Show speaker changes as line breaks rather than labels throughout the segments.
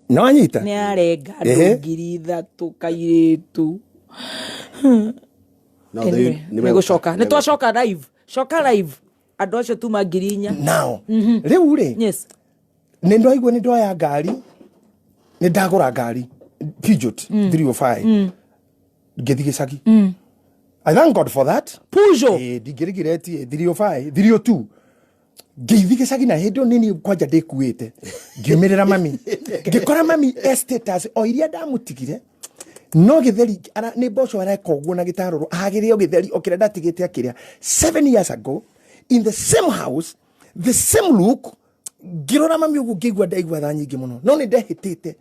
No anyita.
Ni arenga ngiri ithatu kairetu.
No,
Nigushoka. Nitwashoka live. Shoka live. Andu acio tuma ngiri 4.
Now. Riu ri.
Yes.
Nindoigwa nindoya ngari. Nindagura ngari. Peugeot 305. Gethi Gicagi. I thank God for that.
Peugeot.
Digirigireti 305, 302. Gethi Gicagi na hindo nini kwanja ndikuite. Ngiumirira mami. Ngikora mami status o iria ndamutigire. No githeri ana ni boco areka uguo na gitaruru agirio githeri okira ndatigite akiria 7 years ago in the same house, the same look. Ngirora mami uguo ngigwa ndaigwa tha nyingi muno. No ni ndehitite.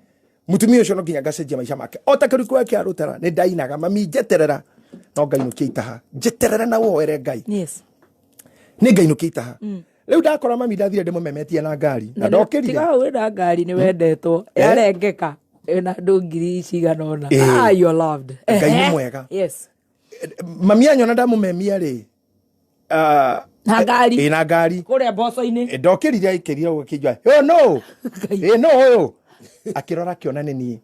Mutumia ucio no nginya ngacenjia maisha make. Otakiriku yake arutara ni ndainaga mami njeterera. No Ngai no kiitaha. Njeterera na woere Ngai.
Yes.
Ni Ngai no kiitaha. Riu ndakora mami ndathire ndimumemetie na ngari. Na ndokirire.
Tiga wira ngari ni wendetwo. Yarengeka. Ena ndungiri ciganona. You loved.
Ngai mwega.
Yes.
Mami anyona ndamumemia ri.
Na ngari.
Ina ngari.
Kuria boco-ini.
Ndokirire ikirira ukijwa. Oh no. No oyo. Akirora kiona nini.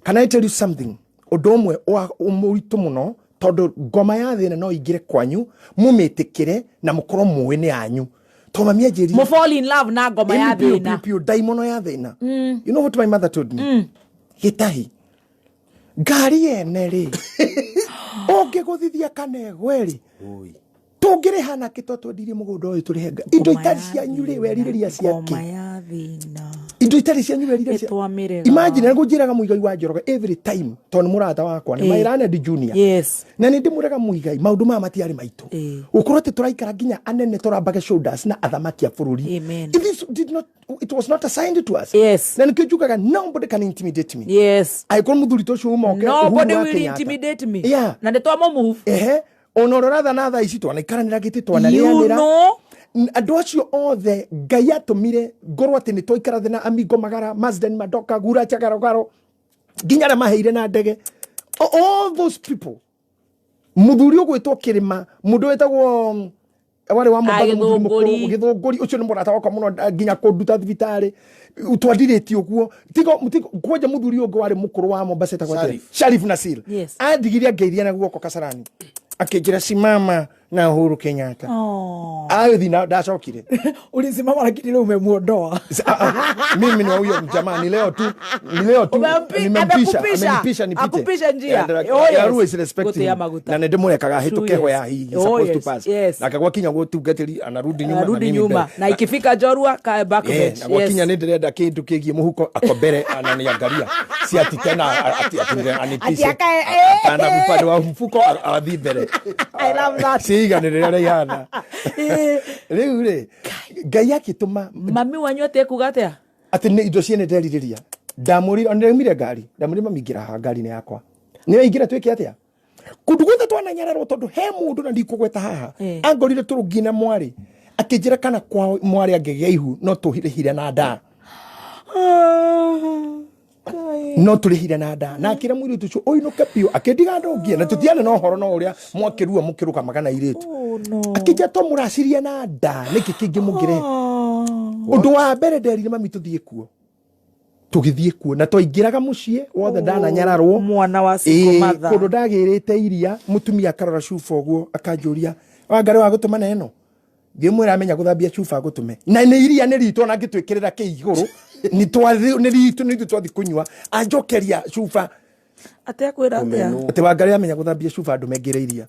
Can I tell you something? Odomwe umuritu muno tondu ngoma ya thina no igire kwanyu mumitikire na mukoro muwe ni anyu. To mami ajeri.
Mo fall in love na ngoma ya thina.
Pio daimono ya thina. You know what my mother told me? Gitahi. Ngari ene ri. Ongiguthithia kana gweri. Oi. Tungire hana kitoto ndiri mugundo uyu turihenga. Indo itari cia nyure weririria ciake.
Ngoma ya thina.
Indo itari cia nyure weririria. Imagine ngujiraga muigai wa Njoroge every time. Tondu murata wakwa ni Mairane di Junior.
Yes.
Na ni ndimuraga muigai maundu ma matiari maitu. Ukuroti turaikara ginya anene turambage shoulders na athamaki a bururi.
Amen.
It was not assigned to us.
Yes.
Na nikijugaga nobody can intimidate me.
Yes.
Aikon muthuri to show mo.
Nobody will intimidate me.
Yeah.
Na ndetwa move.
Onoratha na tha ici twanaikaraniraa giti twanarianira.
You know.
Andu acio othe Ngai atumire ngorwo ati ni twaikara thina Amigo Magara, Mazden Madoka, Gura Chagarogaro, nginya maheire na ndege. All those people. Muthuri ugwitwo Kirima, mundu wetagwo wale wa Githunguri ucio ni murata wakwa muno nginya kunduta thibitari utwandiriti uguo tigo kwoja muthuri ungi wari mukuru wa Mombasa tagwa Sharif Nasir.
Yes.
Andigiria ngeiria na guoko Kasarani akijira simama na Uhuru Kenyatta. Ayo thina ndacokire.
Ulisimama lakini leo umemuondoa.
Mimi ni huyo jamani leo tu nimempisha nipite.
Akupisha njia.
Always respect na ndimurekaga hitukeho ya hii supposed to pass. Na kagwa kinya gutungatiri anarudi nyuma
na ikifika Jorua ka backbench.
Na gwakinya ni ndirenda kindu kigie muhuko akobere ananiangalia si ati tena ati anipishe ana upande wa mfuko athi mbere.
I love that.
Siga ndirera yana riu ri Ngai akituma
mami wanyote kugatea
ati ni indo ciene ndeririria ndamurira ndemire ngari ndamurira mamingira ha ngari ni yakwa ni ingira twike atia kundu guthe twananyararwo tondu he mundu na ndikugweta haha angorire turugina mwari akijira kana kwa mwari angegia ihu no tuhirihire na nda no turihire na nda na akira mwiri tucio oinuka pio akendiga ndongia na tutiane no horo no uria mwakirua mukiruka magana iritu akija to murasiria na nda niki kingi mugire undu wa mbere nderire mami tuthie kuo tugithie kuo na twaingiraga mucie wothe ndana nyararwo
mwana wa sikumatha
kundu ndagirite iria mutumia akarora cufa uguo akanjuria wangare wa gutuma neno ngimwira amenya guthambia cufa gutume na ni iria ni rito na ngitwikirira kiiguru ni rito ni twathi kunywa anjokeria cufa
atekwira
ate wangare amenya guthambia cufa andu mengire iria.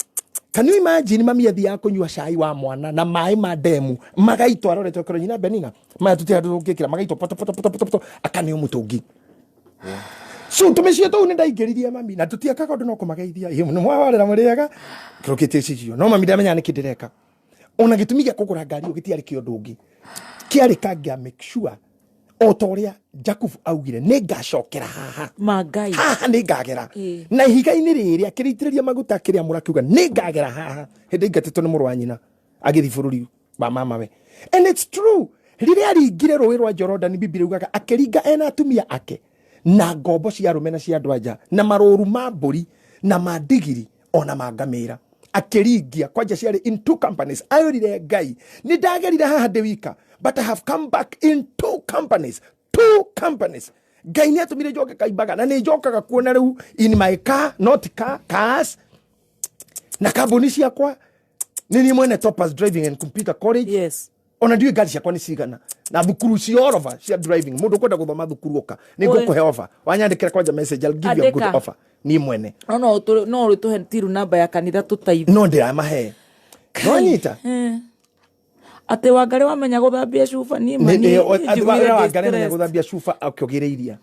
Can you imagine mami athia kunywa cai wa mwana na mai ma demu magaitwa roretwo koro nyina Beninga maya tutia ndukikira magaitwa poto akani umutungi. So tumecia to ni ndaingiririe mami na tutia kakondo no kumageithia iyo no mwawarera muriaga kirokete cicio no mami ndamenya ni kindireka ona gitumiga kugura ngari ugitiari kio ndungi kiari kangya make sure otoria Jacob augire ni ngacokera haha
Ngai
haha ni ngagera na ihiga-ini riri akiritiria maguta kiria murakiuga ni ngagera haha hindi ngatetwo ni muru wa nyina agithi bururi ba mama we. And it's true riria aringire rũĩ rwa Jordan Biblia ugaga akiringa ena atumia ake na ngombo cia rume na cia andu anja na marũru ma mburi na mandigiri ona mangamira akiringia kwanja ciari in 2 companies ayurire Ngai ni ndagerire haha ndi wika but I have come back in 2 companies Ngai nä atåmire njoke kaimbaga na nä njokaga kuona rä u in my car not cars na kambuni ciakwa nä niä mwene Toppers Driving and Computer College.
Yes.
Ona ndiå ngari ciakwa nä cigana na thukuru ciorova cia driving må ndå kwenda gå thoma thukuru oka nä ngå kå he offer wanyandä kä kwanja message I'll give you a good offer niä mwene
no rä tå he tiru namba ya kanitha tå teithie
no ndä ramahe no nyita
atä Wangari wamenya gå thambia cuba
Wangari menya gå thambia cuba akä ogä rä iria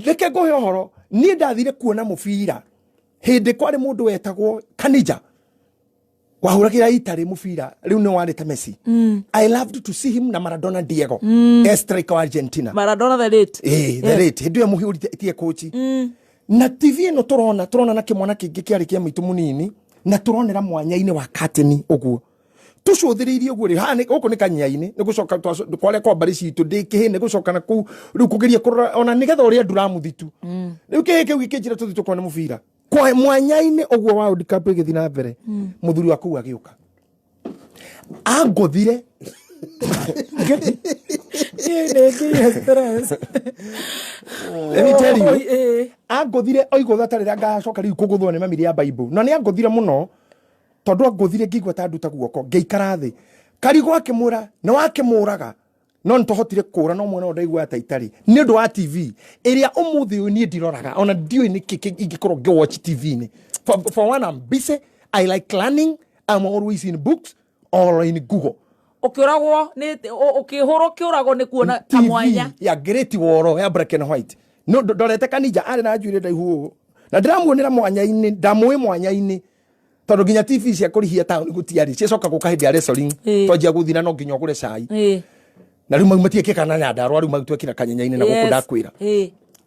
reke ngå he å horo niä ndathire kuona må bira hä ndä kwarä må ndå wetagwo Kanija wahå ragä ra itarä må bira rä u nä warä te Messi. I loved to see him na Maradona Diego striker wa Argentina
Maradona the late
the late hä ndä ä yo må hä tie coach na TV ĩno tũrona na kĩmwana kĩngĩ kĩarĩ kĩa maitũ mũnini na tũronera mwanya-inĩ wa kateni ũguo tũcũthĩrĩirie ũguo rĩ haha gũkũ nĩ kanyia-inĩ nĩ gũcoka kwarĩa kwa mbarĩ citũ ndĩ kĩhĩ nĩ gũcoka na kũu rĩu kũgeria kũrora ona nĩgetha ũrĩa nduramũthitu rĩu kĩhĩ kĩu gĩkĩnjĩra tũthiĩ tũkone mũbira kwa mwanya-inĩ ũguo wa World Cup ĩgĩthiĩ na mbere mũthuri wa kũu agĩũka angũthire angũthire oigũtha tarĩ rĩa ngacoka rĩu kũgũthwo nĩ mamiri ya Bible na nĩ angũthire mũno tondũ angũthire ngĩigua ta nduta guoko ngĩikara thĩ Karigo akĩmwĩra nĩ wakĩmũraga no nĩtũhotire kũra no mwena ndaigua ta itarĩ nĩ ũndũ wa TV ĩrĩa ũmũthĩ ũyũ niĩ ndiroraga ona ndiũĩ nĩ ingĩkorwo ngĩwatch TV-inĩ for one I'm busy I like learning I'm always in books or in Google
ũkĩũragwo ũkĩhũrwo kĩũragwo nĩ kuona kamwanya
ya Great Wall ya Black and White no ndorete Kanija arĩ na njuĩrĩ ndaihu na ndĩramuonera mwanya-inĩ ndamũĩ mwanya-inĩ tondũ nginya TV cia kũrĩhia taũni gũtiarĩ ciacoka gũka hĩndĩ ya wrestling twanjia gũthina no nginya ũgũre cai na rĩu maumatie kĩkana na ndarwa rĩu magĩtwekĩra kanyenya-inĩ na gũkũ ndakwĩra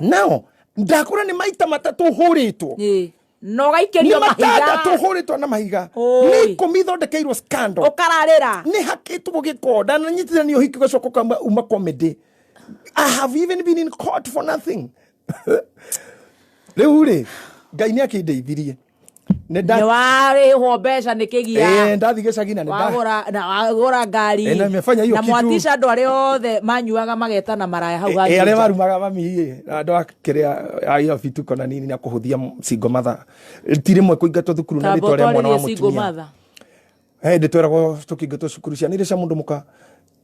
nao ndakũra nĩ maita matatũ hũrĩtwo
no gaikĩrio mahiga
tũhũrĩtwo na mahiga nĩ ikũmi ithondekeirwo scandal
ũkararĩra nĩ
hakĩtwo gĩkonda na nyitithanio hiki gacoka uma comedy I have even been in court for nothing rĩu rĩ Ngai nĩ akĩndeithirie
nĩ warĩhwo mbeca nĩ kĩgia
ndathi gĩcagi na
wagũra ngari na mwatisha andũ arĩa othe manyuaga magetana maraya hau
arĩa marumaga mami na andũ akĩrĩa ayo bituko na nini na kũhũthia single mother ti rĩmwe kũingatwo thukuru na rĩtwa rĩa mwana wa mũtumia ndĩtweragwo tũkĩingatwo cukuru cia nĩrĩ cia mũndũ mũka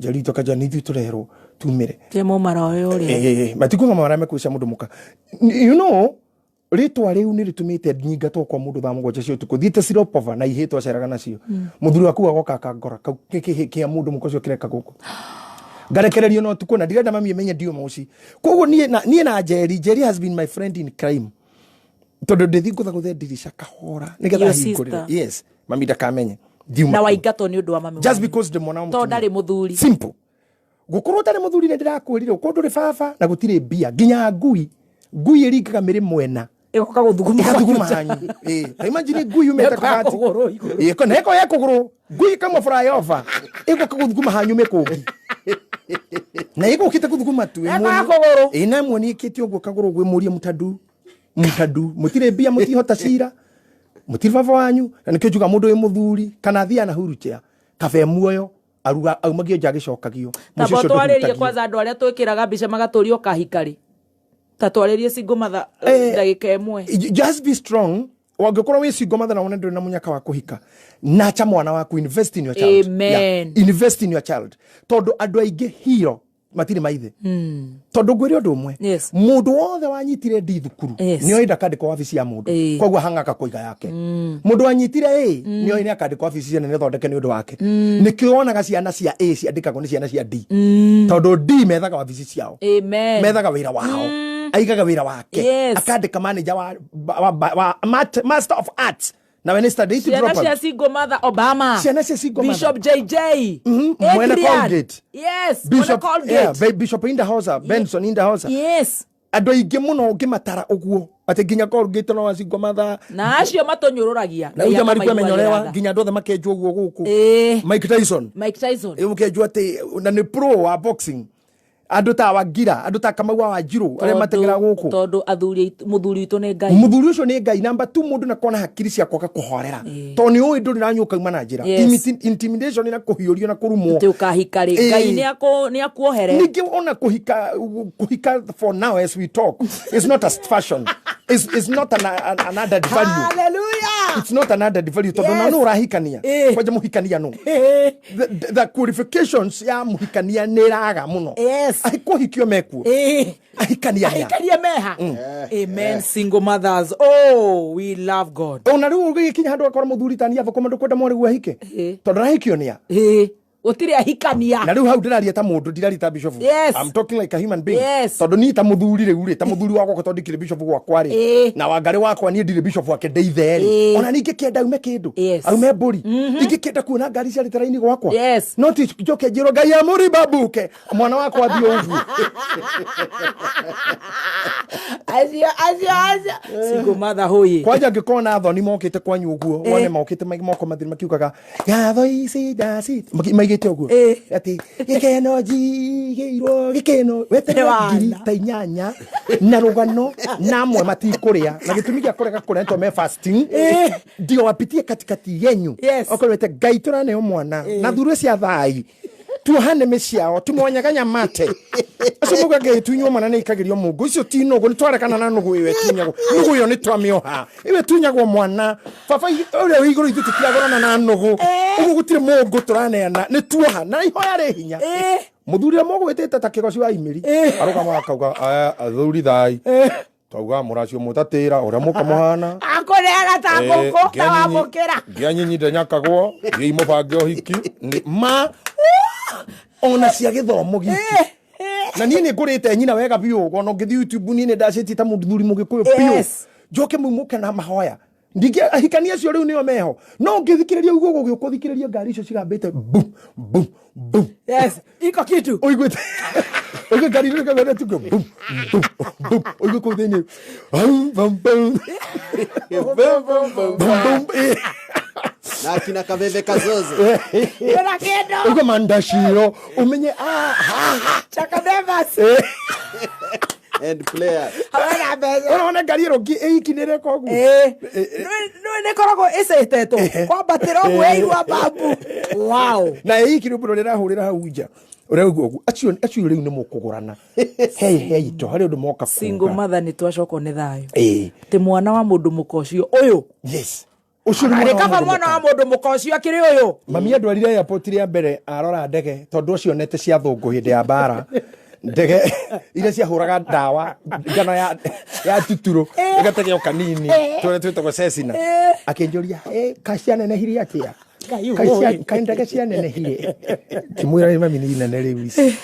njarito kaja nĩ ithuĩ tũreherwo tumĩre
temo mara ũyũ ũrĩa
matikuga mara mekũcia mũndũ mũka you know ritwa riu ni ritumite nyingatwo kwa mundu tha mũgwanja cio tukuthiite Siropova na ihĩtwo ceraga nacio muthuri waku agoka akangora kau kia mundu mũkocio kireka guku ngarekererio no tukuna ndirenda mami menye ndio muci koguo nie na Jerry has been my friend in crime tondu ndithi guthe dirisha kahora nigetha hingurire yes mami ndakamenye
na waingatwo ni undu wa mami
just because the mwana
to ndari muthuri
simple gukorwo tari muthuri ni ndirakwirire ukondu ri baba na gutire mbia nginya ngui ĩringaga mĩrĩ mwena
ĩgoka gũthuguma
hanyu imagine ngui umete kati kana eko ya kũgũrũ ngui kama flyover ĩgoka gũthuguma hanyu mĩkũngi na ĩgũkĩte gũthuguma tu ĩna muoni ĩkĩte ũguo kagũrũ gwĩ mũria mutadu mũtire mbia mũtihota cira mũtire baba wanyu na nĩkĩo njuga mũndũ wĩ mũthuri kana thia na huruchea kabe muoyo aruga aumagio njagĩcokagio
mũcio twarĩrie kwanza andũ arĩa twĩkĩraga mbica magatũrio kahikari tatwarĩrie single mother ndagĩka ĩmwe
just be strong wangĩkorwo wĩ single mother na wone ndũrĩ na mũnyaka wa kũhika nacha mwana waku invest in your child invest in your child tondũ andũ aingĩ hero matirĩ maithe tondũ ngwĩre ũndũ ũmwe mũndũ wothe wanyitire ndi thukuru nĩoĩ ndakandĩkwo wabici ya mũndũ koguo hang'aka kũiga yake mũndũ wanyitire nĩoĩ nĩ akandĩkwo wabici cia nene thondeke nĩ ũndũ wake nĩkĩo wonaga ciana cia A ciandĩkagwo nĩ ciana cia D tondũ D methaga wabici ciao methaga wĩra wao aigaga wĩra wake akandĩka manager wa master of arts na when study to drop
ciana cia single mother Obama
ciana cia single mother
Bishop JJ
mwena Colgate
yes
Bishop Colgate Bishop in the house Benson in the house
yes
andũ aingĩ mũno ngĩmatara ũguo atĩ nginya Colgate no wa single mother
na acio matonyũrũragia
na uja marikwa menyorewa nginya andũ othe makenjwo ũguo gũkũ Mike Tyson
ũkenjwo
atĩ na nĩ pro wa boxing andu ta Wangira andu ta Kamau wa Njirũ arĩa mategera gũkũ
tondu muthuri witũ nĩ Ngai
muthuri ũcio nĩ Ngai. Number 2 mũndũ na kona hakiri cia kwaga kũhorera to nĩ ũĩ ndũrĩ na nyũka uma na njĩra intimidation na kũhiũrio na kũrumwo
tĩ ũkahika rĩ Ngai nĩ akuohere
ningĩ ona kũhika for now as we talk is not a fashion is not an added value.
Hallelujah.
It's not an added value to no urahikania kwaje muhikania no the qualifications ya muhikania nĩ raga muno ahikuhikio mekuo ahikania
meha amen. Single mothers, oh we love God.
Ona rĩu ũgĩkinya handũ akora mũthuri tani ava komando kwenda mwarĩ guahike tondũ rahikio nĩa
utire ahikania
na riu hau ndiraria ta mundu ndirari ta bishop. I'm talking like a human being. Tondu ni ta muthuri riu ri ta muthuri wakwa ko tondu kire bishop gwakwa ri na Wangari wakwa ni ndire bishop wake ndeithe ri ona ningi kienda ume kindu aume mburi ningi kienda kuona ngari cia literaini gwakwa no ti njoke njiro Ngai amuri babuke mwana wakwa thio ugu
azia single mother hoye
kwaja ngikona thoni mokite kwanyu uguo wone mokite moko mathiri makiugaga gatho ici dasi gite uguo ati gikeno jigirwo gikeno wetere ngiri ta inyanya na rugano namwe matikuria na gitumi gya kurega kuria to me fasting ndio wapitie katikati yenyu okorwete Ngai turane mwana na thuru cia thai tuhane meciao tumonyaganya mate aso muga Ngai tunywo mana ne ikagirio mungu icio ti nugu ni twarekana na nugu iwe tunyago nugu yo ni twamioha iwe tunyagwo mwana baba ore iguru itu tiagorana na nugu ugu gutire mungu turaneana ni tuoha na ihoya ri hinya muthuri mo gwitete ta kigoci wa imiri aruga makauga athuri thai tauga muracio mutatira uria mukamuhana
akorera ta ngoko ta wamukira
ngianyinyi ndanyakagwo ngi mubange ohiki ni ma ona cia githomo giki na niĩ nĩ ngũrĩte nyina wega biũ ona ngĩthi YouTube niĩ nĩ ndacĩtie ta mũthuri mũgĩkũyũ biũ njoke mũke na mahoya ndingĩ ahikania acio rĩu nĩo meho no ngĩthikĩrĩria uguo gũgĩũka thikĩrĩria ngari icio cigambĩte bum bum bum
iko kitu
oigwĩte oigwe ngari rĩu kamera tuko bum bum bum oigwe kũu thĩinĩ bum bum bum bum
na kina kabebe kazozo
era kendo
ugo mandashiro umenye
chakabebas
and player
hawana beza
ona ngari rogi eikinire kogu
no ne korogo eseteto kwa batero weirwa babu wow
na eikire bro rera hurira hauja ore ugo acio riu ni mukugurana hey to hari undu moka
single mother ni twacoko ne thayo te mwana wa mundu mukocio uyu kaba mwana wa mundu mukocio akiri uyu
mami andwarire airport ria mbere arora ndege tondu cio nete cia thungu hindi ya bara ndege ile cia huraga ndawa ngano ya tuturo igategeo kanini tore twetagwo Cessna akinjuria kasiana na hiria atia kaindage cia nene hire kimwira mami ni nene riu ici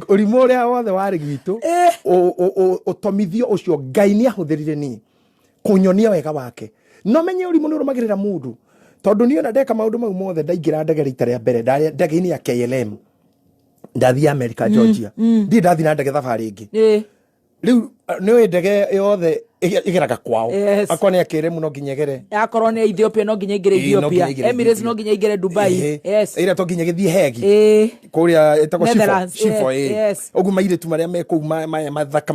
ũrimũ ũrĩa wothe warĩ gwitũ ũtomithio ũcio Ngai nĩ ahũthĩrire ni kũnyonia wega wake no menye ũrimũ nĩ ũrũmagĩrĩra mũndũ tondũ niĩ ona ndeka maũndũ mau mothe ndaingĩra ndege rita rĩa mbere ndege-inĩ ya KLM ndathi America Georgia ndathi na ndege thabarĩ ĩngĩ riu nĩ ndege yothe igeraga kwao akwa nĩ akĩre mũno nginya igere
akorwo nĩ Ethiopia no nginya igere Ethiopia Emirates no nginya igere Dubai
ira to nginya gĩthiĩ Hegi kũrĩa etagwo Shifo ũguo mairĩtu marĩa me kũu mathaka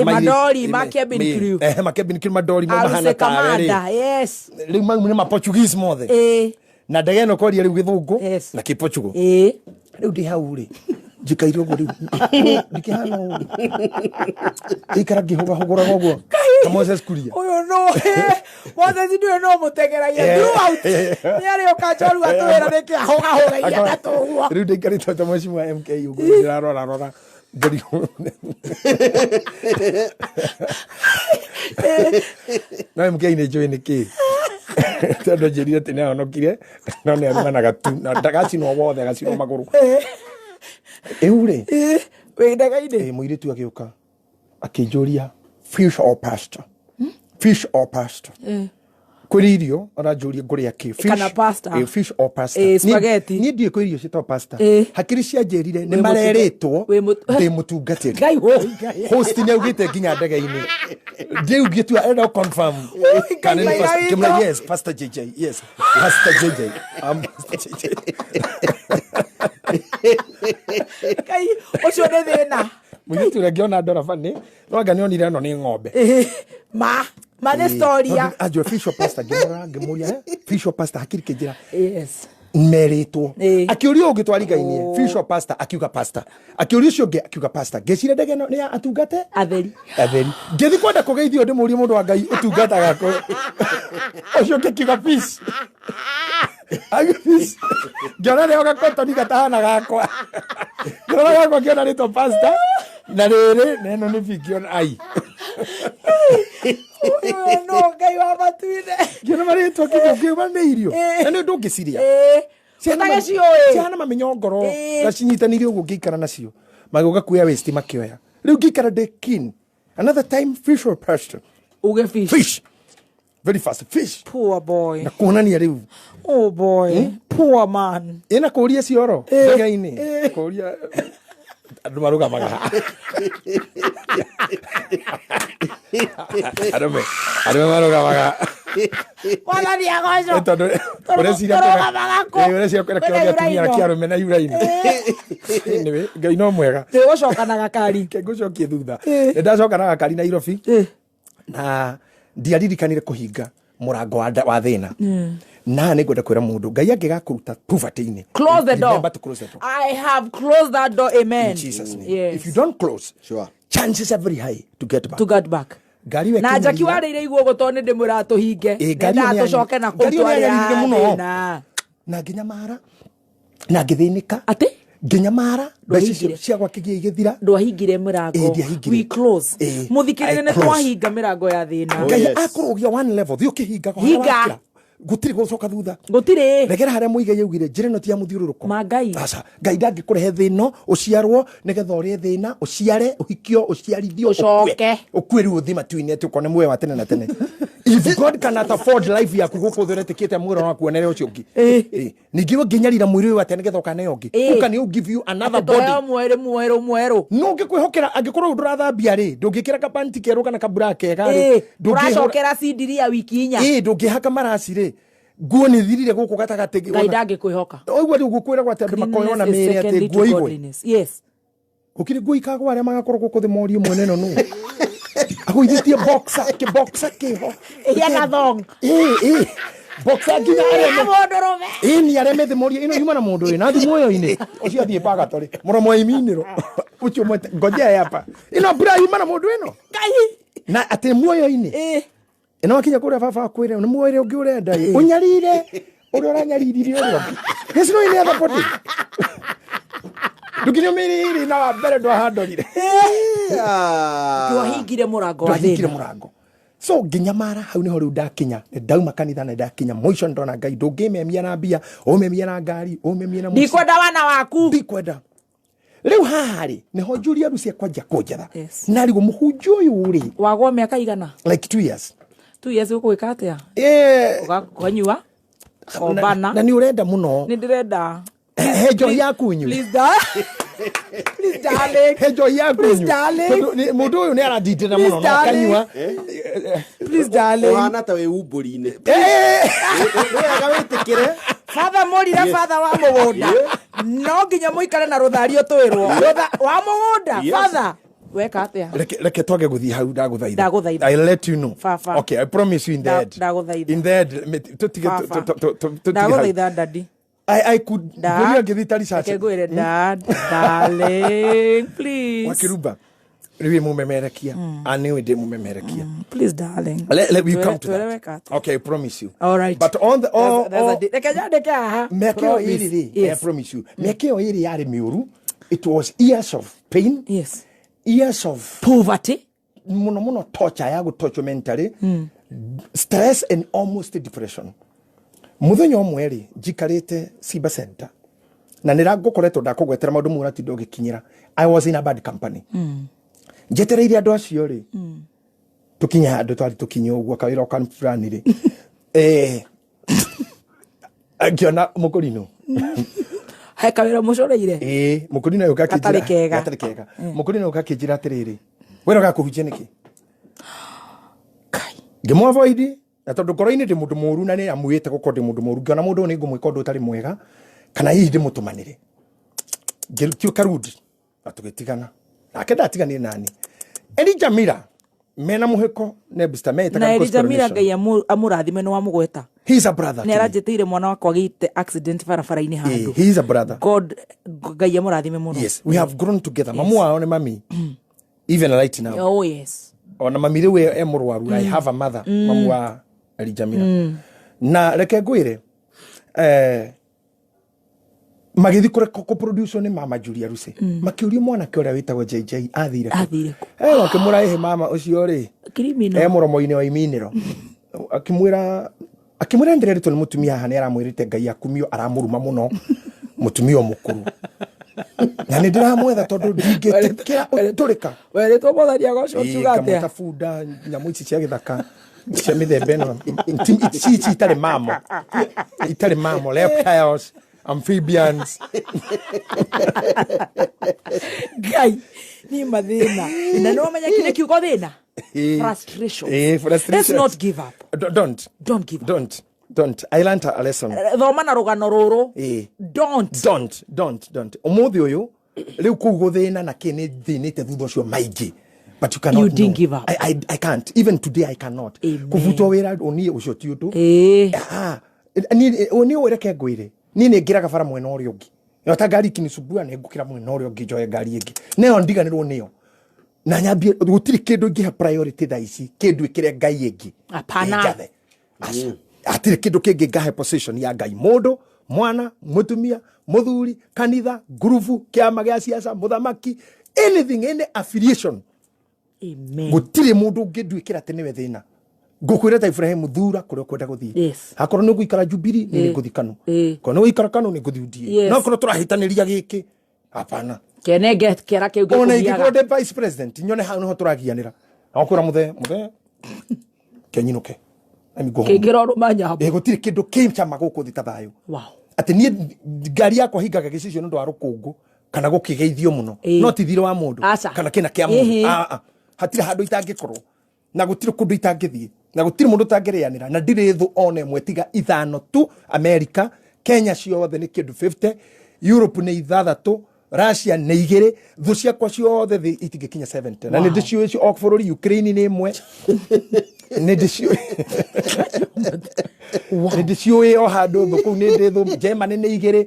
madori makebin
crew madori mahana tawe rĩu mau nĩ ma Portuguese mothe na ndege ĩno kwaria rĩu gĩthũngũ na kĩ-Portugal rĩu ndĩ hau rĩ njikaire ũguo rĩu ndikĩhana ũguo ikara ngĩhũgahũgũraga ũguo ta Moses Kuria
ũyũ no Moses ndiwe no mũtegeragia throughout nĩ arĩ ũkanjoru atwĩra nĩ kĩahũgahũgagia gatũguo
rĩu ndĩikarĩte ta mwacimu wa MK ũguo ndĩrarora ngari no MK nĩ njũĩ nĩkĩ tondũ njĩrire atĩ nĩahonokire no nĩ arumanaga tu na ndagacinwo wothe agacinwo magũrũ eure
we ndagaine
mũirĩtu agĩũka akĩnjũria fish or pasta fish or pasta Kuri irio oranjuria nguria ki fish
kana pasta
fish or pasta
spaghetti
ni ndie kuri irio cito pasta hakiri cia njerire ni mareritwo ndi mutungatiri
Ngai
host ni augite nginya ndege-ini ndi ugitua enda confirm kana ni pasta kimla yes pasta JJ yes pasta JJ Pastor JJ
Ngai ucio ni thina
mugitu ngiona ndora fani no anga nionire no ni ng'ombe
ma the story ya
ajo fish or pasta ngemuria fish or pasta hakiri kijira
yes
meritwo akiurio ugitwari Ngai-ini fish or pasta akiuga pasta akiurio cio nge akiuga pasta ngecire ndege no ni atungate atheri ngethi kwenda kugeithio ndi murie mundu wa Ngai utungata gako ucio ngikiuga fish fish ngona leo gakoto ni gatahana gakwa ngona gakwa ngiona ritwa pasta na rere neno ni fikiona ai
no Ngai wa matuine
ngona maritwa kiuga ni irio na ni ndungiciria ciana mamenyo ngoro gacinyitanire uguo ngikara nacio magoga kuya waste makioya riu ngikara de kin another time fish or pasta
uge fish
very fast fish
poor boy
na kuonania riu
oh boy poor man
ina kuria cioro ndege-ini kuria andu marugamaga Arome marugamaga
wala ni agojo
tondu ureciria kira kinya kiarume na yuraini niwe Ngai no mwega
gucokana gakari
ngucokie thutha ndacokana gakari na Nairobi na ndiaririkanire kuhinga murango wa thina na ni ngwenda kwira mundu Ngai angigakuruta poverty-ini
close the door I have closed that door amen
in Jesus name
yes.
If you don't close
sure
chances are very high to get back
Gari we na jaki warire iguo gutone ndi muratu hinge nda tucoke na kutwara muno
na nginya mara na ngithinika
ati
nginya mara mbeca cia gwakigia igithira
ndwahingire mirango we close muthikirire ne twahinga mirango ya thina
Ngai akurugia one level thio kihinga kwa gutiri gucoka thutha
gutiri
regera haria muige yaugire njire no tia muthiururuko
Ngai
aca Ngai ndangikurehe thino uciarwo nigetha urie thina uciare uhikio uciarithio
ucoke
ukwiru uthi matuine tukone muoyo wa tene na tene if God cannot afford life yaku guku thuretikite mwiro wa kuonere ucio ungi ningi nginyarira mwiri wa tene nigetha ukane ungi uka ni give you another body mweru no ngikwihokera angikorwo ndurathambia ri ndungikira kapanti keru kana kabura kega ri
nduracokera cindiria wiki inya
ndungihaka marasi ri nguo ni thirire guku gatagati
Ngai ndangikwihoka
oigwa riu gukwira gwate andu makoyona meri ati nguo igwe
yes
ukiri nguo ikagwa aria magakorwo guku thimorio mwene no no aguithitie boxer kiho
yana thong
boxer nginya ni areme thimorio ino yuma na mundu ina thimoyo-ini ucio athie pagatori muromo iminiro ucio mwete ngojea hapa ino bra yuma na mundu ino
Ngai
na ati muoyo-ini ino akinya kuria baba kwire ni muoyo ungi urenda unyarire uri uranyariririe uri yes no ile other body dukinyo miri na mbere ndo handorire
twahingire murango
so nginyamara hau niho riu ndakinya ndauma kanitha na ndakinya mwisho ndona Ngai ndungimemia na mbia umemia na ngari umemia na
ndikwenda wana waku
ndikwenda riu hahari niho njuria rucia kwanja kunjatha na riu muhunjio uyu ri
wagwo miaka igana
like 2 years
2 years ukwika atia ukanyua obana
na ni urenda muno
ni ndirenda
hejo yaku nyu
please darling
hejo yaku nyu mundu uyu ni aradindira muno no kanyua
please darling
wana ta we umburi-ini wega witikire
father morira father wa mugunda no nginya muikare na ruthario twirwo wa mugunda father weka atia
reke twage guthii hau ndaguthaitha I'll let you know okay I promise you in the end tutige
ndaguthaitha daddy
I could go give it a research.
Okay, go ahead, Dad. Darling, please.
Wakiruba. Riwe mumemerekia. Aniwe de mumemerekia.
Please, darling.
Let me come to that. Okay, I promise you.
All right.
But on the
yes.
I promise you. Mekeo iri yari miuru. It was years of pain.
Yes.
Years of
poverty.
Muno torture ya gutocho mentally. Stress and almost depression. Muthenya omweri jikarite Siba Center na niragukoretwo ndakugwetera maundu murati ndogikinyira I was in a bad company njetereire andu acio ri tukinya andu twari tukinye uguo kawira kan fulani ri Akiona mukurino.
Heka wira mucoreire.
Mukurino yoka kijira.
Gatari kega.
Mukurino yoka kijira atiriri. Wera gakuhuje niki? Kai. Ngemo avoid na tondu ngoro-ini ndi mundu muru na ni amuite gukorwo ndi mundu muru ngiona mundu ni ngumwika undu utari mwega kana hihi ndi mutumanire ngirutio karudi atugitigana nake ndatiganire nani Elijah Mira mena muheko ne Mr. Meta
na Elijah Mira Ngai amurathime no amugweta.
He is a brother.
Ne aranjitire mwana wakwa gite accident barabara-ini handu.
He is a brother.
God Ngai amurathime muno.
Yes, we have grown together. Mamu wao ne mami even right now.
Oh yes.
Ona mami rewe emurwaru. I have a mother. Mamu wa Elijah Mira. Na reke ngwire magithi kure ko producer ni mama Julia Ruse makiuria mwana ke uria witagwo JJ athire wakimura ehe mama ucio ri
criminal
muromo-ini wa iminiro akimwira ndireritwo ni mutumia hani aramwirite Ngai akumio aramuruma muno mutumia mukuru na ni ndiramwetha tondu ndingitikira uturika
weretwo motharia goco tugate
kamata funda nyamu ici cia githaka cia mithembe ino ici itari mamo reptiles amphibians.
Ngai ni mathina ina no menya kile kiugo thina frustration. Let's not give up.
Don't
give up.
Don't. I learned a lesson.
Thoma na rugano ruru.
Don't. Umuthi uyu riu kuugo thina na kini thinite thutha ucio maingi. But you cannot.
You didn't give up.
I can't. Even today I cannot. Kuvutwa wira oni ucio ti undu. Ni oni ureke ngwire. Nini ngiraga bara mwena uria ungi. Yota ngari kinisubua ne ngukira mwena uria ungi njoye ngari ingi. Neyo ndiganirwo niyo. Na nyambie gutiri kindu ngiha priority tha ici. Kindu ikire Ngai ingi.
Apana.
Atiri kindu kingi ngahe position ya Ngai. Mundu, mwana, mutumia, muthuri, kanitha, grupu, kiama gia siasa, muthamaki, anything, any affiliation.
Amen.
Gutiri mundu ngindwikira tene thina. Ngukwira ta Ibrahim thura kuria kwenda guthii.
Yes.
Akorwo ni guikara Jubilee ni nguthi Kanu. Kono guikara Kanu ni nguthi UDA. No kono turahitaniria giki. Hapana.
Kene get kera ke ugiye.
Ona ingiko de vice president nyone ha no turagianira. Akura muthe kenyinuke. Ami go.
Kegero rumanya hapo.
Gutiri kindu kimcha maguku thita thayo.
Wow.
Ati ni ngari yakwa hingaga gicicio ndu wa rukungu kana gukigeithio muno. No tithire wa mundu kana kina kia mundu. Hatire handu itangikorwo. Na gutiri kundu itangithie. Na gutiri mundu tangirianira na ndire thu one mwetiga ithano tu America, Kenya ciothe ni kindu 50, Europe ni ithathatu, Russia ni 2, thu ciakwa ciothe thi itingikinya 70. Na ni ndicio icio ok bururi Ukraine ni imwe. Ni ndicio. Ni ndicio o handu thuku ni ndithu Germany ni 2,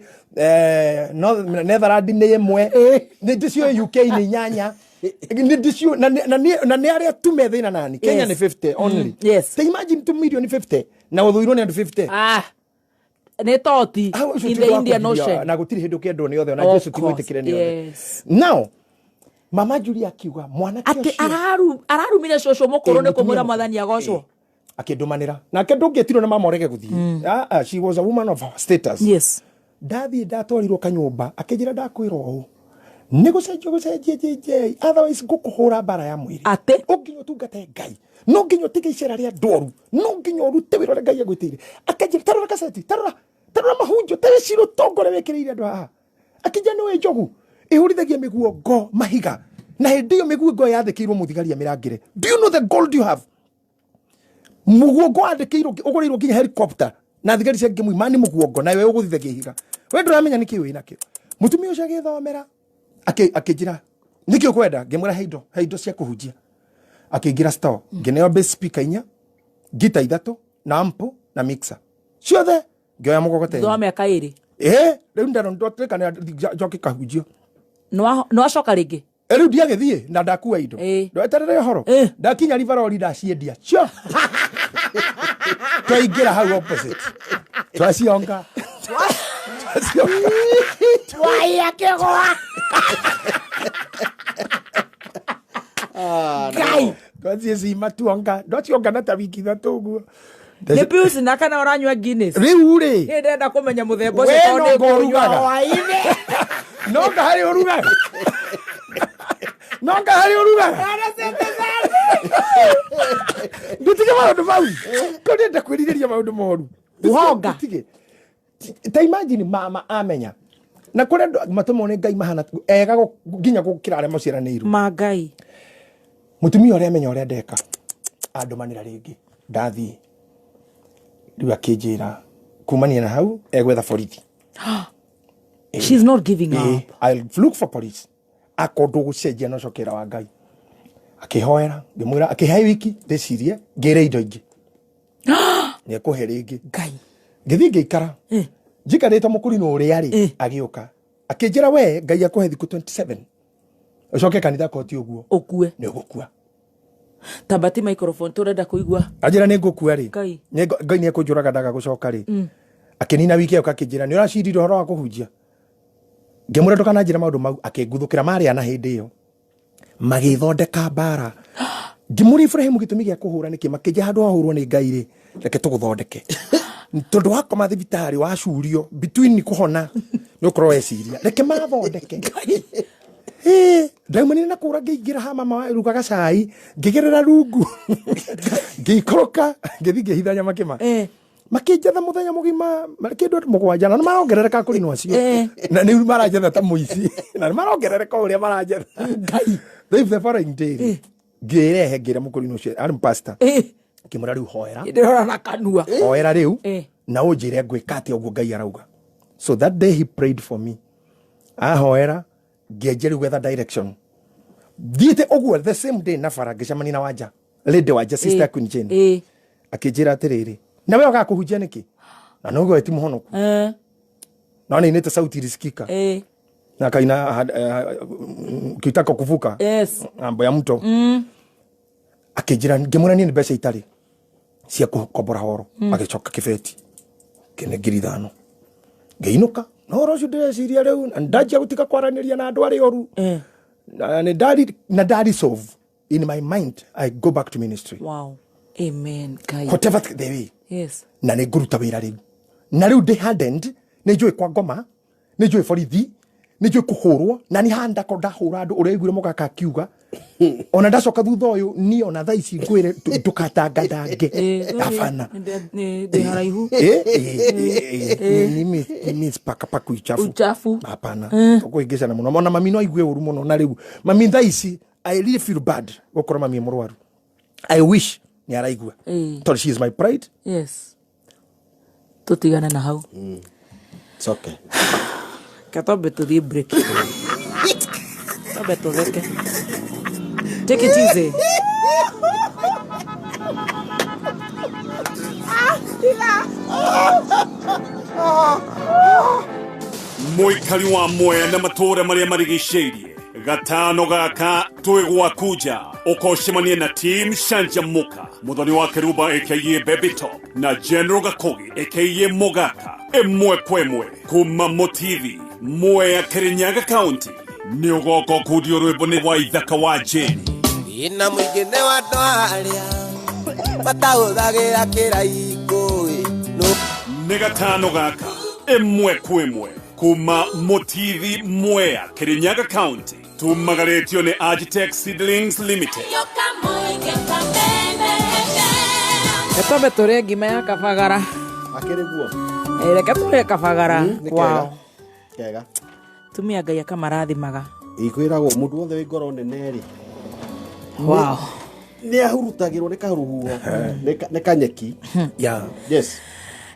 Netherlands ni imwe. Ni ndicio UK ni 8. Na ni aria tume thina nani Kenya ni 50 only.
Yes.
They imagine 2 million 50 na uthuirwo ni 50.
Ne toti in the Indian Ocean.
Na gutiri hindu kendo ni othe na Jesu timwitikire ni othe. Now mama Julia akiuga mwana kio
ati ararumire coco mukuru ni kumwira mwathani agocwo
akindumanira na kendo ngetiro na mama orege guthii. She was a woman of status.
Yes.
Dathi ndatwarirwo kanyumba akijira ndakwirwo u negocenjio JJ otherwise ngukuhura bara ya mwiri
ate
unginyo tungate Ngai no nginyo tige icera ria ndoru no nginyo urute wira ria Ngai agwitire akajira tarora kaseti tarora mahunjo tere ciro tongore wekiriire andu haha akija no njogu ihurithagia miguongo mahiga na hindi iyo miguongo yathikirwo muthigaria mirangire. Do you know the gold you have? Muguongo andikirwo ugurirwo nginya helicopter na thigari cia ngimu imani muguongo na wewe uguthithagia ihiga we nduramenya niki wina kio mutumia ucio agithomera akijira nikio kwenda ngemura heido cia kuhunjia akigira store ngeneo bass speaker 4 gita 3 na ampo na mixer ciothe ngioya mugogote
thome akairi
riu ndaro ndotreka na joki kahunjio
no acoka ringi
riu ndiagithie na ndakuwa indo ndoeterere horo ndakinya rivaroli ndaciendia cio twaingira hau opposite twacionga
Waya kegwa. Ngai.
Kwazi zima tuonga. Ndocionga na ta wiki 3 uguo.
Ne pius na kana oranywa Guinness.
Riu ri.
Ni ndenda kumenya muthembo ucio tondũ ngorugaga.
No ngahari orugaga. No ngahari orugaga. Ndutige maundu mau. Ko ndenda kwiriria maundu moru.
Uhoga.
Ta imagine mama amenya. Na kore matomo ne Ngai mahana ega ginya gukira aria maciraneiru.
Mangai.
Mutumia uria amenya uria ndeka. Andumanira ringi. Ndathi. Riu akinjira kumania na hau egwetha borithi.
She's not giving up.
I'll look for police. Akondu gucenjia no cokera wa Ngai. Akihoera ngimwira akihe wiki ndecirie ngire indo ingi. Ni akuhe ringi.
Ngai.
Ngithi ngikara. Njikarite mukurino uria ari agiuka. Akinjira we Ngai akuhe thiku 27. Ucoke kanitha koti uguo.
Okue.
Ni ugukua.
Tabati microphone turenda kuigua.
Ajira ni ngukua ri.
Ngai
ni akunjuraga ndaga gucoka ri. Akinina wiki yo kakinjira ni uracirire horo wa kuhunjia. Ngimwira ndukana njira maundu mau akinguthukira maria na hindi yo. Magithondeka bara. Ngimuri Ibrahim gitumi gia kuhura niki makija handu ahurwo ni Ngai ri. Reke tuguthondeke. Tondu wakoma thibitari wa curio between kuhona ni ukorwo eciria. Reke mathondeke. Ndaumani na kura ngiingira ha mama rugaga cai ngigerera rungu ngikoroka ngithi ngihitha nyama kima makinjetha muthenya mugima kindu mugwanja na marongerereka kuri no acio na ni maranjetha ta muici na marongerereka uria maranjetha Ngai the following day ngirehe ngira mukurino cio ari pastor kimura riu hoera
ndirora na kanua
hoera riu na unjire ngwika ati uguo Ngai arauga. So that day he prayed for me. Hoera ngienjeri gwetha direction. Thiete uguo the same day na fara ngicamani na wanja lady wanja sister Queen Jane akinjira atiriri nawe ugakuhunjia niki na no gweti muhonoku na ni nete sauti risikika na kaina kitaka kuvuka ambo ya mto akinjira ngimura ni mbeca itari cia kukombora horo agicoka kibeti kene ngiri thano ngeinuka no rocio ndeciria riu ndajia gutika kwaraniria na andu ari oru na daddy solve in my mind I go back to ministry.
Wow. Amen. Kai.
Whatever the way.
Yes.
Na ne nguruta wira riu na riu ndi hardened ne njui kwa ngoma ne njui borithi ne njui kuhurwo na ni handa ko ndahura andu uria igwire mugaka kiuga ona ndacoka thutha uyu ni ona thaa ici ngwire ndukatanga ndange afana
ni haraihu
ni miss paka uchafu hapana kuingisha na muno mona mami no igwe uru muno na riu mami thaa ici I really feel bad gukora mami murwaru. I wish ni araigua tondu she is my pride.
Yes, tutigane na hau.
It's okay.
Katombe tuthie break. Katombe tutheke. Take it easy.
Muikari wa Mwea na matura maria marigiceirie gatano gaka twigwa kuja ukoshimanie na team Shanjamuka muthoni wa Keruba aka Baby Top na General Gakogi aka Mogaka emwe kwemwe kuma motivi Mwea Kirinyaga County ni ugoko kudio rwimbo ni wa ithaka wa Jeni
ina mwigene wa dwaria batahuthagira kiraiko no
ni gatano gaka emwe kwemwe kuma motivi Mwea Kirinyaga County tumagaretio ni Agitech Seedlings Limited.
Katombe tore ngima ya kabagara
Akere guo.
Reke tore kabagara. Wow.
Kega.
Tumia Ngai akamarathimaga.
Ikwiragwo mundu wothe wi ngoro nene ri.
Wow.
Ni ahurutagirwo ni karuhuo. Ni kanyeki.
Yeah.
Yes.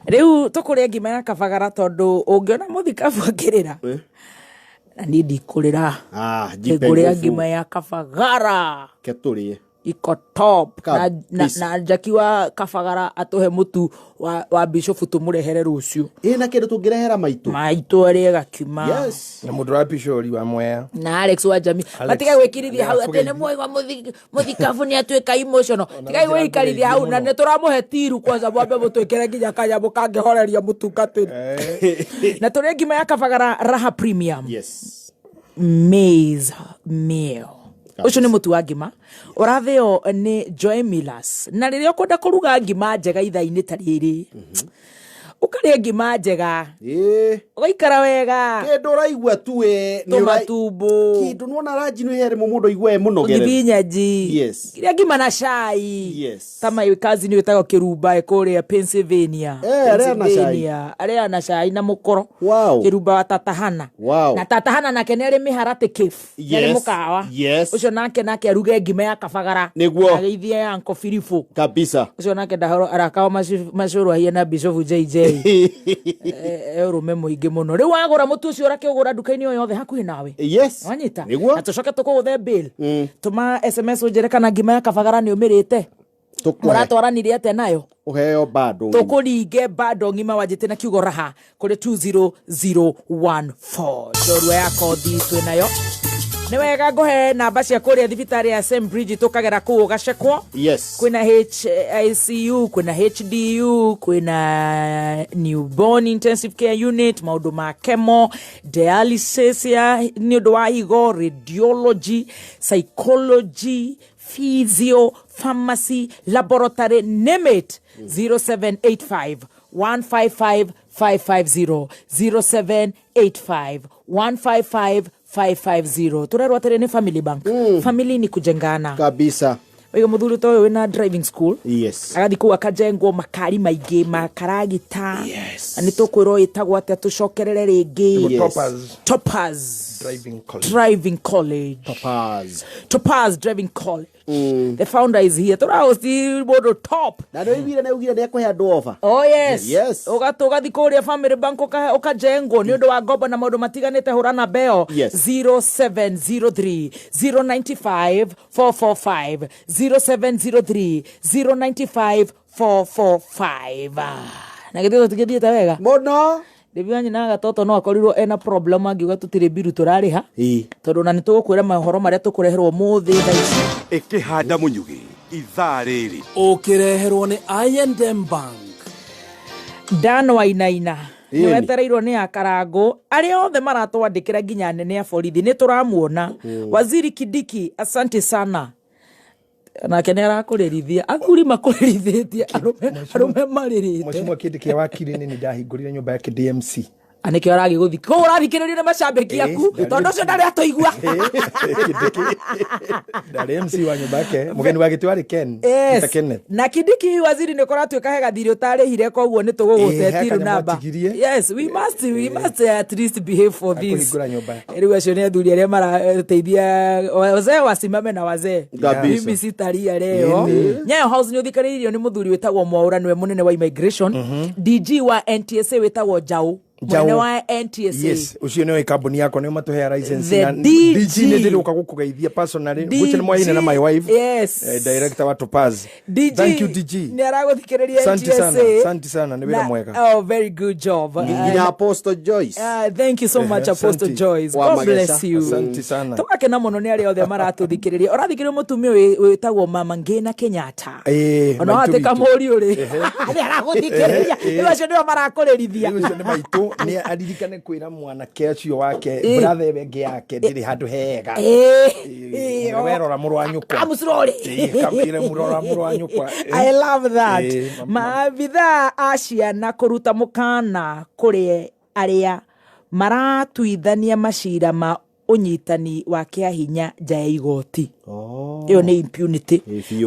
Riu tukure ngima ya kabagara tondu ungiona muthikabu akirira. Na ni ndikurira. Ngure ngima ya kabagara.
Keturie.
Iko top na Jackie wa kabagara atuhe mutu wa bishop tumurehere rucio.
Na kindu tungirehera maitu
ari gakima.
Yes. Na mundu wa bishop wa Mwea.
Na Alex wa Jami. Batiga gwikirithia hau atene mwega muthikabu ni atuika emotional. Tigai gwikarithia hau na ne turamuhe tiru kwanza mwambe mutwikire nginya kanyambo kangihoreria mutungatiri. Na turi ngima ya kabagara Raha Premium.
Yes.
Maize meal. Ucio ni mutu wa ngima urathio ni Joy Millers na riria ukunda kuruga ngima njega ithaa-ini ta riri ukaria ngima njega ugaikara wega
kindu raigua tu
tomatumbo
kindu nona ranji ni here mundu igwe muno gere
githinyaji kiria ngima na cai tama kazi ni wetagwo kirumba ekuria Pennsylvania aria na cai na mukoro kirumba wa tatahana na tatahana nake nere miharate cave nere mukawa ucio nake aruge ngima ya kabagara ageithie yanko Filipo
kabisa
ucio nake ndahoro arakao macuru ahia na Bishop JJ erume muingi muno riu wagura mutu ucio rakigura nduka-ini yothe hakuhi nawe wanyita na tucoke tukuguthe bill tuma SMS unjire kana ngima ya kabagara ni umirite muratwaranirie ate nayo
uheo bado
tukuringe bado ngima wanjite na kiugo raha kuri 20014 ndorua ya kothi twinayo ni wega nguhe namba cia kuria thibitari ya St Bridget tukagera ku gacekwo kwina HICU kwina HDU kwina newborn intensive care unit maundu ma chemo dialysis ya ni undu wa higo radiology psychology physio pharmacy laboratory name it 0785 155 550 0785 155 550 turerwa tere ni family bank family ni kujengana
kabisa
wewe muthuri to wina driving school agathi ku akajengwo makari maige makaragita ani tukwiro itagwo ate tucokerere ringi Topaz driving college Topaz driving college the founder is here turahosti bodo top
na ndio ibira na ugira ne kuhe andu offer
ugathi kuria family bank ukajengwo ni undu wa ngombo na maundu matiganite hurana beo 0703 095 445 0703 095 445 na githo tukithita wega
mono
Debianyi na gatoto no akorirwo ena problem angiuga tutire biru turariha tondu na nitugukwira mahoro maria tukureherwo muthi thaici
ikihanda munyugi ithariri
ukireherwo ni I&M Bank
Dan Wainaina ni wetereirwo ni akarango aria othe maratwandikira nginya nene ya borithi ni turamuona Waziri Kidiki asante sana na kenera kurerithia athuri makurerithitie arume maririte
Mheshimiwa Kidiki ya wakili ni ndahingurire nyumba yake DMC
anike aragi guthika ko urathikiriria macambeki aku tondu cio ndari atoigua
ndari MC wa nyumba yake mugeni wa gitu ari Ken
na Kidiki waziri ni koratuika hega thiri utarihire koguo ni tugugutetiru namba we must at least behave for this riu acio ni athuri aria marateithia wazee wasimame na wazee mimi sitaria leo Nyayo House ni uthikaririo ni muthuri wetagwo Mwaura niwe munene wa immigration DG wa NTSA wetagwo Jau mwene wa NTSA
ucio niwe kambuni yako ni matuhea license na DG ni ndiruka gukugeithia personally guche ni mwaine na my wife director wa Topaz thank you DG
ni araguthikiriria NTSA
asante sana ni wira mwega
very good job
ina Apostle Joyce
thank you so much Apostle Joyce God bless you
asante sana
tukake na muno ni ari othe maratuthikiriria urathikiriria mutumia wetagwo Mama Ngina Kenyatta ona ate kamuri uri ni araguthikiriria ni acio ndio marakurerithia
ni maitu ni aririkane kwira mwana kecio wake brother bengi yake ndiri handu hega werora muru wa nyukwa
amusrori
kamire muru wa nyukwa
I love that maabitha acia na kuruta mukana kuri aria maratuithania macira ma unyitani wa kiahinya nja ya igoti iyo ni impunity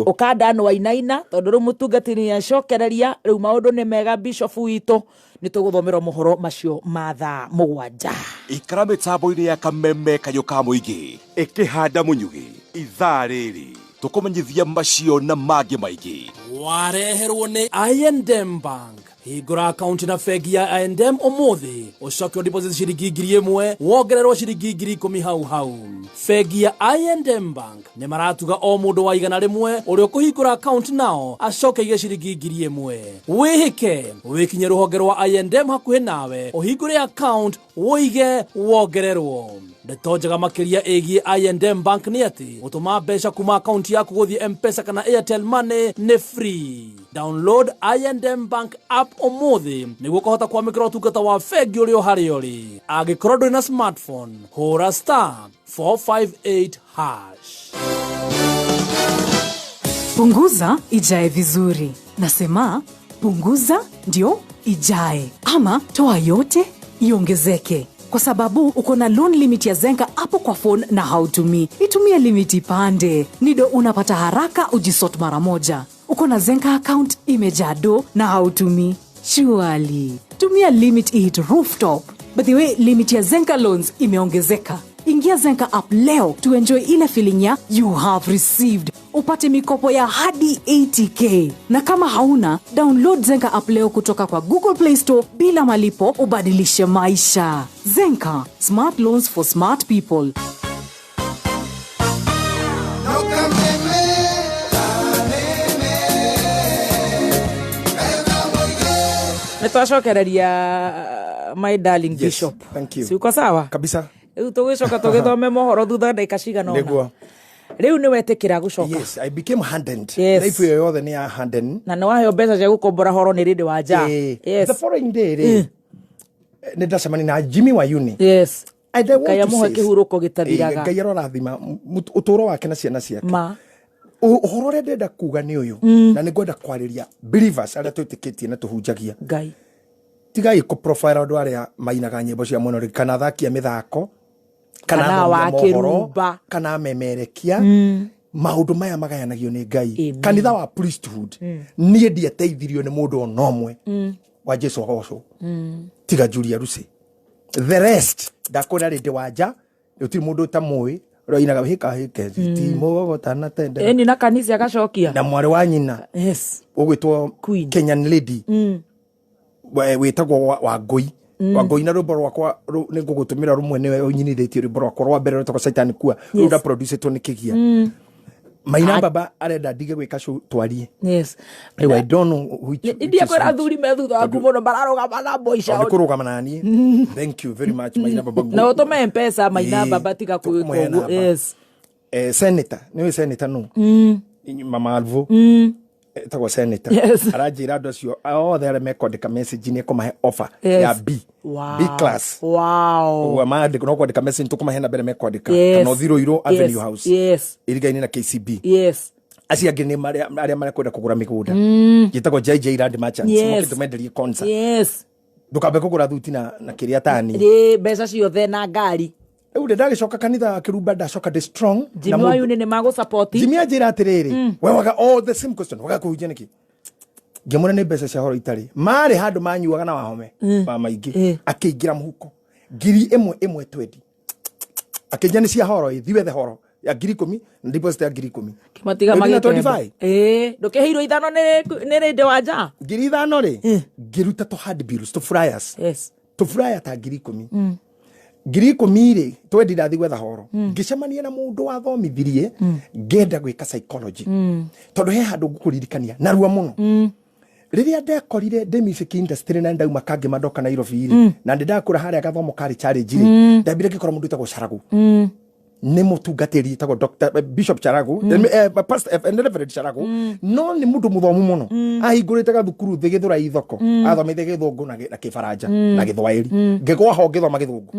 ukandano Wainaina tondu ru mutungatiri ya cokereria riu maundu ni mega bishop witu ni tuguthomera mohoro macio matha mugwanja
ikara mitambo-ini ya kameme kayo ka muingi ikihanda munyugi ithariri tukumenyithia macio na mangi maingi
wareherwo ni I&M Bank hingura account na fegi ya I&M umuthi ucoke deposit ciringi 1,000 wongererwo ciringi 10,000 hau fegi ya I&M Bank ni maratuga o mundu wa igana rimwe uri ukuhingura account nao acoke ige ciringi 1,000 wihike wikinye ruhonge rwa I&M hakuhi nawe uhingure account woige wongererwo ndetonjaga makiria egie I&M Bank ni ati utuma mbeca kuma account yaku guthie M-Pesa kana Airtel Money ni free download I&M Bank app umuthi niguo kuhota kwamikira utungata wa fegi uri o hari uri agikorwo nduri na smartphone hura *458#.
Punguza ijae vizuri. Nasema punguza ndio ijae, ama toa yote iongezeke. Kwa sababu uko na loan limit ya Zenka hapo kwa phone na hautumii. Itumie limit ipande. Nido unapata haraka ujisort mara moja. Uko na Zenka account imejaa do na hautumii. Surely. Tumia limit hit rooftop. By the way, limit ya Zenka loans imeongezeka. Ingia Zenka app leo to enjoy ile feeling ya you have received. Upate mikopo ya hadi 80k. Na kama hauna, download Zenka app leo kutoka kwa Google Play Store bila malipo, ubadilishe maisha. Zenka, smart loans for smart people.
Netwacokereria my darling Bishop.
Thank you.
Si uko sawa?
Kabisa.
Riu tugicoka tugithome mohoro thutha ndagika cigana ona.
Niguo.
Riu ni wetikira gucoka.
Yes, I became hardened.
Yes.
Life yo yothe ni ya hardened.
Na no waheo mbeca cia gukombora horo ni rindi wa nja.
Yes. The following day, ni ndacemani na Jimmy wa uni.
Yes.
Kaya
muhe kihuruko gitathiraga.
Ngai arorathima uturo wake na ciana ciake.
Ma.
Uhoro uria ndenda kuga ni uyu, na ni ngwenda kwariria believers aria twitikitie na tuhunjagia.
Ngai.
Tigai ko profile andu aria mainaga nyimbo cia muno kana thakia mithako kana
wakirumba
kana memerekia maundu maya magayanagio ni Ngai. Kanitha wa priesthood nie ndiateithirio ni mundu onomwe wa Jesu goco tiga Julia Rusi. The rest ndakona rindi wanja uti mundu tamui roinaga hika ti mogo tana tenda
ni na kanisa agacokia
na mwari wa nyina.
Yes,
ugwitwo Kenyan lady wetagwo wa Ngui wa Ngui na rwimbo rwakwa ni ngugutumira rumwe niwe unyinithitie rwimbo rwakwa rwa mbere rwetagwo Satan Kua ruda producer to nikigia Maina baba arenda ndige gwika show twarie.
Yes.
I don't know which
India kwa athuri me thutha waku muno bararoga na boisha
ndikuruga manani. Thank you very much Maina baba.
Na utome M-Pesa Maina baba tiga kuiko. Yes.
Senator niwe senator no mama Alvo tagwa senator arajira andu acio othe aria mekwandika message ni kumahe offer ya B.
Wow.
B class.
Wow.
Wa maandika no kwandika message tukumahe na mbere mekwandika kana Thiro Avenue House.
Yes.
Irigaine na KCB.
Yes.
Acia ngene aria marekwenda kugura migunda gitagwo JJ Land Merchants mokitu menderie concert.
Yes.
Ndukambe kugura thuti na kiria tani
mbeca ciothe na ngari.
Ude ndagicoka kanitha kirumba ndacoka the strong
Jimmy wa yune ne mago support.
Jimmy ajira atiriri we waga all the same question waga kuhujia niki ngemura ne mbeca cia horo itari mari handu manyuaga na wahome ba maingi akiingira muhuko ngiri imwe 20 akinja ni cia horo ithiwe the horo ya ngiri 10 na deposit ya ngiri 10
kimatiga magi 25 ndukiheirwo ithano ni rinde wa nja
ngiri 5 ri ngiruta to hard bills to flyers to flyer ta ngiri 10 ngiri 10 ri twendira thi gwetha horo ngicemania na mundu wathomithirie ngenda gwika psychology tondu he handu ngukuririkania narua muno riria ndekorire de music industry na ndauma kange madoka na Nairobi na ndakura haria gathomo kari challenge ri ndambire ngikora mundu itagwo Charagu ni mutungatiri itagwo Dr. Bishop Charagu Pastor Reverend Charagu no ni mundu muthomu muno ahingurite gathukuru thi githura ithoko athomithie githungu na kifaranja na githwairi ngigwa ho ngithoma githungu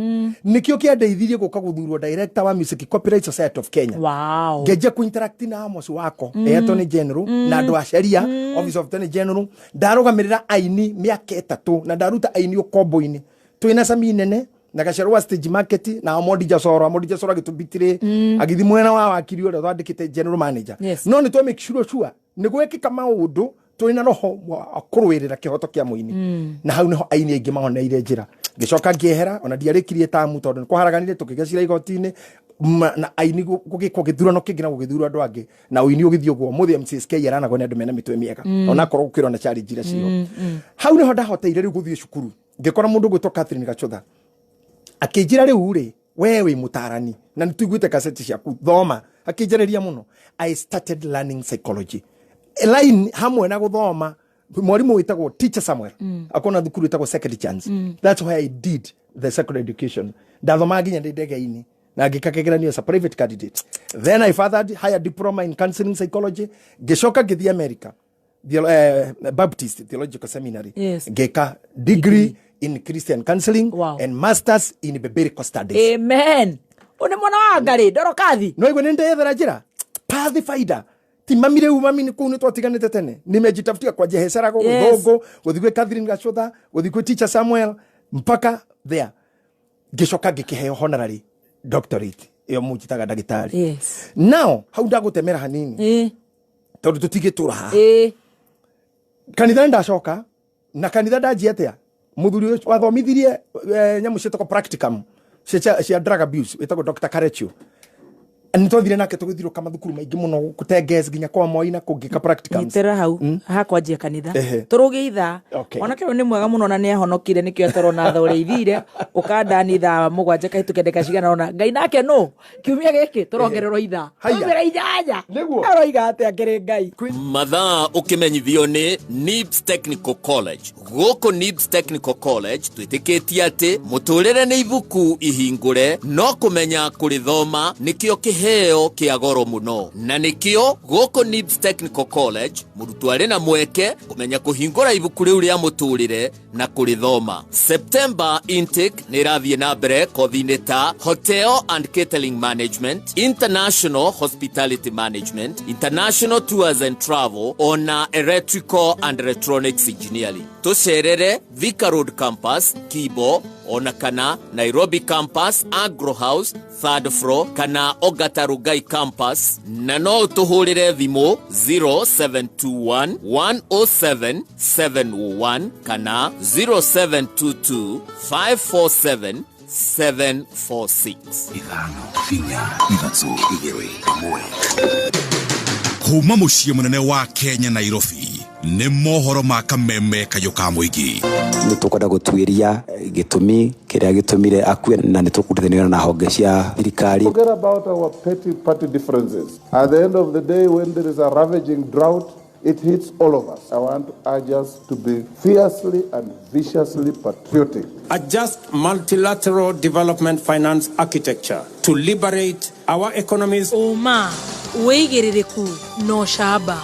nikio kiandeithirie guka guthurwo director wa Music Copyright Society of Kenya.
Wow.
Ngeje ku interact na Amos wako Attorney General na andu a sheria Office of Attorney General ndarugamirira aini miaka 3 na ndaruta aini ukombo-ini twina sami nene na gasherwa stage market na Amodija Soro gitubitire agithi mwena wa wakiri ore twandikite general manager no ni to make sure ni gwekika maundu twina roho akurwirira kihoto kia muini na hau niho aini ingi mahoneire njira gicoka ngihera ona ndiarikirie tamu tondu ko haraganire tukigecira igotini na aini gugikwo githurano kingina gugithuru andu angi na uini ugithio gwo muthi MCSK yarana gone andu mena mitwe miega ona korwo ukirwo na challenge ira cio hau niho ndahoteire riu guthie cukuru ngikora mundu gwitwo Catherine Gachotha akijira riu ri wewe mutarani na nituiguite kaseti ciaku thoma akijariria muno I started learning psychology line hamwe na guthoma mwarimu witagwo teacher Samuel akona thukuru witagwo second chance that's why I did the secondary education ndathoma nginya ndege-ini na ngikakegeranio as a private candidate then I furthered higher diploma in counseling psychology gicoka ngithi America Baptist Theological Seminary ngeka degree in Christian counseling and masters in biblical studies.
Amen. Une mwana wa ngari ndorokathi
no igwe ninde yethera njira pathfinder ti mamire mami ni kuu ni twatiganite tene nimejitafutia kwa jehesara go gogo gothigwe Catherine Gachotha gothigwe teacher Samuel mpaka there gicoka gikiheo honorary doctorate iyo mujitaga dagitari.
Yes.
Now hau ndagutemera hanini tondu tutigitura ha kanitha ndacoka na kanitha ndajiatea muthuri wathomithirie nyamu citako practicum cia drug abuse wetagwo Dr. Karechu nitwathire nake tugithiro kama thukuru maingi muno kutenges ginya kwa moina kugika practicums
nitera hau ha kwanjia kanitha turugeitha onake ni mwega muno na ni ahonokire nikio atarona thore ithire ukandani tha mugwanja kahitukendeka cigana ona Ngai nake no kiumia giki turongererwo itha mbere ijaja aroiga ate akire Ngai
mathaa ukimenyithio ni NIBS Technical College goko NIBS Technical College twitikitie ati muturire ni ibuku ihingure no kumenya kurithoma nikio heo kia goro muno na nikio goko NIBS Technical College murutwo ari na mweke kumenya kuhingura ibuku riu ria muturire na kurithoma. September intake ni rathie na mbere kothi ta Hotel and Catering Management, International Hospitality Management, International Tours and Travel, ona Electrical and Electronics Engineering. Tucerere Thika Road Campus, Kibo, ona kana Nairobi Campus, Agro House, 3rd floor, kana Ogatarugai Campus, na no tuhurire thimu 0721 107 701 kana 0722 547 746.
Ithano, finya, ithatũ, igĩrĩ, ĩmwe. Kuma muciĩ munene wa Kenya Nairobi nĩ mohoro ma kameme kayo ka mũingĩ.
Nĩ tũkwenda gũtuĩria gĩtũmi kĩrĩa gĩtũmire akue na nĩ tũkũrutithania na honge cia thirikari.
Forget about our petty party differences. At the end of the day, when there is a ravaging drought, it hits all of us. I want to urge us to be fiercely and viciously patriotic.
A just multilateral development finance architecture to liberate our economies.
Oma, weigiririku no shaba.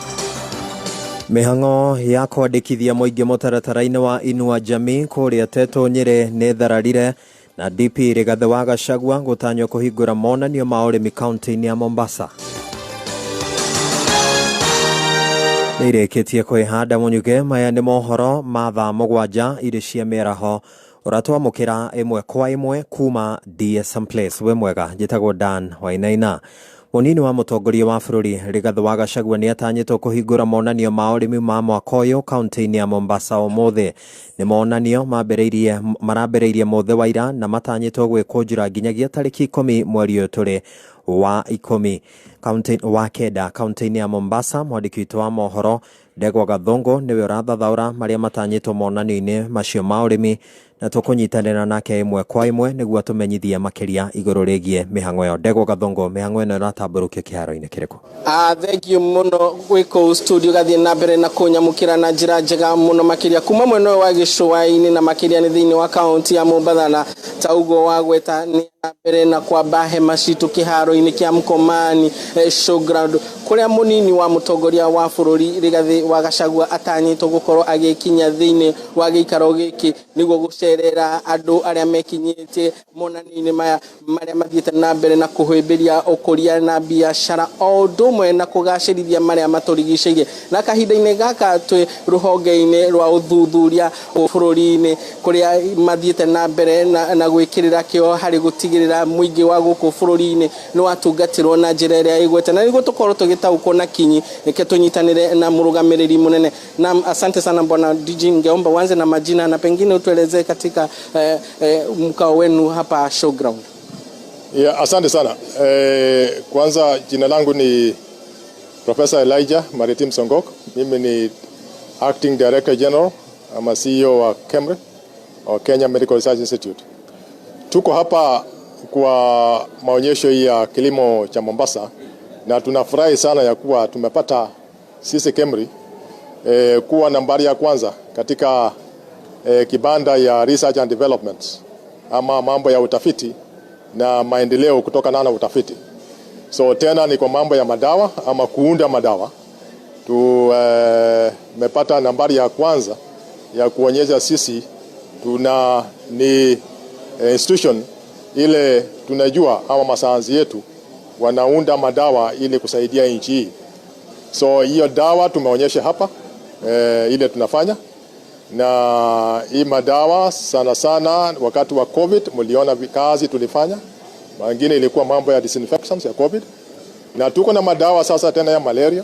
Mihango ya kwandikithia muingi mutaratara-ini wa Inua Jamii kuria Teto Nyeri ni thararire na DP Rigathi wa Gachagua gutanywo kuhingura monanio ma urimi kaunti-ini ya Mombasa. Nireketie kwihanda munyuge maya ni mohoro ma thaa mugwanja iri cia mĩaraho uratwamukira imwe kwa imwe kuma DSM Place. We mwega njitagwo Dan Wainaina. Munini wa mutongoria wa bururi Rigathi wa Gachagua ni atanyitwo kuhingura monanio ma urimi ma mwaka uyu kaunti-ini ya Mombasa umuthi. Ni monanio marabereirie mothe wa ira na matanyitwo gwikunjura nginyagia tariki 10 mweri uyu turi wa 10 kaunti wa keda kaunti-ini ya Mombasa. Mwandiki witũ wa mohoro Ndegwa Gathongo niwe urathathaura maria matanyitwo monanio-ini macio ma urimi na tukunyitanira nake imwe kwa imwe niguo tumenyithie makiria iguru rigie mihango yo. Ndegwa Gathongo, mihango ino iratamburukia kiharo-ini kiriku?
Thank you muno gwiko studio gathie na mbere na kunyamukira na njira njega muno makiria kuma mweno wa gicua-ini na makiria ni thiini wa kaunti ya Mombasa na taugo wa gweta ni mbere na kwamba hema citu kiharo-ini kia Mkomani showground kuria munini wa mutongoria wa bururi Rigathi wa Gachagua atanyitwo gukorwo agikinya thiini wa giikaro giki niguo gucerera andu aria mekinyitie monani-ini maria mathiete na mbere na kuhimbiria ukuria na biashara o ndumwe na kugacirithia maria maturigiceirie na kahinda-ini gaka twi ruhonge-ini rwa uthuthuria bururi-ini kuria mathiete na mbere na gwikirira kio hari gutigirira muingi wa guku bururi-ini ni watungatirwo na njira iria igwete na niguo tukorwo tugitaukwo na kinyi nike tunyitanire na murugamiriri munene. Na asante sana bwana DJ, ngeomba uanze na majina na pengine utueleze katika mkao wenu hapa showground.
Yeah, asante sana. Kwanza jina langu ni Professor Elijah Maritim Songok. Mimi ni Acting Director General ama CEO wa KEMRI au Kenya Medical Research Institute. Tuko hapa kwa maonyesho ya kilimo cha Mombasa na tunafurahi sana ya kuwa tumepata sisi KEMRI kuwa nambari ya kwanza katika kibanda ya research and development ama mambo ya utafiti na maendeleo kutokana na utafiti. So tena ni kwa mambo ya madawa ama kuunda madawa. Tumepata nambari ya kwanza ya kuonyesha sisi tuna ni institution ile tunajua ama masayansi yetu wanaunda madawa ili kusaidia nchi hii. So hiyo dawa tumeonyesha hapa ile tunafanya, na hii madawa sana sana wakati wa COVID mliona kazi tulifanya. Mengine ilikuwa mambo ya disinfections ya COVID, na tuko na madawa sasa tena ya malaria.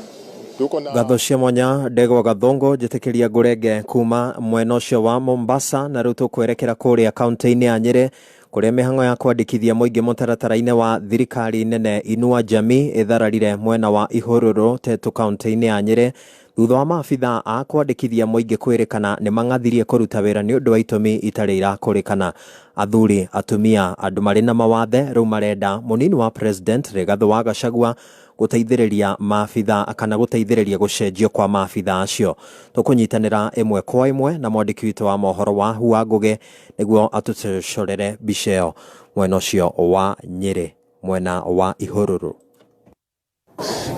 Gatho cia mwanya Ndegwa Gathongo njitikiria ngurenge kuma mwena ucio wa Mombasa, na riu tukwerekera kuria kaunti-ini ya Nyeri kuria mihango ya kwandikithia muingi mutaratara-ini wa thirikari nene Inua Jamii ithararire mwena wa Ihururu Tetu kaunti-ini ya Nyeri thutha wa maabitha a kwandikithia muingi kwirikana ni mangathirie kuruta wira ni undu wa itumi itari irakurikana. Athuri, atumia, andu mari na mawathe riu marenda munini wa president Rigathi wa Gachagua guteithiriria maabitha kana guteithiriria gucenjio kwa maabitha acio. Tukunyitanira imwe kwa imwe na mwandiki witu wa mohoro wa Hua Ngugi niguo atucorere mbica iyo mwena ucio wa Nyeri mwena wa Ihururu.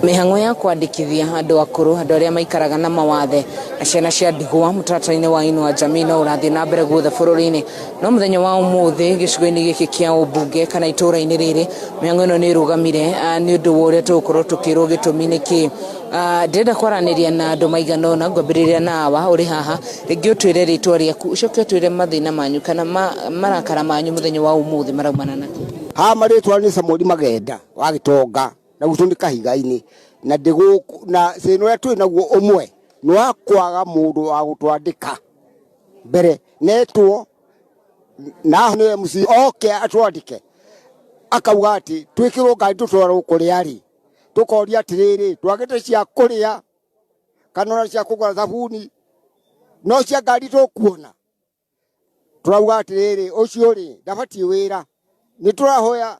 Mihango ya kwandikithia andu akuru, andu aria maikaraga na mawathe na ciana cia ndigwa mutatara-ini wa Inua Jamii no urathie na mbere guothe bururi-ini. No muthenya wa umuthi gicigo-ini giki kia ubunge kana itura-ini riri mihango ino ni irugamire ni undu wa uria tugukorwo tukirwo gitumi niki. Ndenda kwaraniria na andu maigana ona ngwambiriria na awa uri haha ringi utwire ritwa riaku ucoke utwire mathina manyu kana marakara manyu muthenya wa umuthi maraumana naki.
Ha maritwa ni Samuri Magenda wa Gitonga na gutu ni kahiga-ini na ndigu na sino ya twi naguo umwe no akwaga mundu wa gutwandika mbere netwo na ne MC oke atwandike akauga ati twikirwo ngari tutwara kuri ari tukoria atiriri twagite cia kuria kana cia kugura thabuni no cia ngari tukuona turauga atiriri ucio ri ndabati wira ni turahoya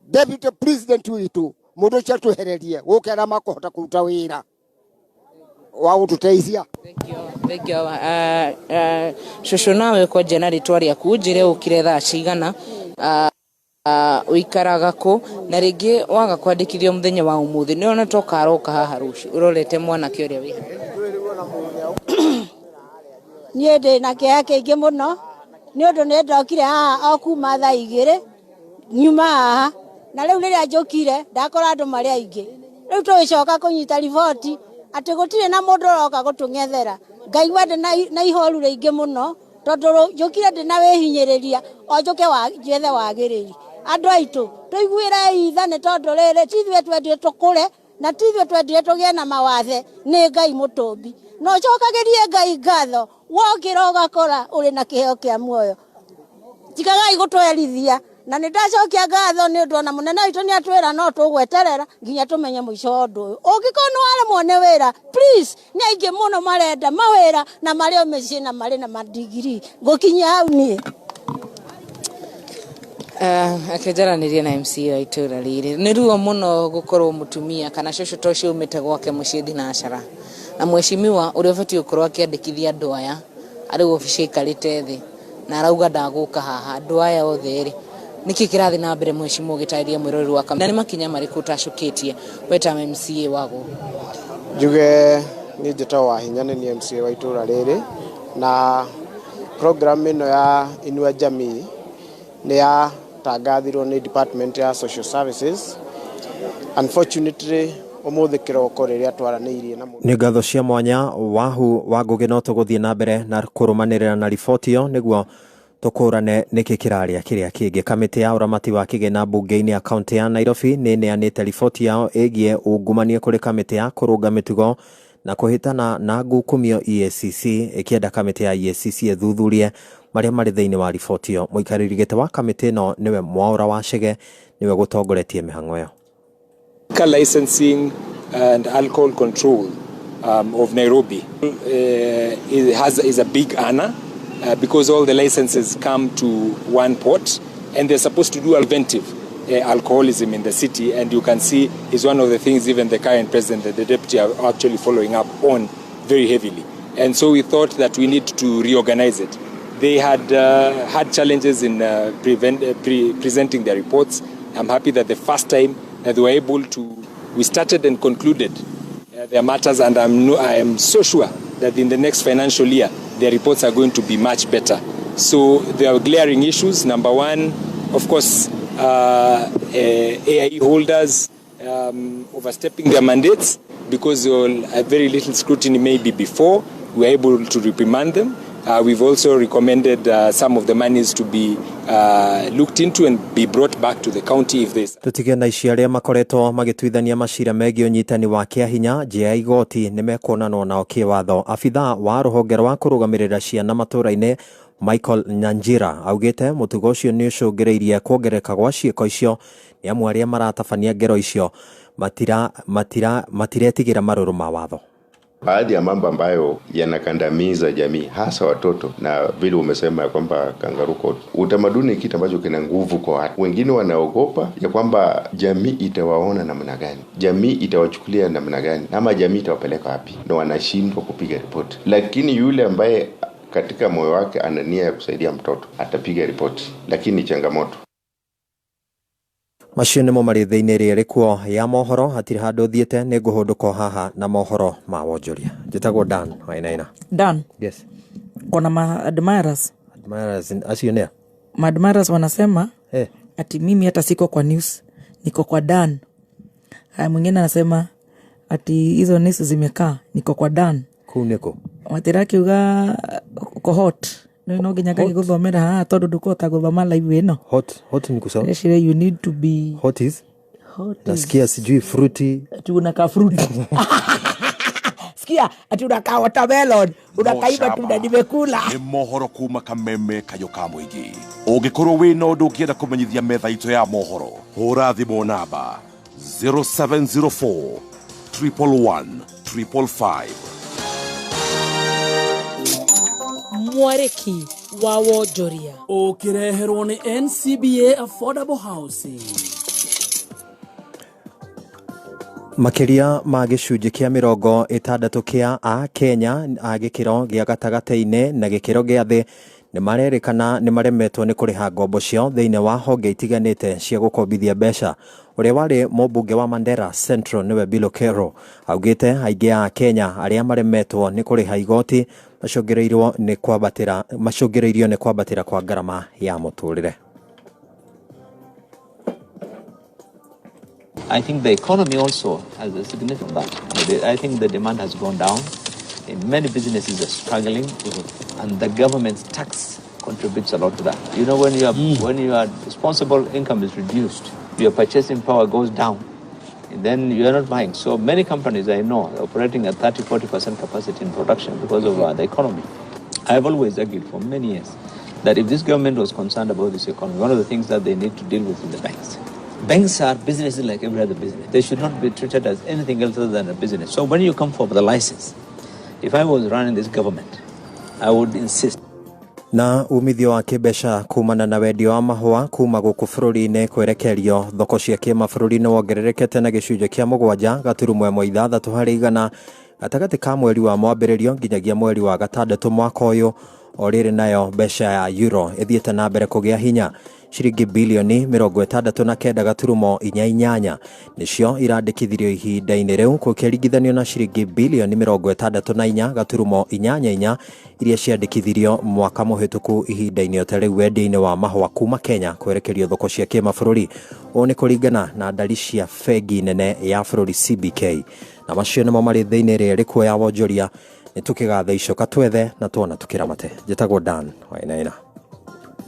Deputy President witu mundu cia twehererie gukera makohota kuruta wira wa gututeithia.
Thank you. Shosho nawe kwa jana ritwa riaku njire ukire thaa cigana uikaraga ku na ringi waga kwandikithio muthenya wa umuthi ni ona tokaroka haha ruci urorete mwana ki uria wi
nie ndi na kia kiingi muno ni undu ni ndokire haha okuma thaa 2 nyuma haha na riu riria njokire ndakora andu mari aingi riu tugicoka kunyita riboti ati gutire na mundu roka gutungethera. Ngai wende na ihoru ringi muno tondu njokire ndi na wihinyiriria o njoke wa jethe wagiriri andu aitu tuiguire ithane tondu riri tithwe twendire tukure na tithwe twendire tugie na mawathe ni Ngai mutumbi no cokagirie Ngai ngatho wokira ugakora uri na kiheo kia muoyo tigagai gutwerithia na nindacokia ngatho ni undu na munene witu ni atwira no tugweterera nginya tumenye muico wa undu uyu ungikona wale mwone wira please ni aingi muno marenda mawira na mari o meci na mari na madigiri ngukinya hau ni akejaraniria na MC wa itura riri ni ruo muno gukorwo mutumia kana cocoo tocio umite gwake mucii thinacara na mweshimiwa uria bati ukorwo akiandikithia andu aya ari ofici ikarite thi na arauga ndaguka haha andu aya othe ri niki kirathi na mbere mweshimiwa gitairia mwirori wa kamera ni makinya mariku tacukitie weta MCA wago
juge ni jito wa hinya ni MCA wa itura riri na program ino ya Inua Jamii ni ya tangathirwo ni Department ya Social Services. Unfortunately umuthi kiroko riria twaraniirie na
ni ngatho cia mwanya wahu wa Ngugi no tuguthie na mbere na kurumanirira na riboti iyo niguo tukurane niki kiraria kiria kingi. Kamiti ya uramati wa kigena bunge-ini ya kaunti ya Nairobi ni neanite riboti yao igie ungumanie kuri kamiti ya kurunga mitugo na kuhitana na ngukumio EACC ikienda kamiti ya EACC ethuthurie maria mari thiini wa riboti iyo. Muikariri gite wa kamiti no niwe Mwaura wa Chege niwe gutongoretie mihango iyo.
Licensing and alcohol control of Nairobi is a big honor because all the licenses come to one pot and they're supposed to do preventive alcoholism in the city, and you can see is one of the things even the current president and the deputy are actually following up on very heavily. And so we thought that we need to reorganize it. They had had challenges in presenting their reports. I'm happy that the first time that they were able to, we started and concluded their matters, and I am so sure that in the next financial year, their reports are going to be much better. So there are glaring issues. Number one, of course, AIE holders overstepping their mandates because a very little scrutiny maybe before, we're able to reprimand them. We've also recommended some of the monies to be looked into and be brought back to the county if there's...
Tutigena icio aria makoretwo magituithania macira megie unyitani wa kiahinya njia ya igoti nimekuonanwo nao kiwatho. Afitha wa ruhonge rwa kurugamirira ciana matura-ini Michael Nyanjira augite mutugo ucio ni ucungireirie kuongereka gwa ciiko icio ni amwe aria maratabania ngero icio matiretigira maruru ma watho.
Baadhi ya mambo ambayo yanakandamiza jamii hasa watoto, na vile umesema kwamba kangaroo court, utamaduni kitu ambacho kina nguvu kwa watu. Wengine wanaogopa ya kwamba jamii itawaona namna gani, jamii itawachukulia namna gani, ama jamii itawapeleka wapi, na wanashindwa kupiga ripoti. Lakini yule ambaye katika moyo wake ana nia ya kusaidia mtoto atapiga ripoti, lakini changamoto
macio nimo mari thiini riri kuo ya mohoro hatiri handu thiete ni nguhunduko haha na mohoro ma wonjoria. Njitagwo Dan wainaina.
Dan.
Yes.
Kuna admirers
acio ni
admirers wanasema ati mimi hata siko kwa news, niko kwa Dan. Haya, mwingine anasema ati hizo news zimekaa, niko kwa Dan.
Kuneko
watiraki uga ko hot no nginyaga guthomera ha tondu ndukota guthoma live ino.
Hot ni kusoma.
You need to be
hot is nasikia sijui fruity
tunaka fruity sikia ati unaka watermelon unakaiba tunda nimekula.
Ni mohoro kuma kameme kayo ka muingi. Ungikorwo wina undu ungienda kumenyithia metha itu ya mohoro, hura thimu namba 0704 111 555.
Mwareki wa wonjoria
ukireherwo ni NCBA Affordable Housing.
Makiria ma gicunji kia 60 kia a Kenya a gikiro gia gatagate-ini na gikiro gia thi ni marerikana ni maremetwo ni kuriha ngombo cio thiine wa honge itiganite cia gukombithia mbeca. Uria wari mubunge wa Mandera Central niwe Bill Kero augite aingi a Kenya aria maremetwo ni kuriha igoti macungireirio ni kwabatira kwa garama ya muturire.
I think the economy also has a significant impact. I think the demand has gone down. Many businesses are struggling, and the government's tax contributes a lot to that. You know, when your responsible income is reduced, your purchasing power goes down, and then you are not buying. So many companies I know are operating at 30-40% capacity in production because of the economy. I have always argued for many years that if this government was concerned about this economy, one of the things that they need to deal with is the banks. Banks are businesses like every other business. They should not be treated as anything else other than a business. So when you come for the license, if I was running this government, I would insist.
Na umithio wa kibesha kumana na wendio wa mahua kuma guku bururi-ini kwerekerio thoko cia kimabũrũri wongererekete na gicunjĩ kia 7.6 harĩ igana gatagati ka mweri wa mwambĩrĩrio nginyagia mweri wa gatandatũ mwaka ũyũ. O rĩrĩ nayo mbeca ya euro ithiĩte na mbere kũgĩa hinya. Ciringi bilioni 69.88 nicio irandĩkithirio ihinda-inĩ rĩu gũkĩringithanio na ciringi bilioni 64.88 iria ciandĩkithirio mwaka mũhĩtũku ihinda-inĩ o ta rĩu wendia-inĩ wa mahũa kuma Kenya kwerekerio thoko cia kĩmabũrũri. Ũũ nĩ kũringana na ndari cia bengi nene ya bũrũri CBK. Na macio nĩmo marĩ thĩinĩ rĩrĩ kuo ya wonjoria. Ni tukigatha icoka twethe na tuona tukiramate. Njitagwo Dan wainaina.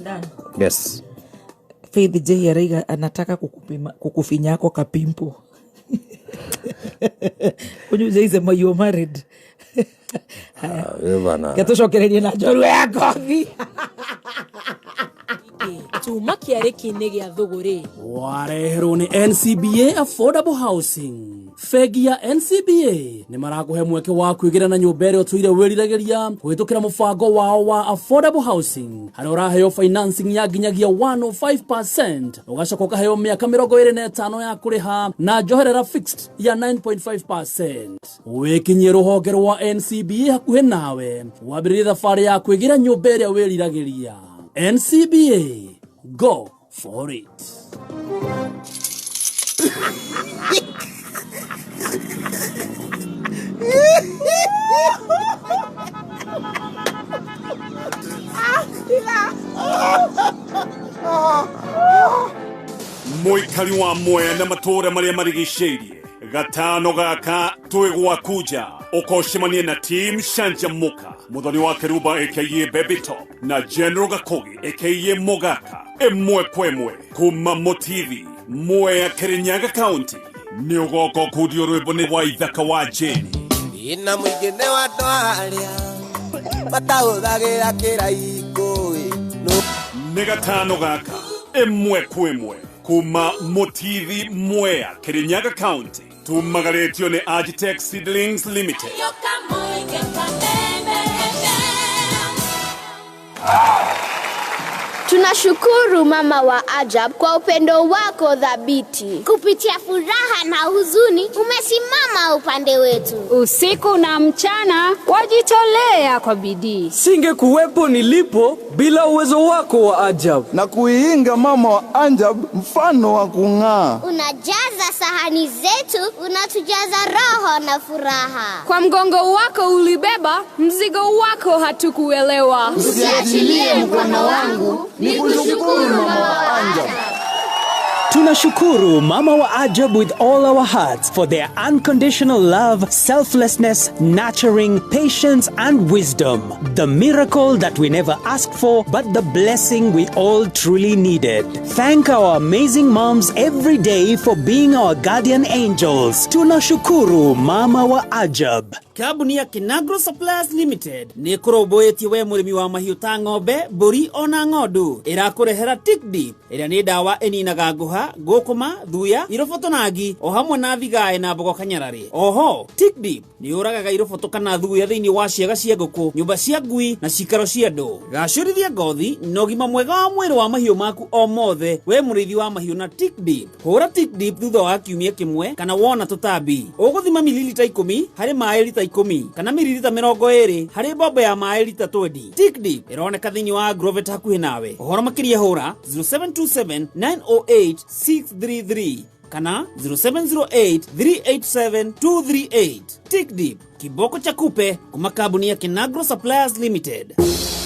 Dan.
Yes.
Faith J Araiga anataka kukufinyako kapimpo. Ujuze isema you married.
Bana.
Ketushokererie na njorua ya kothi.
Tuma kiareki-inĩ gĩa thũgũrĩ
wareherwo ni NCBA Affordable Housing. Fegi ya NCBA ni marakuhe mweke wa kwĩgira na nyũmba ĩrĩa ũtũire wĩriragĩria kũhĩtũkĩra mũbango wao wa Affordable Housing, harĩa ũraheo financing ya nginyagia 105%, ũgacoka ũkaheo mĩaka 25 ya kũrĩha na njoherera fixed ya 9.5%. Wĩkinyie rũhonge rwa NCBA hakuhĩ nawe wambĩrĩrie thabarĩ ya kwĩgira nyũmba ĩrĩa wĩriragĩria. NCBA, go for it.
muikari wa mwea na matora maria marigiceirie gatano gaka twigwakuja ukoshemanie na team Shanjamuka muthoni wa Keruba aka Baby Top na General Gakogi aka Mogaka emwe kwemwe kuma motivi mwea Kirinyaga County ni ugoko kudio rwimbo ni wa ithaka wa jeni
ina mwigene wa twaria batahuthagira kiraiko
ni gatano gaka emwe kwemwe kuma motivi mwea Kirinyaga County tumagaretio ni Agitech Seedlings Limited.
Tunashukuru mama wa Ajab kwa upendo wako thabiti. Kupitia furaha na huzuni umesimama upande wetu.
Usiku na mchana wajitolea kwa bidii.
Singekuwepo nilipo bila uwezo wako wa Ajab.
Na kuiinga mama wa Ajab mfano wa kung'aa.
Unajaza sahani zetu, unatujaza roho na furaha.
Kwa mgongo wako ulibeba, mzigo wako hatukuelewa.
Usiachilie mkono wangu. Nikushukuru mama wa Ajab.
Tunashukuru Mama wa Ajab with all our hearts for their unconditional love, selflessness, nurturing, patience and wisdom. The miracle that we never asked for, but the blessing we all truly needed. Thank our amazing moms every day for being our guardian angels. Tunashukuru Mama wa Ajab.
Kabuni ya Kinagro Suppliers Limited ni kuroboetie we murimi wa mahiu ta ng'ombe, mburi ona ng'ondu irakurehera Tick Deep ĩrĩa nĩ ndawa ĩninaga nguha, ngũkũma, thuya, iroboto nagi o hamwe na vigae na mbogo kanyarari. Oho, Tick Deep nĩ ũragaga iroboto kana thuya thĩinĩ wa ciaga cia ngũkũ, nyũmba cia ngui na cikaro cia andũ. Gacũrithia ngothi na ũgima mwega wa mwĩrĩ wa mahiũ maku o mothe we mũrĩithi wa mahiũ na Tick Deep. Hũra Tick Deep thutha wa kiumia kĩmwe kana wona tũtambi. Ũgũthima mililita 10 harĩ maĩ lita 10 kana mililita 20 harĩ bombo ya maĩ lita 20. Tick Deep ĩroneka thĩinĩ wa Grovet hakuhĩ nawe. Ũhoro makĩria hũra 0727 908 633 kana 0708 387 238. Tick Deep, kiboko cha kupe kuma kabuni ya Kinagro Suppliers Limited.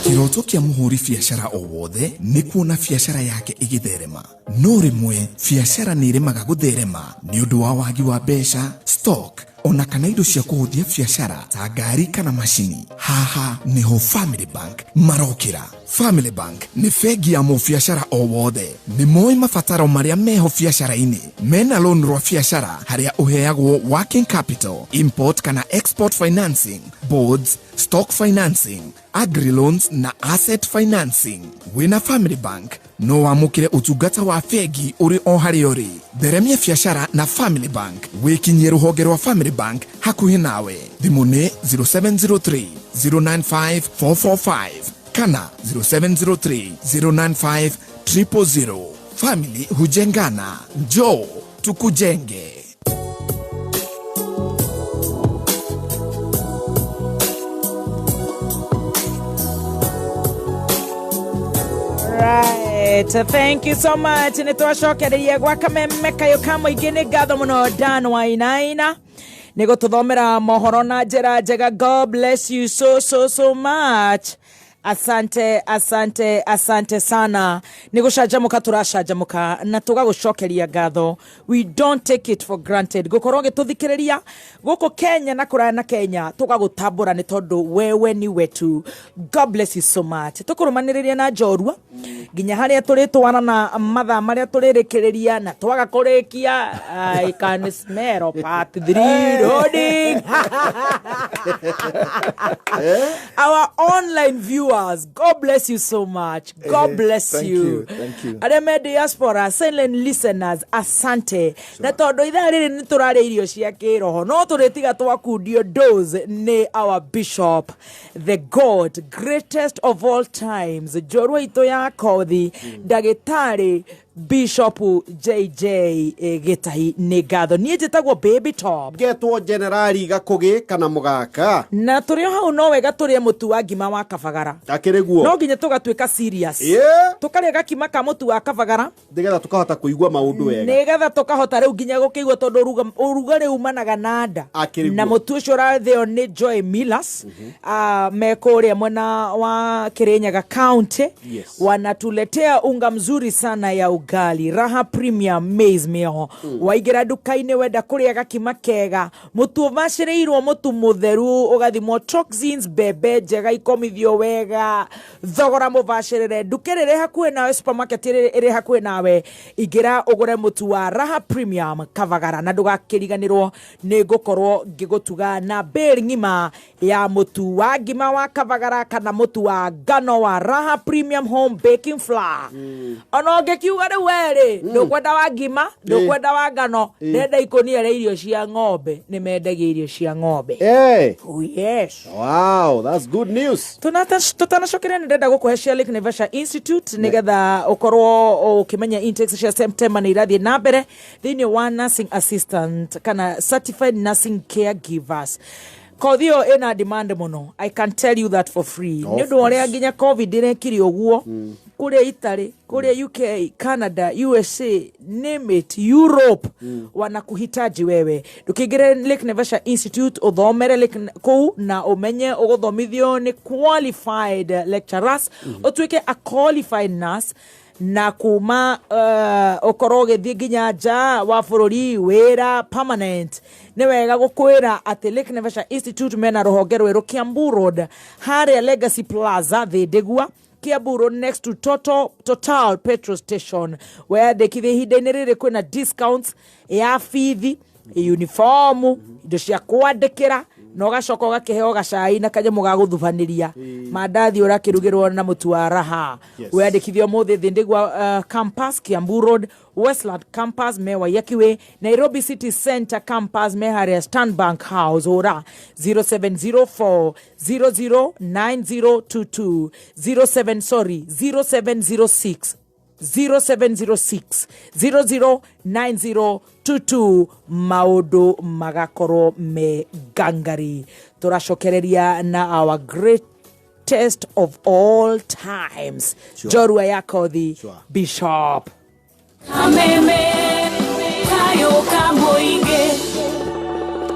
Kiroto kia muhuri biashara o wothe ni kuona biashara yake igitherema. No rimwe biashara ni iremaga gutherema ni undu wa wagi wa mbeca, stock ona kana indo cia kuhuthia biashara ta ngari kana mashini. Haha niho Family Bank marokira. Family Bank ni bengi ya mũbiacara o wothe. Ni moi mabataro maria meho biacara-ini. Mena loan rwa biacara haria uheagwo working capital, import kana export financing, boards, stock financing, agri loans na asset financing. Wina Family Bank no wamukire utungata wa bengi uri o hari uri. Theremia biacara na Family Bank. Wikinyie ruhonge rwa Family Bank hakuhi nawe. Thimu ni 0703 095 445 kana 0703 095 000. Family hujengana. Njoo tukujenge.
Right, thank you so much. Nitwashokereria gwa kameme kayo kamo igene gatho muno Dan Wainaina nigo tuthomera mohoro na njira njega. God bless you so much. Asante sana. Nigucajamuka turacajamuka na tugagucokeria ngatho. We don't take it for granted. Gukoronge tuthikiriria guko Kenya na kuraya na Kenya tugagutambura ni tondu wewe ni wetu. God bless you so much. Tukurumaniria na njorua ginya haria turitwana na matha maria turirikiriria na twagakurikia. I can smell part 3 loading. Our online viewers, God bless you so much. God bless you.
Thank you.
Ademe diaspora, silent listeners, asante. Na todo idari ni turare irio cia kiroho. No turetiga twakundio doze ne our bishop, the God, greatest of all times. Jorwa ito ya kothi, dagitari Bishop JJ Getahi Negatho. Niĩ njĩtagwo Baby Top.
Getwo Generali Gakogi kana Mugaka.
Na tũrĩ hau no wega tũrĩe mũtu wa ngima wa kabagara.
Akĩrĩ guo.
No nginya tũgatuĩka serious. Tũkarĩa gakima ka mũtu wa kabagara.
Nĩgetha tũkahota kũigua maũndũ wega.
Nĩgetha tũkahota rĩu nginya gũkĩigua tondũ ũrugarĩ umanaga na nda. Na mũtu ũcio ũrathĩo nĩ Joy Millers. Mekũrĩa mwena wa Kirinyaga County. Wanatuletea unga mzuri sana ya ugali Raha Premium Maize Meal waigira duka-inĩ wenda kũrĩa gakima kega mũtu ũbacĩrĩirwo mũtu mũtheru ũgathimwo toxins bebe njega ikomithio wega thogora mũbacĩrĩre nduka ĩrĩ hakuhĩ nawe supermarket ĩrĩ hakuhĩ nawe ingĩra ũgũre mũtu wa Raha Premium Kavagara na ndũgakĩriganĩrwo nĩ ngũkorwo ngĩgũtuga na bill ng'ima ya mũtu wa ngima wa Kavagara kana mũtu wa ngano wa Raha Premium Home Baking Flour ona ũngĩkiuga rĩu werĩ ndũkwenda wa ngima ndũkwenda wa ngano ndenda ikonia rĩa irio cia ng'ombe nĩ mendagia irio cia ng'ombe oh yes
wow that's good news
tutanacokeria nĩ ndenda gũkũhe cia Lake Naivasha Institute nĩgetha ũkorwo ũkĩmenya intakes cia September nĩ irathiĩ na mbere thĩinĩ wa nursing assistant kana certified nursing caregivers Kodhio ina demand muno. I can tell you that for free. Nĩũndũ ũrĩa nginya COVID ĩrekire ũguo kũrĩa Italy, kũrĩa UK, Canada, USA, name it, Europe wanakuhitaji wewe. Ndũkĩingĩre Lake Naivasha Institute ũthomere kũu na ũmenye ũgũthomithio nĩ qualified lecturers ũtuĩke a qualified nurse na kuma okoro gĩthiĩ nginya nja wa bũrũri wĩra permanent nĩ wega gũkwĩra atĩ Lake Naivasha Institute mena rũhonge rwerũ Kiambu Road harĩa Legacy Plaza thĩndĩgua Kiambu Road next to Total Petrol Station weyandĩkithie ihinda-inĩ rĩrĩ kwĩna discounts ya bithi uniform indo cia kwandĩkĩra no gacoka gakĩheo gacai na kanyamũ ga gũthubanĩria mandathi ũrakĩrugĩrwo na mũtu wa Raha weyandĩkithio mũthĩ thĩndĩgua campus Kiambu Road Westland campus mewa yakiwe Nairobi City Center campus meharia Stanbank House ora 0704 009022 0706 009022 maũndũ magakorwo me gangari tũracokereria na our greatest of all times Jorua Yakothi Bishop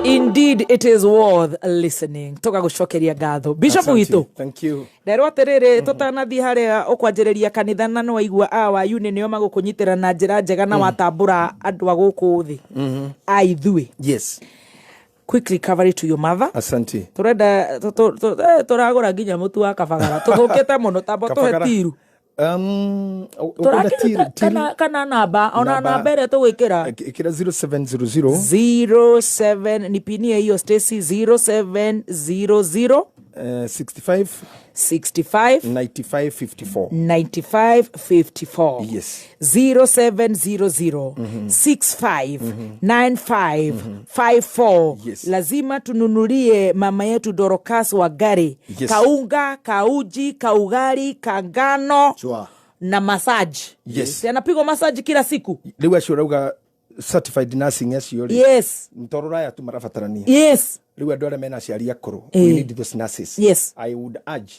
Indeed, it is worth listening. Toka gũcokeria ngatho. Bishop witũ.
Thank you.
Nderwo atĩrĩrĩ tũtanathi harĩa ũkwanjĩrĩria kanitha na no waigua awa yune nĩo magũkũnyitĩra na njĩra njega na watambũra andũ a gũkũ thĩ. Aithuĩ.
Yes.
Quick recovery to your mother.
Asante.
Turenda turagũra nginya mũtu wa Kavagara. Tũthũkĩte mũno tambo tũhe tiru. Kana namba ona namba ĩrĩa tũgwĩkĩra
ĩkĩra 0700
07 nipinie hiyo Stacy 0700
65
95 54
yes
0700 65 95 54
yes.
Lazima tununulie mama yetu Dorokas wa gari kaunga kauji kaugari kangano na massage anapigwa massage kila siku
rĩu acio rauga certified nursing acio
yes
ntorora ya tu marabatarania
yes
rĩu andũ arĩa mena aciari akũrũ we need those nurses
yes
I would urge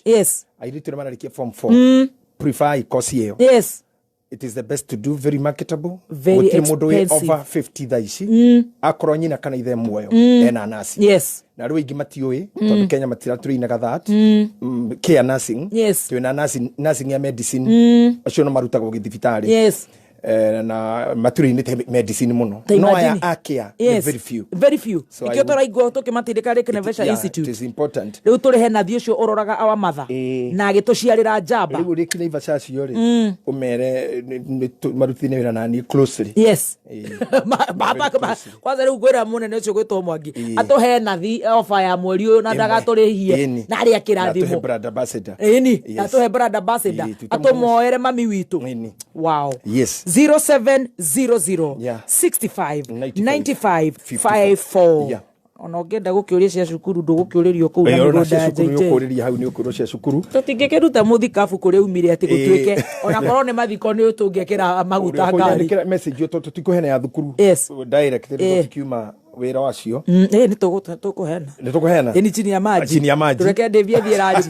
airĩtu
mararikia form 4 prefer course ĩyo it is the best to do very marketable
very expensive
over 50 thaici akorwo nyina kana ithe muoyo ena nurse na rĩu ingĩ matiũĩ tondũ Kenya matiratuĩinaga that care nursing twĩna nursing ya medicine acio no marutagwo gĩthibitarĩ na maturi-inĩ medicine muno no aya akia
very few ikio tũraigua tũkĩmatindĩka Lake Naivasha Institute
it is important
rĩu tũrĩ he nathi ũcio ũroraga awa matha na agĩtũciarĩra njamba
rĩu Lake Naivasha acio ũmere marutithie wĩra nani closely
kwanza rĩu ngwĩra mũnene ũcio gwĩtwo Mwangi atũhe nathi ofa ya mweri ũyũ na ndagatũrĩhie na arĩa kĩrathimo atũhe brother ambassador atũmoere mami witũ wow 0700 65 95 54 ona ũngĩenda gũkĩũria cia cukuru ndũgũkĩũrĩrio kũu na mĩgũnda
nĩ ũkũũrĩria hau nĩ ũkũrwo cia cukuru
tũtingĩkĩruta mũthikabu kũrĩa umire atĩ gũtuĩke ona korwo nĩ mathiko nĩ tũngĩkĩra maguta ngari
message tũtikũhena ya thukuru direct tũkiuma wĩra wacio
nĩ tũkũhena ni chini ya maji tũreke David Thieraji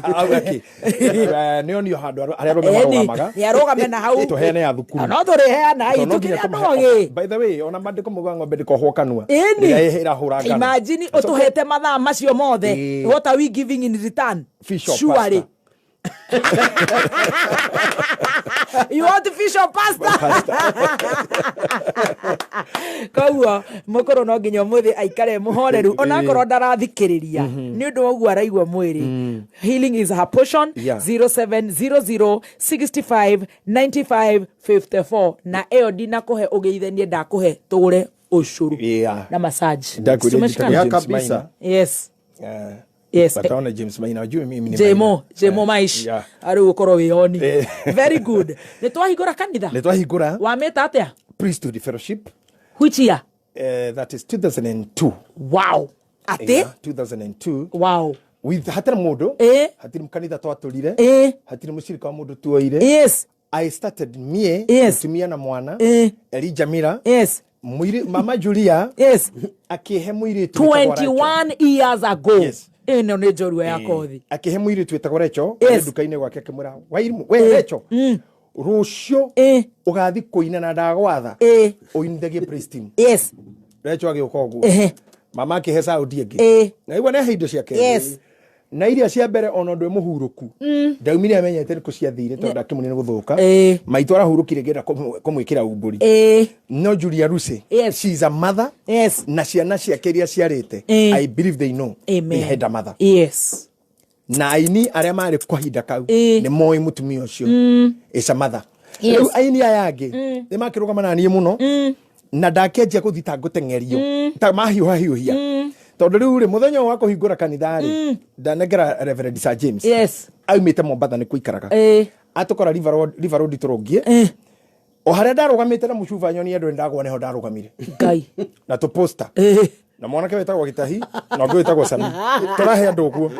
nĩonio handũ arĩa marũgamaga
nĩ arũgame na hau
tũhene ya thukuru
no tũrĩheana itũkĩrĩa
by the way ona mandĩko mũga ng'ombe ndĩkohwo kanua
ĩrahũra ngano imagine ũtũhete mathaa macio mothe what are we giving in return surely You want fish or pasta? Kaua mukoro no nginya muthi aikare muhoreru ona korwo ndarathikiriria ni undu woguo araigua mwiri. Healing is her portion. 0700 65 95 54 na eyo dina kuhe ugeithenie ndakuhe tugure ushuru na massage.
Ya kabisa.
Yes. Yes.
Bataona James Maina wajue mimi ni
Jemo maish. Ari ukoro wioni. Very good. Netwahigura kanitha.
Netwahigura.
Wameta atia?
Priesthood fellowship.
Which year?
That is 2002.
Wow. Ate?
2002.
Wow.
With hatira mudo. Hatira mkanitha twatulire. Hatira mushirika wa mudo tuoire.
Yes.
I started mie. Tumia na mwana. Elijah Mira.
Yes.
Mama Julia.
Yes.
Akihe mwiri
21 years ago. Yes. Eno ne jorua ya kothi.
Akihe mwiri twetagwo Recho. Nduka-ine gwake akimura. We Recho. Rucio. Ugathi kuina na ndagwatha. Uindagie praise team.
Yes.
Recho agioka uguo. Mama akihesa udienge. Na igwa ne heindo ciake.
Yes.
Na iria cia mbere ona ndwe muhuruku ndaumire amenyete ko ciathire tondu ndakimunene guthuka maitu arahurukire ngira kumwikira umburi no Julia Ruse. She's a mother.
Yes.
Na ciana ciake iria ciarite I believe they know. They had a mother.
Yes.
Na aini aria mari kwa hinda kau ni moi mutumia ucio is a mother. Yes. Aini ayangi ni makirugama na nie muno na ndakenjia kuthita gutengerio ta mahiuhia tondu riu ri muthenya wa kuhingura kanithari ndanegera Reverend Sir James.
Yes.
Aumite Mombatha ni kuikaraga atukora River Road turugie o haria ndarugamite na mucuba nyoni andu ndagwa neho ndarugamire
Ngai
na to poster na mwana ke wetagwo Gitahi na ngwe wetagwo Sami turahe andu guo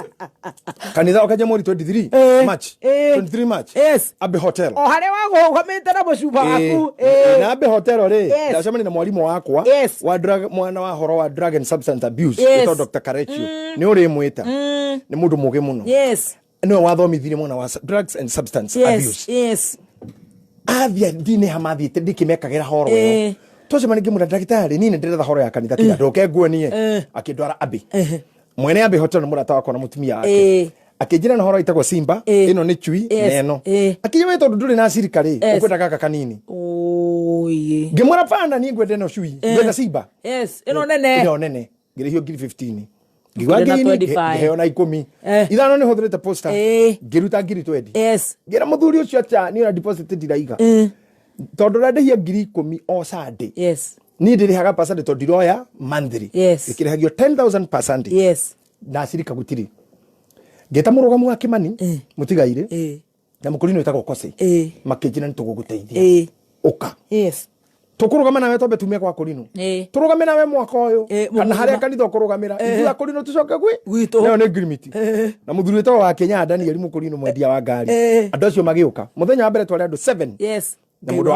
kanitha okaje muri 23 March 23 March.
Yes.
Abe Hotel
o haria wagugamite na mucuba waku
na Abe Hotel ri ndacemani na mwalimu wakwa wa mwana wa horo wa drug and substance abuse wetagwo Dr. Karechio ni uri mwita ni mundu muge muno.
Yes.
No wathomithirie mwana wa drugs and substance abuse.
Yes.
Athia dine hamathite ndikimekagira horo yo twacemani ngimura ndagitari nini ndiretha horo ya kanitha tiga ndoke nguonie akindwara Abi mwene Abi Hotel murata wakwa na mutumia wake akijira na horo itagwo Simba ino ni chui neno akije we tondu nduri na sirikari ukwenda kaka kanini
oye
ngimura panda ni ngwende no chui ngwenda Simba.
Yes ino nene ngirihio 15 ngigwangini heo na 10 ithano ni hothirite poster ngiruta 20. Yes.
Ngira muthuri ucio acha ni na deposit ndiraiga tondu ndahia 10,000 o Sunday.
Yes.
Ni ndirihaga percent tondu ndiroya monthly.
Yes.
Ikirihagio 10,000 per Sunday.
Yes.
Na sirika gutiri ngeta murugamu wa Kimani Mutigaire na mukurino wetagwo Kose makijina nituguguteithia uka.
Yes.
Tukurugama nawe tombe tumia kwa Kurino turugame nawe mwaka uyu kana haria kanitha kurugamira ithuya Kurino tucoke gwitu leo ni agreement na muthuri wetagwo wa Kenya Daniel Mukurino mwendia wa ngari andu acio magiuka muthenya wa mbere twari andu 7.
Yes.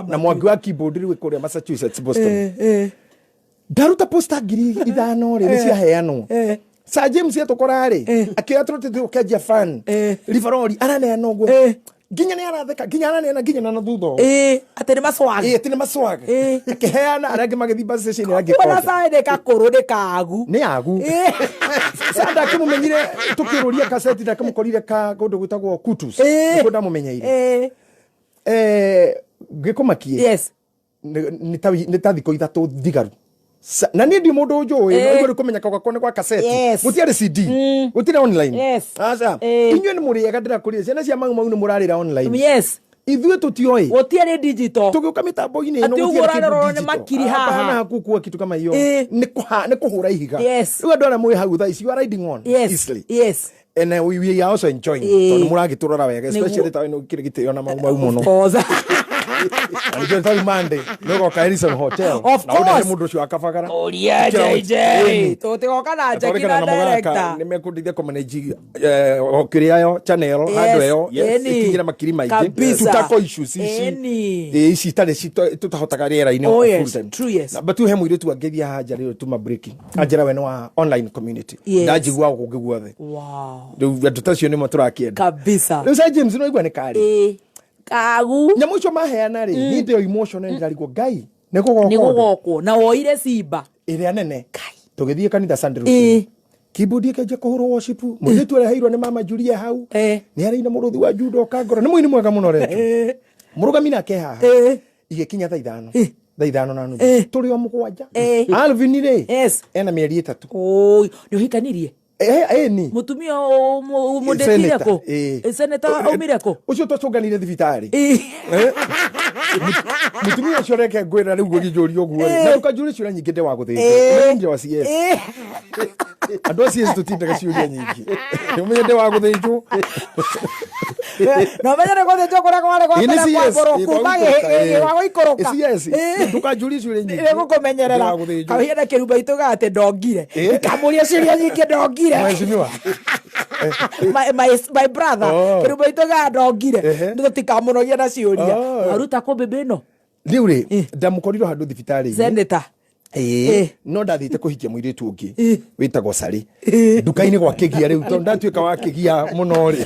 Na mwangi wa keyboard ri kuria Massachusetts Boston daruta poster 5,000 ri cia heano Sir James atukorari akira turutite ukenjia fan Riveroli anane noguo ginya ni aratheka ginya anane na ginya na thutho
atene maswag
atene maswag akiheana arage magithi bus station yake
kwa saide ka koro de kagu
ni agu sanda kimumenyire tukiruria kaseti na kimukorire ka kundu gwitagwo kutus niko ndamumenyeire gikumakie.
Yes.
Ni tathiko ithatu thigaru na ni ndi mundu njui no iguru kumenya kwa kwa cassette gutiari CD gutire online acha inywe ni muriega ndira kuria ciana cia mau ni murarira online.
Yes.
Ithuĩ tutioi
gutiari digital
tugiuka mitambo-ini ino
gutiari makiri haha
hapana kukua kitu kama hiyo ni kuhura ihiga
riu
andu ara mwi hau thaa ici you are riding on
easily. Yes.
And we are also enjoying tondu muragiturora wega especially tawe no kire gitio na mau muno and then tell Monday no go Harrison Hotel
na
udahe mundu ucio akabagara
oria JJ tutigoka na jakina director
nimekundithia ko manage okiria yo channel hando yo ikinyira makiri maingi tutako issues ici tare tutahotaga riera ine but he mwire tu agethia haja rio tuma breaking ajira we no wa online community ndajigwa kugiguothe riu andu tacio nimo turakienda
kabisa
riu Sir James no igwa ni kari
kagu
nyamu icio maheana ri ni ndio emotional ndirarigwo Ngai
nigugoko na woire Simba
iria nene tugithie kanitha Sunday keyboard ikeje kuhurwo worship muthitu areheirwo ni mama Julia hau ni areina muruthi wa judo kangora ni muini mwega muno retu murugami nake haha igekinya thaa 5 na nuthu turi o mugwanja Alvin ri ena mieri 3
ni uhikanirie
ni
mutumia mudetire ko seneta umire ko
ucio tocunganire thibitari mutumia ucio reke ngwira riu gugijuri oguo na tukajuri ciuria nyingi nde wa guthinja ndio wa CS andu a CS tutindaga ciuria nyingi umenye nde wa guthinjwo
no menyere guthinjwo kuria kware kwa mbere kwa kumage wa ikoroka
CS tukajuri ciuria nyingi
gukumenyerera kahiana kirumba ituga ate ndongire kamuria ciuria nyingi ndongire
mheshimiwa
my brother kirumba ituga ndongire ndu tikamunogia na ciuria aruta ko bebeno
riu ri ndamukorirwo handu thibitari
seneta
no ndathite kuhikia muiritu ungi witagwo Sari nduka-ini gwa kigia riu to ndatuika wa kigia muno ri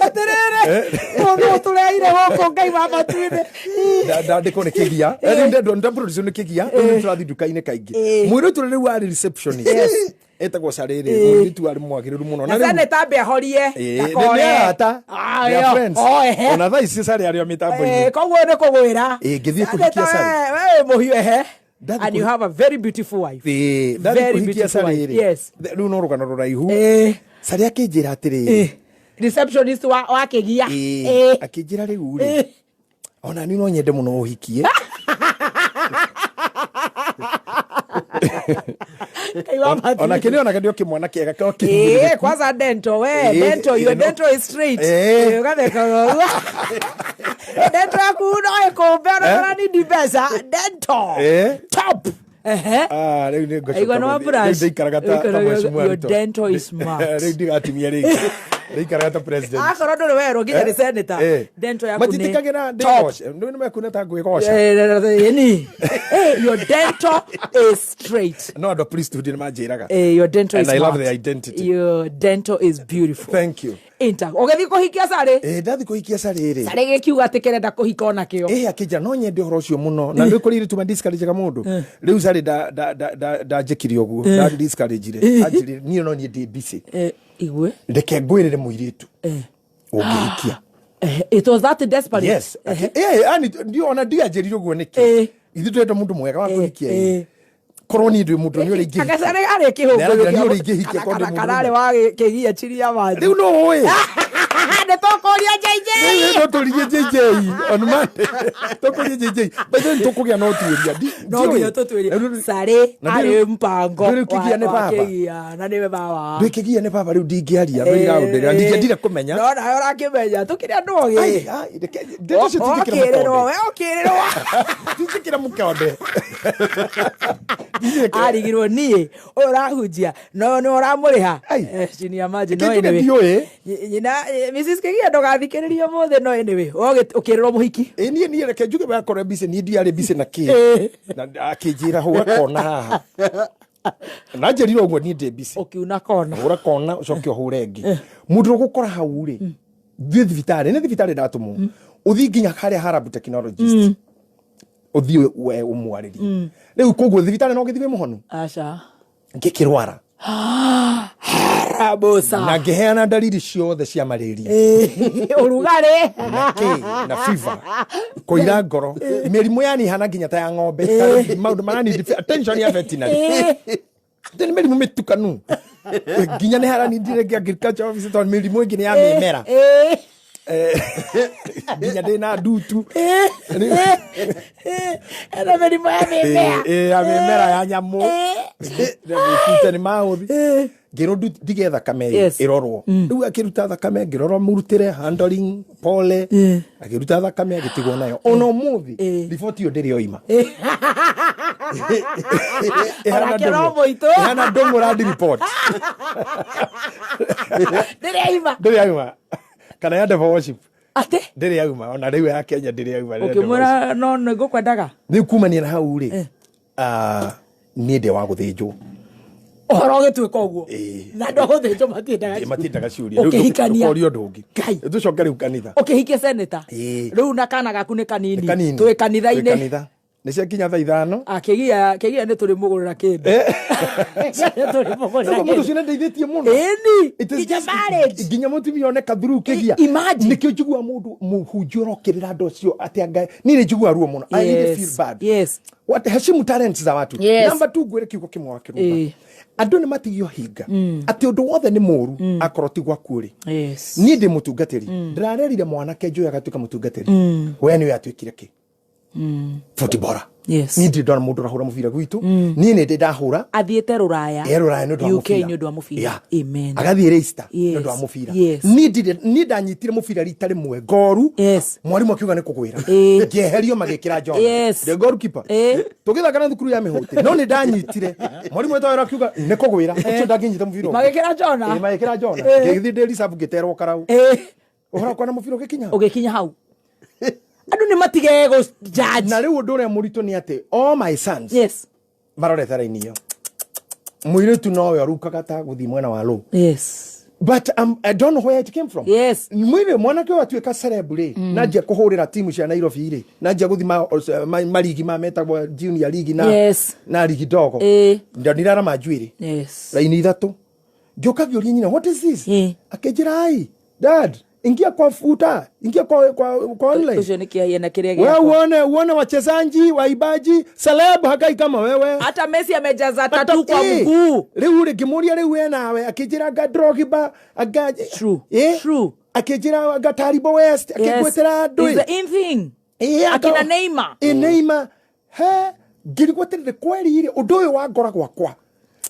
aterere no tureire hoko Ngai wa matuine
ndandiko ni kigia ndo ndaproduce ni kigia turathi nduka-ini kaingi muiritu riu ari reception etagwo Sari ri muiritu ari mwagiriru muno
na seneta be horie
akore ata friends ona thaa ici Sari ari mitambo-ini
koguo ni kugwira
ngithie kuhikia Sari
we muhiu and you have a very beautiful wife
very beautiful wife
yes
riu no rugano ruraihu Sari akinjira atiri
receptionist wa kigia
akinjira riu ri ona ni no nyende muno uhikie ona kene ona kandio kimwana kiega ka
kwanza dental your dental is straight ugatheka dental kuno ekumbera ni dibesa dental top
riu ni ngocoka
igwa no brush
your
dental is smart
riu ndigatimia ringi rikarata president
akoro ndore wero nginya ni senator dental yaku ni
matitikagira ndegoshe ndu nimekuna ta gwigosha
your dental is straight
no ando priesthood ni majiraga
your dental is
and
smart.
I love the identity
your dental is beautiful
thank you
ogethi kuhikia Sari
ndathi kuhikia Sari ri
Sari gikiuga atikirenda kuhika ona kio
akija no nyende horo ucio muno na ndikurire tuma discourage ga mundu riu Sari da njikiri oguo da discourage ire ajiri ni no ni ndi busy
igwe
ndeke ngwirire muiritu ungihikia
it was that desperate
yes ani ndio ona ndia njirire oguo niki ithu twenda mundu mwega wa kuhikia koroni ndu mundu ni uri ngi
akasare ari kihungu
ni uri ngi hikia konde mundu
kanare wa kigia chiria maji
riu no we
ne tokoria JJ
no toria JJ on Monday tokoria JJ bado tokoria no tuiria
no nginya tutuiria Sari ari mpango wa kigia na niwe baba
kigia ne baba riu ndingiaria riu gaunde ndingiendire kumenya
no na ora kimenya tukiria ndogi
ndeto citikira
tikira
mukonde
arigirwo nie urahunjia no ni uramuriha chini ya maji no ene nyina Mrs Kigia ndogathikiririo mothe no ene ukiriro muhiki
nie reke njuge bakore bise ni ndiari bise na ki na akinjira ho akona haha na njeriro gwo ni ndebise
ukiuna kona
ura kona ucoke hure ngi mundu gukora hau ri thibitari ni thibitari ndatumu uthi nginya haria harabu technologist uthi we umwariri riu koguo thibitari no githime muhonu
aca
ngikirwara
harabosa
na ngiheana dalili ciothe cia malaria
urugare
na fever koira ngoro merimu yani hana nginya ta ya ng'ombe maundu manani attention ya veterinary then merimu metukanu nginya ne harani direct agriculture office to merimu nginya ya mimera nginya ndina ndutu
ana merimu ya mimera
ya mimera ya nyamu ni mauthi ngiro ndige thakame irorwo riu akiruta thakame ngirorwo murutire handling pole akiruta thakame agitigwo nayo ono muthi report yo ndiri oima hana ndomo radi report ndiri oima kana ya devil worship
ate
ndiri oima ona riu ya Kenya ndiri oima
ukimura no ngukwendaga
ni kumania na hau ri ni ndi wa guthinjwo
ohoro gitwika uguo na ndo guthinjwo
matindaga ciuria riu ndungi tucoke riu kanitha
ukihikia senator riu na kana gaku ni kanini twi kanitha-ini
nä ciakinya thaa ithano
akägia nä tå rä må gå rä ra kä
må ndå cio nä ndeithä tie må no nginya må tumia one kathuru kä gia nä kä o njigua må ndå må hunjio rokä rä ra andå acio atä ngai nä nä njigua ruo må no heshimu talents za watu namba 2 ngwä re kiugo kä mwe wa kä rumba andå nä matigio hinga atä å ndå wothe nä må ru akorwo tigwa kuä niä ndä må tungatä ri ndärarerire mwanake njå agatuä ka må tungatä ri we nä we atuä kire kä futibora ni ndi ndona mundu rahura mubira gwitu ni ne ndahura
athiete ruraya
no ndo
UK ni ndo wa mubira amen
agathie reista no ndo wa mubira ni ndanyitire mubira rita rimwe ngoru mwarimu akiuga ni kugwira ngeherio magikira John the goalkeeper tugithakana thukuru ya mihuti no ni ndanyitire mwarimu eto akiuga ni kugwira ucio ndanginyita mubira
magikira John
ngithie ndi reserve giterwo karau uhora kwa na mubira
ugikinya hau andu ni matige go judge
na riu undu ria murito ni ati all my sons marorete raini yo muiritu no yo rukaga ta guthi mwena wa lo but I don't know where it came from mwire mwanake watuika celebrate najia kuhurira timu cia Nairobi ri najia guthi marigi ma metagwo junior league na ligi dogo ndio ndirara majwiri raini ithatu njoka giori nyina what is this akejira ai dad ingia kwa futa ingia kwa online
ucio ni kia yena kiria
wewe uone wachezaji waibaji celeb hakai kama wewe
hata Messi amejaza tatu kwa mguu
riu rigimuria riu we nawe akijira Drogba
true
akijira Taribo West akigwetera ndui
is the in thing akina Neymar
ngirigweterere kweri ire undu uyu wa ngora gwakwa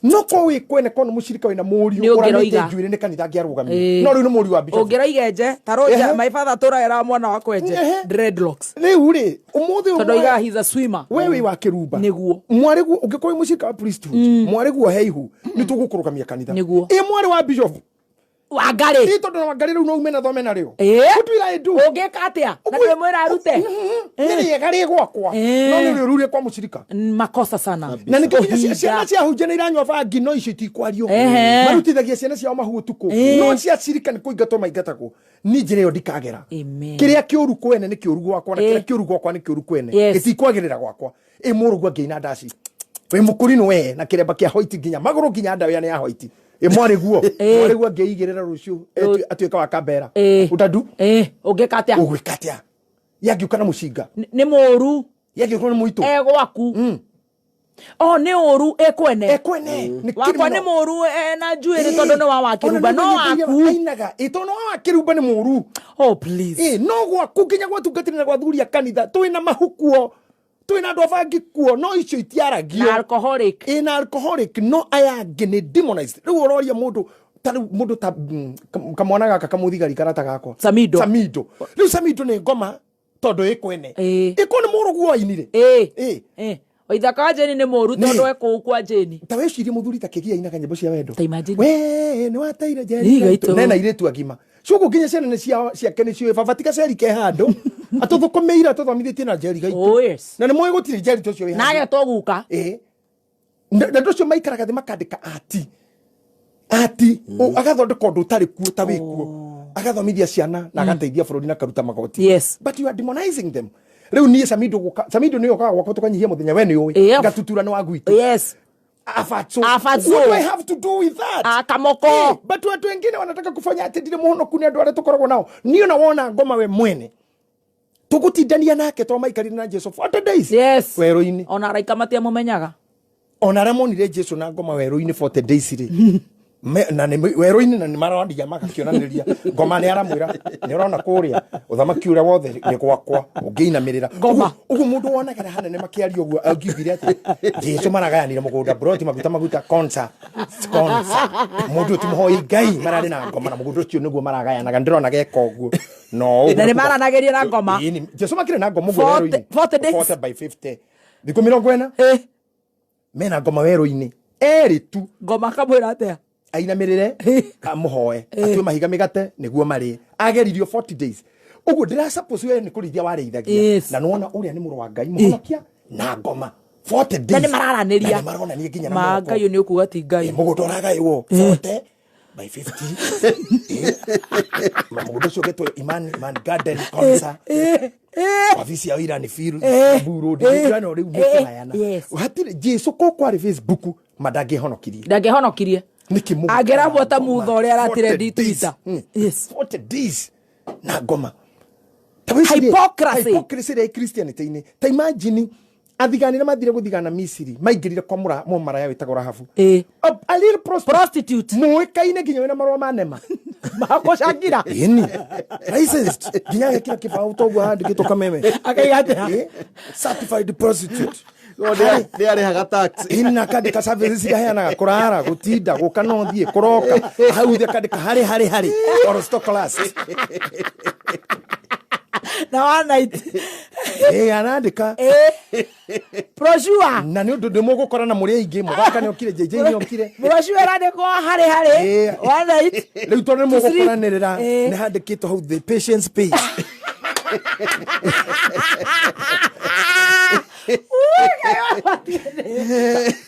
no ko we kwene kono mushirika wina muri uranite njuire ne kanitha ngiarugami no riu ni muri wa bishop
ongeraigenje taroja my father tora era mwana wa kwenje dreadlocks
riu ri umuthi
todoiga he's a swimmer
wewe wa kirumba
niguo
mwaregu ungikoi mushirika wa priesthood mwaregu heihu ni tugukurugamia kanitha
niguo
mwari wa bishop
wangari
ito ndo wangari riu no umena thomena riu
kutwira ndu ungeka atia na twe mwira arute
ni yegari gwakwa no ni rurure kwa mushirika
makosa sana
na nikinya ciana cia hujana iranywa bangi no icio itikwario marutithagia ciana cia mahu tuku no cia shirika ni kuingatwo maingatagwo ni njire yo ndikagera kiria kiuru kwene ni kiuru gwakwa na kiria kiuru gwakwa ni kiuru kwene gitikwagirira gwakwa murugwa ngeina ndaci we mukurino we na kiremba kia hoiti nginya maguru nginya ndawe ya hoiti mwari guo ngeigirira ruciu atuika wa kambera utadu ugikatia yagiuka na mushinga
ni muru
yagiuka na muito
gwaku ni uru ekwene
wakwa
ni muru na njuire tondu ni wa wakiruba no waku
ainaga itono wa wakiruba ni muru
please
no gwaku nginya gwatungatirira gwa thuria kanitha twina mahukuo twina andu abangi kuo no icio itiaragio alcoholic no aya ngene demonized riu uroria mundu ta kamwana gaka kamuthigari karata gakwa Samido riu Samido ni ngoma tondu ikwene ikone muru guo ainire
oithaka jeni ni muru tondu eko kwa jeni
ta wecirie muthuri ta kigia ina kanyimbo cia wendo we ni wateire jeni nena iretu agima cugo nginya ciana ni cia kene cio babatika ceri ke handu atuthukomeira atuthomithitie na jeri gaitu na ni moyo gutire jeri tocio we
nage toguka
ndio cio maikaraga thi makandika ati agathondeka undu utari kuo ta wikuo agathomithia ciana na agateithia bururi na karuta magoti but you are demonizing them riu nie Samido ni yokaga gwakwa tukanyihia muthenya we ni uwi ngatutura ni wagwitu Afatso. What do I have to do with that?
Kamoko.
But watu wengine wanataka kufanya ati ndire muhono kuni andu are tukoragwo nao. Niyo nawona ngoma we mwene. Tugutindania nake to maikarire na Jesu 40 days. Weroini.
Ona raika matia mumenyaga.
Ona ramonire Jesu na ngoma weroini 40 days ri. Na ni weroini na ni marandia makakionaniria ngoma ni aramwira ni urona kuria uthamaki uria wothe ni gwakwa ungiinamirira
ngoma
ugu mundu wonagara hanene makiario uguo angibire ati Jesu maragayanire mugunda broti maguta konsa mundu timhoi Ngai marari na ngoma na mugundu cio niguo maragayanaga ndirona geka uguo no
na ni maranageria na ngoma
Jesu makire na ngoma uguo weroini
40 days
40 by 50 thiko mirongo ena mena ngoma weroini tu
ngoma kamwira atia
ainamirire amuhoe atwe mahiga migate niguo mari ageririo 40 days uguo ndira suppose we ni kurithia wareithagia na nuona uria ni muru wa Ngai muhonokia na ngoma 40 days
na ni mararaniria
marona ni nginya na
Ngai ni ukuga ti Ngai
mugundo raga iwo 40 by 50 mamudo cio getwo Iman Garden concert wafisi ya ira ni field buru ndigano riu nikayana hatire Jesu ko kwari Facebook madage honokirie niki mu
agerabwo ta mutho uri aratire di Twitter
yes what this na ngoma hypocrisy ya Christianity ni ta imagine athiganire mathire guthigana Misiri maingirire kwa mara ya witagora hafu a little prostitute muikaine nginya wena marwa manema makoshagira ini licensed nginya kila kibao togwa handi gitoka meme akaigate certified prostitute
they are haga tax
ina kadi ka services ya hana kurara gutinda gukanothie kuroka hau thia kadi ka hari or stock class
na one night
anandika
brochure
na ni undu ndimugukora na muri aingi mugaka ni okire JJ ni okire
brochure arandikwo hari one night
riu tondu mugukoranirira ni handikitwo hau the patience page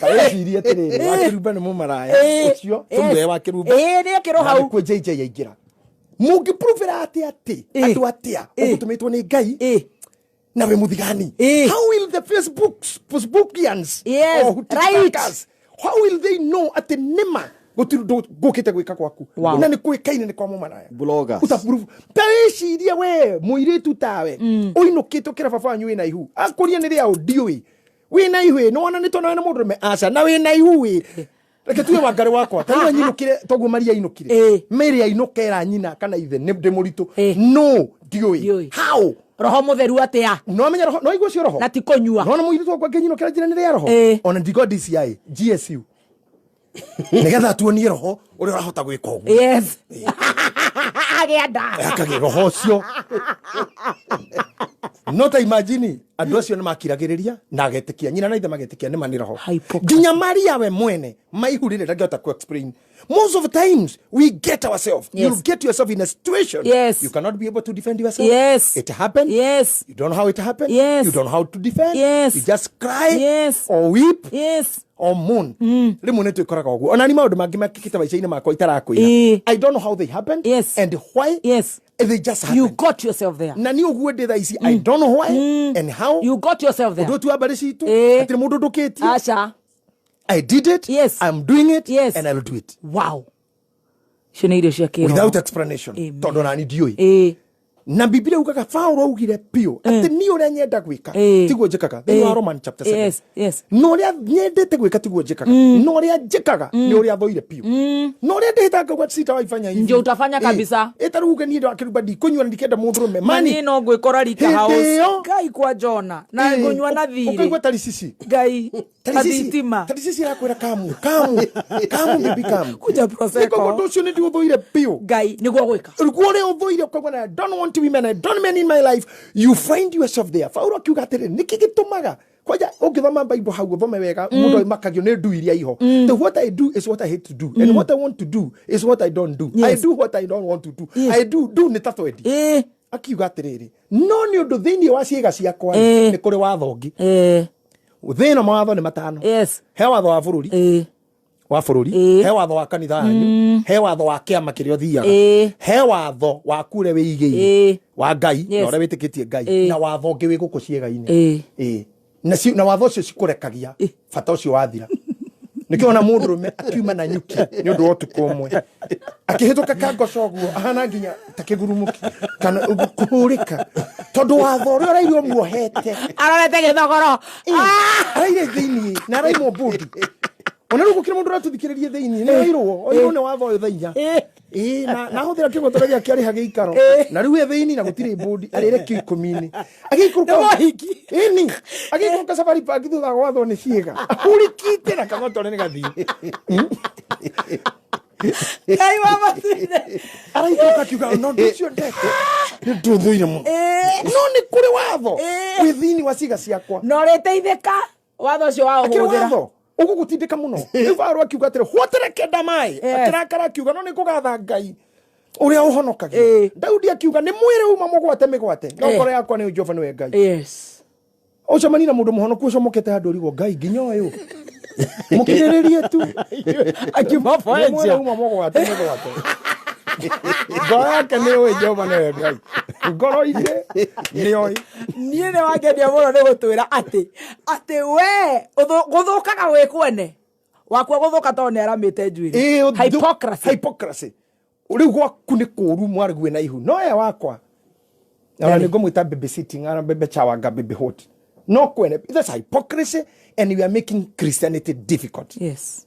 kaisiria tere wakiruba ni mumaraya ucio tumwe wakiruba
ni akiro hau
kwa JJ yaingira mugi prove ati andu atia ugutumitwo ni Ngai na we muthigani how will the Facebookians
right
how will they know ati nima gukite gwika kwaku na ni kwikaine ni kwa mumaraya
bloggers
utaprove taishiria we muiritu tawe uinukite kira babanyu wina ihu akuria ni ria ndiui wina ihu no wana ni tona na mundu me aca na wina ihu we reke tuwe wangare wakwa taiwa nyinukire toguo Maria inukire Mary ainukera nyina kana ithe ne muritu no ndiui how
roho mutheru atia
no menya roho no igwo cio roho
na tikonyua
no muiritu wakwa nginyinukira njira ni ria roho ona ndigo DCI GSU negetha tuonie roho uri urahota gwika ugu
yes agenda
akage roho cio no ta imagine andu acio ni makiragiriria na agetikia nyina na ithe magetikia ni mani roho nginya Maria we mwene maihurire ndangehota ku explain most of the times we get ourselves you get yourself in a situation you cannot be able to defend yourself it happened you don't know how it happened you don't know how to defend you just cry or weep or moon rimwe netu ikoraga uguo ona ni maundu mangi makikita maica-ini makwa itarakwira I don't know how they happened and why they just happened
you got yourself there
na ni uguo ndi thaici I don't know why and how
you got yourself there
ndu tu abari citu atiri mundu ndukitie
acha
I did it I'm doing it and I'll do it
wow shine irio cia kiro
without explanation tondu nani ndiui na Biblia ugaga Paulo augire pio ati ni uria nyenda gwika tiguo njikaga the Roman chapter 7 no uria nyendete gwika tiguo njikaga no uria njikaga ni uria thoire pio no uria ndihitanga kwa sita waifanya hivi
ndio utafanya kabisa
etaruge ni ndo akiruba ndikunywa ndikenda mundurume
mani no gwikora rika house Ngai kwa Jona na ngunywa na thiri
ukaigwa tarisisi
Ngai
tarisisi rakwira kamu bibi kamu
kuja proseko
kwa ndocio ni ndio thoire pio
Ngai niguo gwika
ulikuwa leo thoire kwa bwana don't want women I don't men in my life you find yourself there Paulo akiuga atiriri niki gitumaga kwaja ukithoma Bible hau thome wega mundu makagio ne ndu iria iho the what I do is what I hate to do and what I want to do is what I don't do I do what I don't want to do I do ni tatwendi akiuga atiriri no ni undu thiini wa ciega ciakwa ni kuri wathongi thina mawatho ni matano he watho wa bururi he watho wa kanitha hanyu he watho wa kiama kiria thiaga he watho wa kure wiigire wa Ngai na ore witikitie Ngai na watho ungi wi guku ciega-ini na watho ucio cikurekagia bata ucio wathira nikiona mundurume akiuma na nyuki ni undu wa tuko umwe akihituka kangoco guo ahana nginya takigurumuki kana kuhurika tondu watho uri urairio muohete
arorete githogoro
aire thiini na raimo budi ona rugo kire mundu ratuthikiririe thiini ni wairwo oyone watho yo thaiya na huthira kigotoro gia kiari hage ikaro na riu thiini na gutire bodi arire ki 10 agikuruka wahiki ini agikuruka safari park thutha watho ni ciega urikite na kagotoro ni gathi
Ngai mama tine
araikuruka kiuga no nducio ndeke ni nduthuire mu no ni kuri watho wi thiini wa ciga ciakwa
no riteithika watho cio wa uhuthira
ugu gutindika muno Paulo akiuga atire hotera kenda mai akirakara akiuga no nikugatha Ngai uria uhonokagia Daudi akiuga ni mwire uma mugwate migwate no ngoro yakwa ni Jehova niwe Ngai
ucamani na mundu muhonoku ucomokete handu rigo Ngai nginya uyu
Mukiririe tu.
Akiuma poenja.
Uma mogwate. Ngoro yake nĩ ũĩ Jehova nĩwe Ngai. Ngoro ire nĩ oĩ.
Niĩ nĩ wangeria mũno nĩ gũtwĩra atĩ we gũthũkaga wĩ kwene wakwa gũthũka tondũ nĩ aramĩte njuĩrĩ. Hypocrisy.
Rĩu gwaku nĩ kũũru mwarĩ gwĩ na ihu. No ye wakwa. Na nĩ ngũmwĩta baby sitting ara baby chawanga baby hot. No kwene. That's hypocrisy and we are making Christianity difficult.
Yes.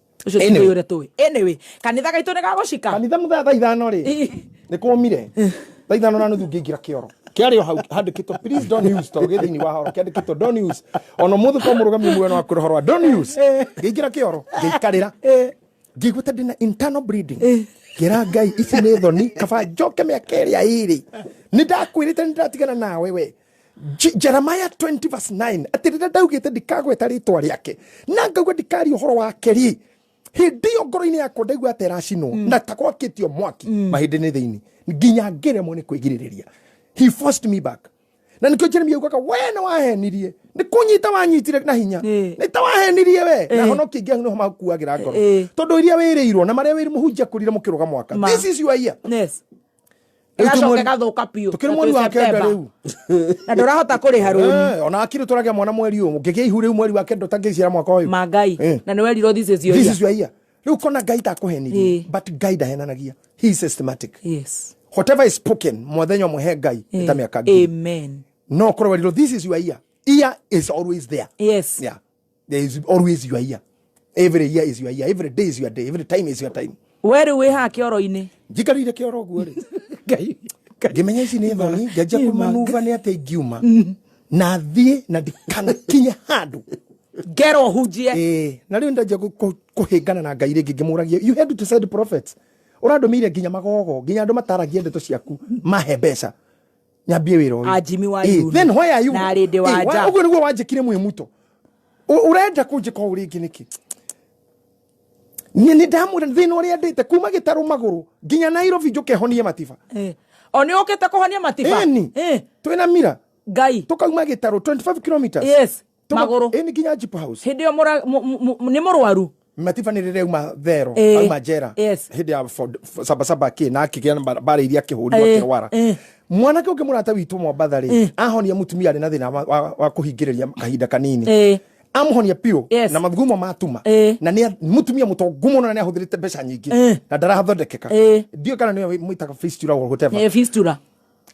Anyway, kanitha gaitũ nĩ gagũcika.
Kanitha mũthenya thaa ithano rĩ. Nĩ kũmire. Thaa ithano na nuthu ngĩingĩra kĩoro. Kĩarĩ o hau handĩkĩtwo please don't use to gĩthini wa horo kĩandĩkĩtwo don't use. Ona mũthũ kwa mũrũgamia mwena wa kũrehorwa don't use. Ngĩingĩra kĩoro ngĩikarĩra. Ngĩigua ndĩna internal bleeding. Kĩra Ngai ici nĩ thoni kaba njoke mĩaka ĩrĩa ĩrĩ. Nĩ ndakwĩrĩte nĩ ndatigana nawe we. Jeremiah 20:9 atĩ rĩrĩa ndaugĩte ndikagweta rĩtwa rĩake na ngauga ndikari ũhoro wake rĩ hĩndĩ ĩyo ngoro-inĩ yakwa ndaigua atĩ racinwo na ta gwakĩtio mwaki mahĩndĩ-inĩ thĩinĩ nginya ngĩremwo nĩ kwĩgirĩrĩria. He forced me back. Na nĩkĩo Jeremia augaga we nĩ wahenirie nĩ kũnyita wanyitire na hinya nĩ ta wahenirie we na honokia ingĩ nĩho makuagĩra ngoro tondũ iria wĩrĩirwo na marĩa wĩrĩ mũhunjia kũrire mũkĩruga mwaka. This is your year.
Yes. Gacoke gathuka piũ.
Tukĩrĩ mweri wa kenda rĩu.
Na ndũrahota kũrĩha rũni.
Ona akiri tũragĩa mwana mweri ũmwe. Ngĩgĩa ihu rĩu mweri wa kenda ũtangĩciara mwaka ũyũ.
Mangai. Na nĩ werirwo this is your year.
This is your year. Rĩu kona Ngai takũhenirie. But Ngai ndahenanagia. He is systematic.
Yes.
Whatever is spoken, mwathenya ũmũhe Ngai ta mĩaka ngiri.
Amen.
No korwo werirwo this is your year. Year is always there.
Yes.
Yeah. There is always your year. Every year is your year. Every day is your day. Every time is your time.
Were wĩ ha kĩoro-inĩ.
Njikarire kĩoro guo rĩ. Ngai. Ngĩmenya ici nĩ thoni ngĩanjia kũmanuva nĩ atĩ ingiuma na thiĩ na ndikanakinye handũ
ngero hunjie.
Na rĩu ndanjia kũhĩngana na Ngai rĩngĩ ngĩmũragia you had to send prophets. Ũrandũmĩire nginya magogo nginya andũ mataragia ndeto ciaku mahe mbeca nyambie wĩra ũyũ.
Ajimi wa yunu.
Then why are you?
Na rĩndĩ wa nja.
Ũguo nĩguo wanjĩkire mwĩmuto. Ũrenda kũnjĩka ũũ rĩngĩ nĩkĩ? Niĩ nĩ ndamwĩra thĩna ũrĩa ndĩte kuma gĩtarũ magũrũ nginya Nairobi njũke honie matiba.
O nĩ ũkĩte kũhonia matiba.
Twĩna mira.
Ngai.
Tũkauma gĩtarũ 25 kilometers.
Yes. Magũrũ.
Nĩ nginya Jipo House.
Hĩndĩ ĩyo nĩ mũrwaru.
Matiba nĩ rĩrĩa uma thero auma njera. Hĩndĩ ya sabasaba kĩ na akĩgĩa bara iria akĩhũrirwo akĩrwara. Mwanake ũngĩ mũrata witũ Mombatha rĩ ahonia mũtumia arĩ na thĩna wa kũhingĩrĩria kahinda kanini. Amhonia pio na mathugumo matuma na nĩ mũtumia mũtongu mũno na nĩ ahũthĩrĩte mbeca nyingĩ na ndarathondekeka. Ndio kana nĩ mwĩtaga fistula or whatever.
Fistula.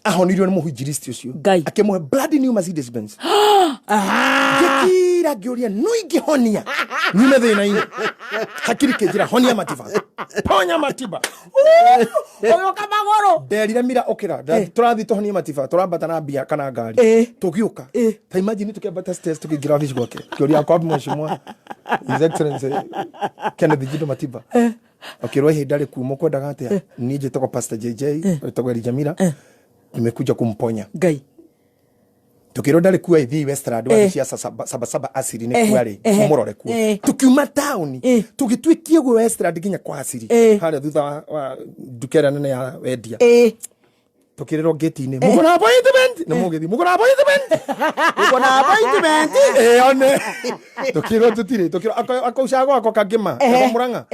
Ahonirio nĩ mũhunjiristi ũcio. Akĩmũhe blood new Mercedes Benz. Ngĩkira ngĩũria no ingĩhonia nyume thĩna-inĩ hakiri kĩnjĩra honia matiba ponya matiba
ũyũ kamagũrũ
nderire mira ũkĩra tũrathiĩ tũhonie matiba tũrambata na mbia kana ngari tũgĩũka ta imagine tũkĩambata stairs tũkĩingĩra office gwake kĩũria kwa mheshimiwa His Excellency Kenneth Jindo Matiba akĩrwo ihinda rĩku mũkwendaga atĩa niĩ njĩtagwo Pastor JJ njĩtagwo Elijamira nimekuja kumponya
Ngai.
Tukiro ndari kuwa ithi Westland wa cia saba asiri ni kwari murore ku tukiuma town tugitwikie gwe Westland ginya kwa asiri hara thutha wa dukera nene ya wendia tukirero gate-ini mugona appointment na mugithi mugona appointment one tukiro tutire tukiro akaucago ako kagima muranga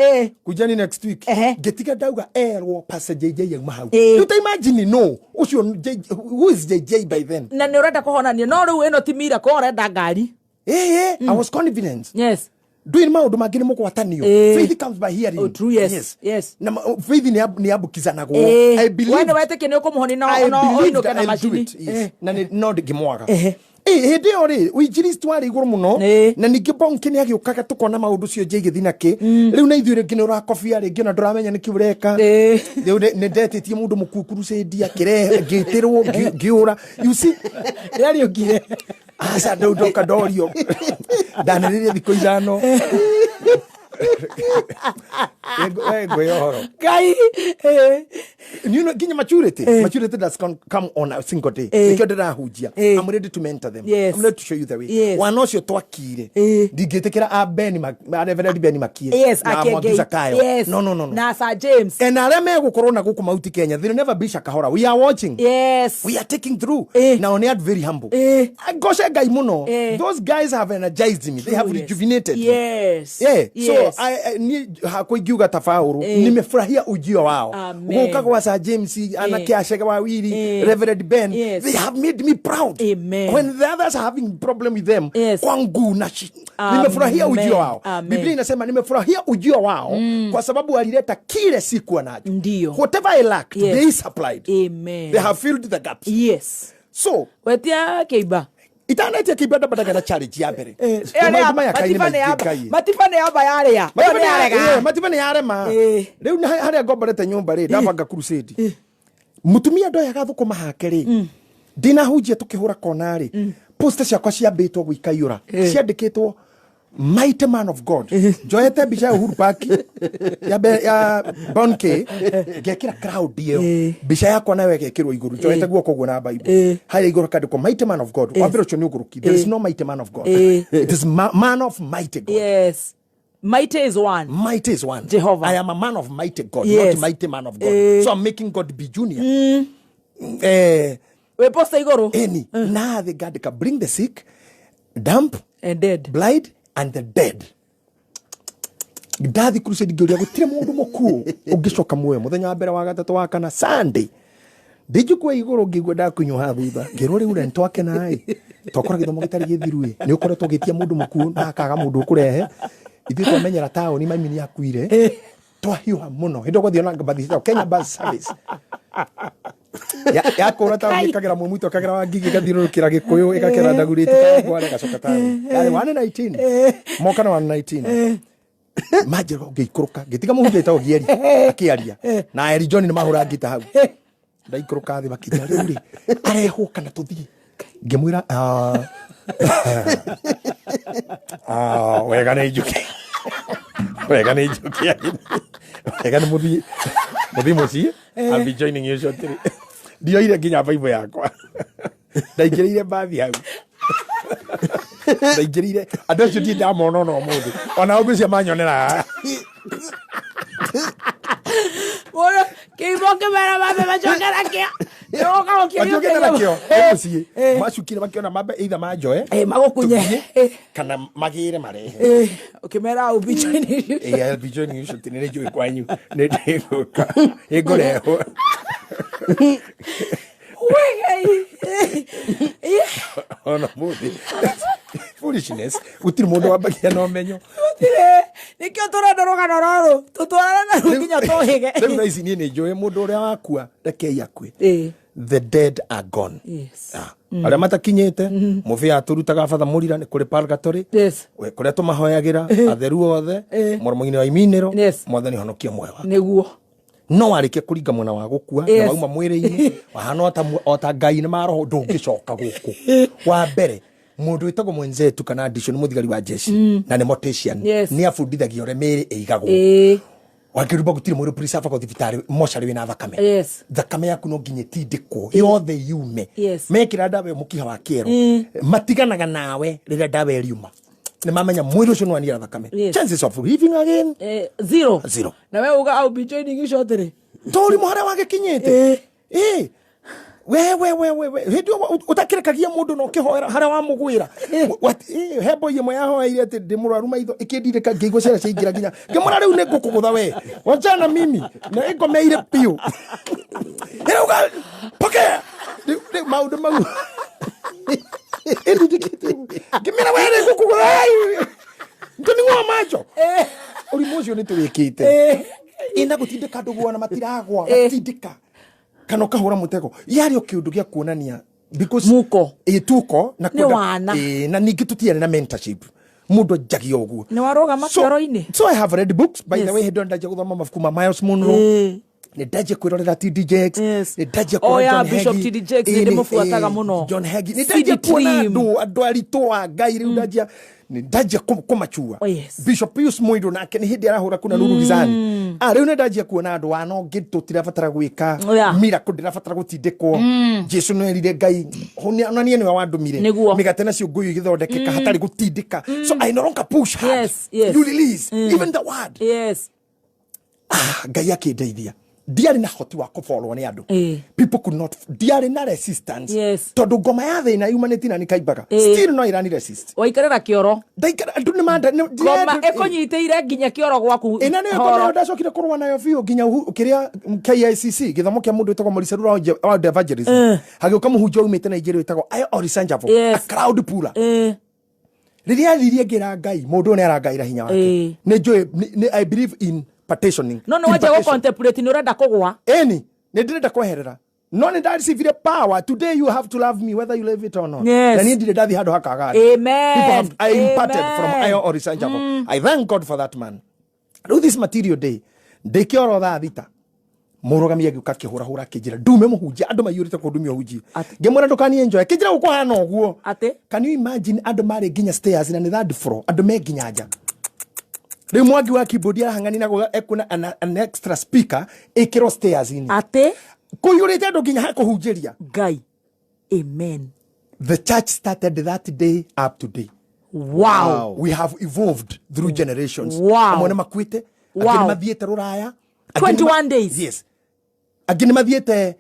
kujani next week getiga dauga erwo Pastor JJ yagma hau you imagine no ucio who is JJ by then
na ni urenda kuhonania no riu eno timira ko urenda ngari
I was confident.
Yes.
Doing maundu mangĩ nĩ mũgwatanio. Faith comes by hearing.
Oh, true, yes.
Na faith ni abukizanagwo.
I believe. Wene weteke nĩ ũkũmũhoni no oinuke na macini.
Na no ndĩngĩmwaga. Hĩndĩ ĩyo rĩ ũinjiristi warĩ igũrũ mũno na ningĩ bonke nĩ agĩũkaga tũkona maũndũ cio njĩ igĩthi nake rĩu na ithuĩ rĩngĩ nĩ ũrakobia rĩngĩ na ndũramenya nĩkĩ ũreka rĩu nĩ ndetĩtie mũndũ mũkukuru cĩndia kĩrehe ngĩtĩrwo ngĩũra you see rĩarĩ ũngire aca ndoka ndorio ndanĩrĩria thikũ ithano ngwe ũhoro
Ngai
you know, ginya maturity does come on a single day. Nikyo ndira hujia. I'm ready to mentor them. I'm ready to show you the way. Wana ucio twakire. Ndigetekera abeni Reverend Beni Makie. Na Mwagiza Kayo. No.
Na Sir James.
And arĩa megũkorwo na gũkũ Mauti Kenya, they'll never be shakahora. We are watching.
Yes.
We are taking through. Now they are very humble. Goshe Ngai muno. Those guys have energized me. They have rejuvenated me.
Yes.
So I need hakuigiuga tafauru. Nimefurahia ujio wao. Guka kwa Sir James, anake ashega wawili, Reverend Ben. They have made me proud.
Amen.
When the others are having problem with them, kwangu na nimefurahia ujio wao. Biblia inasema nimefurahia ujio wao kwa sababu walileta kile sikuwa nacho.
Ndio.
Whatever I lacked, they supplied.
Amen.
They have filled the gaps.
Yes.
So,
wetia keiba.
Itanatia keiba ndabadaga na challenge ya mbere.
Matifane yaba yaria.
Matifane yarema. Riu haria ngomborete nyumba ri ndabanga crusade. Mutumia ndo yagathukuma hake ri. Dina hujia tukihura kona ri. Poster ciakwa ciambitwo gwikaiura. Ciandikitwo Mighty Man of God. Joyete bisha Uhuru Park ya Bonke gekira crowd iyo. Bisha yako nawe gekirwo iguru. Joyete guoko gwo na Bible. Hari iguru kadiko Mighty Man of God. Wabiro choni uguruki. There is no Mighty Man of God. It is man of mighty God.
Yes. Mighty is one.
Mighty is one.
Jehovah.
I am a man of mighty God, not Mighty Man of God. So I'm making God be junior.
We posta iguru.
Now the God can bring the sick, dumb,
and dead,
blind, and the dead. Daddy crusade gyo gutire mundu muku ugicoka muwe muthenya wa mbere wa gatatu wa kana Sunday. Did you kwa iguru ngigwa ndakunywa thutha ngirore ure ntwake nae tokora githomo gitari githirue ni ukoretwo gitia mundu muku na akaga mundu ukurehe ithu twamenyera taoni mami ni akuire twahiuha muno hindo gwathio na ngabathisa Kenya Bus Service ya korata ngikagira mumuito kagira wa ngigi gathirukira gikuyu igakira ndagurite kware gacoka taoni yari 119 moka na 119 majero ngikuruka gitiga muhunjia itago gieri akiaria na Eri John ni mahura ngita hau ndaikuruka thi bakita riu ri arehuka na tuthie ngimwira wega ni njuki wega ni muthi muci I'll be joining you shortly. Dio ile ginya Bible yakwa ndaingirire bathi hau ndaingirire andacio ndi ndamono no muthi ona ugucia manyonera
Ora kiboke mera babe bachokera kia. Yo kao kia.
Bachokera kio. Muci macukire bakiona mabe either majoe.
Magokunye.
Kana magire mare.
Ukimera ubichoni.
I'll be joining you shortly ne joe kwanyu. Ne ndiguka. Igoreho. Ona muthi. Foolishness. Utiri mundu wabagia no menyo.
Nikyo turandoroga nororo. Tutwarana na ruginya tohige.
Ndio ici ni njoe mundu uria wakua reke yakwe. The dead are gone.
Yes.
Aria matakinyete muvi aturutaga batha murira ni kuri purgatory.
Yes.
We kuria tumahoyagira atheru othe moromo-ini wa iminero mwathani honokia mwewa.
Niguo.
No arike kuringa mwana wa gukua na mauma mwiri-ini wahana ota Ngai ni maroho ndungicoka guku. Wa mbere mundu witagwo mwenzetu kana addition muthigari wa jeshi na ni mortician ni abundithagia ore meri eigagwo wakiruba gutire muri preserve kwa thibitari mochari wina thakame thakame yaku no nginye tindiko yothe yume mekira ndawe mukiha wa kiero matiganaga nawe rira ndawe eriuma ni mamenya mwiri ucio nwanira thakame chances of living again
zero
na
wewe uga au be joining shortly
tori muhara wake kinyete we hindi utakirekagia mundu no kihoera hara wa mugwira hebo yemo yaho ile ati ndimuraru maitho ikindirika ngigo cera cingira ginya ngimura riu ne ngukugutha we wachana mimi na iko meire piu era uga pokea de maundu mau ngimira we ne ngukugutha ndoni ngwa macho uri mocio ni tuwikite ina gutindika ndugu na matiragwa gatindika kana kahura mutego yario kiundu gia kuonania because
muko
tuko na
kuna
na ningi tutiare na mentorship mundu jagi ogu
ni waroga makaro-ini
so I have read books by the way he don't guthoma mafuku ma Miles Monroe ni daje kwirorera TDJX ni daje kwa John Hagee
Bishop TDJX ni mufuataga muno
John Hagee ni daje kwa andu aritu wa Ngai riu daje ni ndajia kumachua
yes.
Bishop Pius Moido nake ni hindi arahura kuna nuru gizani riu ni ndajia kuona andu ano ngito tirabatara gwika miracle ndirabatara gutindikwo Jesu no erire Ngai onania ni wandumire migate nacio nguyu igithondekeka hatari gutindika so I no longer push hard
yes, yes.
You release even the word
yes
Ngai akindeithia diari na hoti wa kufollow ni andu people could not diari na resistance
yes.
Tondu ngoma ya thina humanity na nikaibaga still no irani resist
waikarera kioro
daikara andu ni manda
ngoma ekonyiteire ginya kioro gwaku
ina ni ngoma ndacokire kurwa nayo biu ginya kiria KICC githomo kia mundu etagwo Moricerura wa evangelism hagiuka muhunjia umite Nigeria etagwo ayo orisanjavo a crowd puller riria riria ngira Ngai mundu ni arangaira hinya wake ni joy I believe in petitioning
no waje go contemplate ni urenda kugwa
ni ndirenda kweherera no ni receive power today you have to love me whether you live it or not
yes.
Ni ndire ndathi handu hakaga
amen
I imparted from Ayo Orisanjavo I thank God for that man do this material day ndikioro tha thita murugamia giuka kihura kijira ndume muhunjia andu mayurite kundumia hunjia ngemura ndukani enjoy kijira ukwahana oguo can you imagine andu mari ginya stairs na ni third floor andu me ginya nja riu mwangi wa keyboard arahangani na ekuna an extra speaker ikiro stairs ini kuyurite andu ginya hakuhunjiria
Ngai amen
the church started that day up to day
wow
we have evolved through generations
wow
makwite agini mathiete ruraya
21 days
yes agini mathiete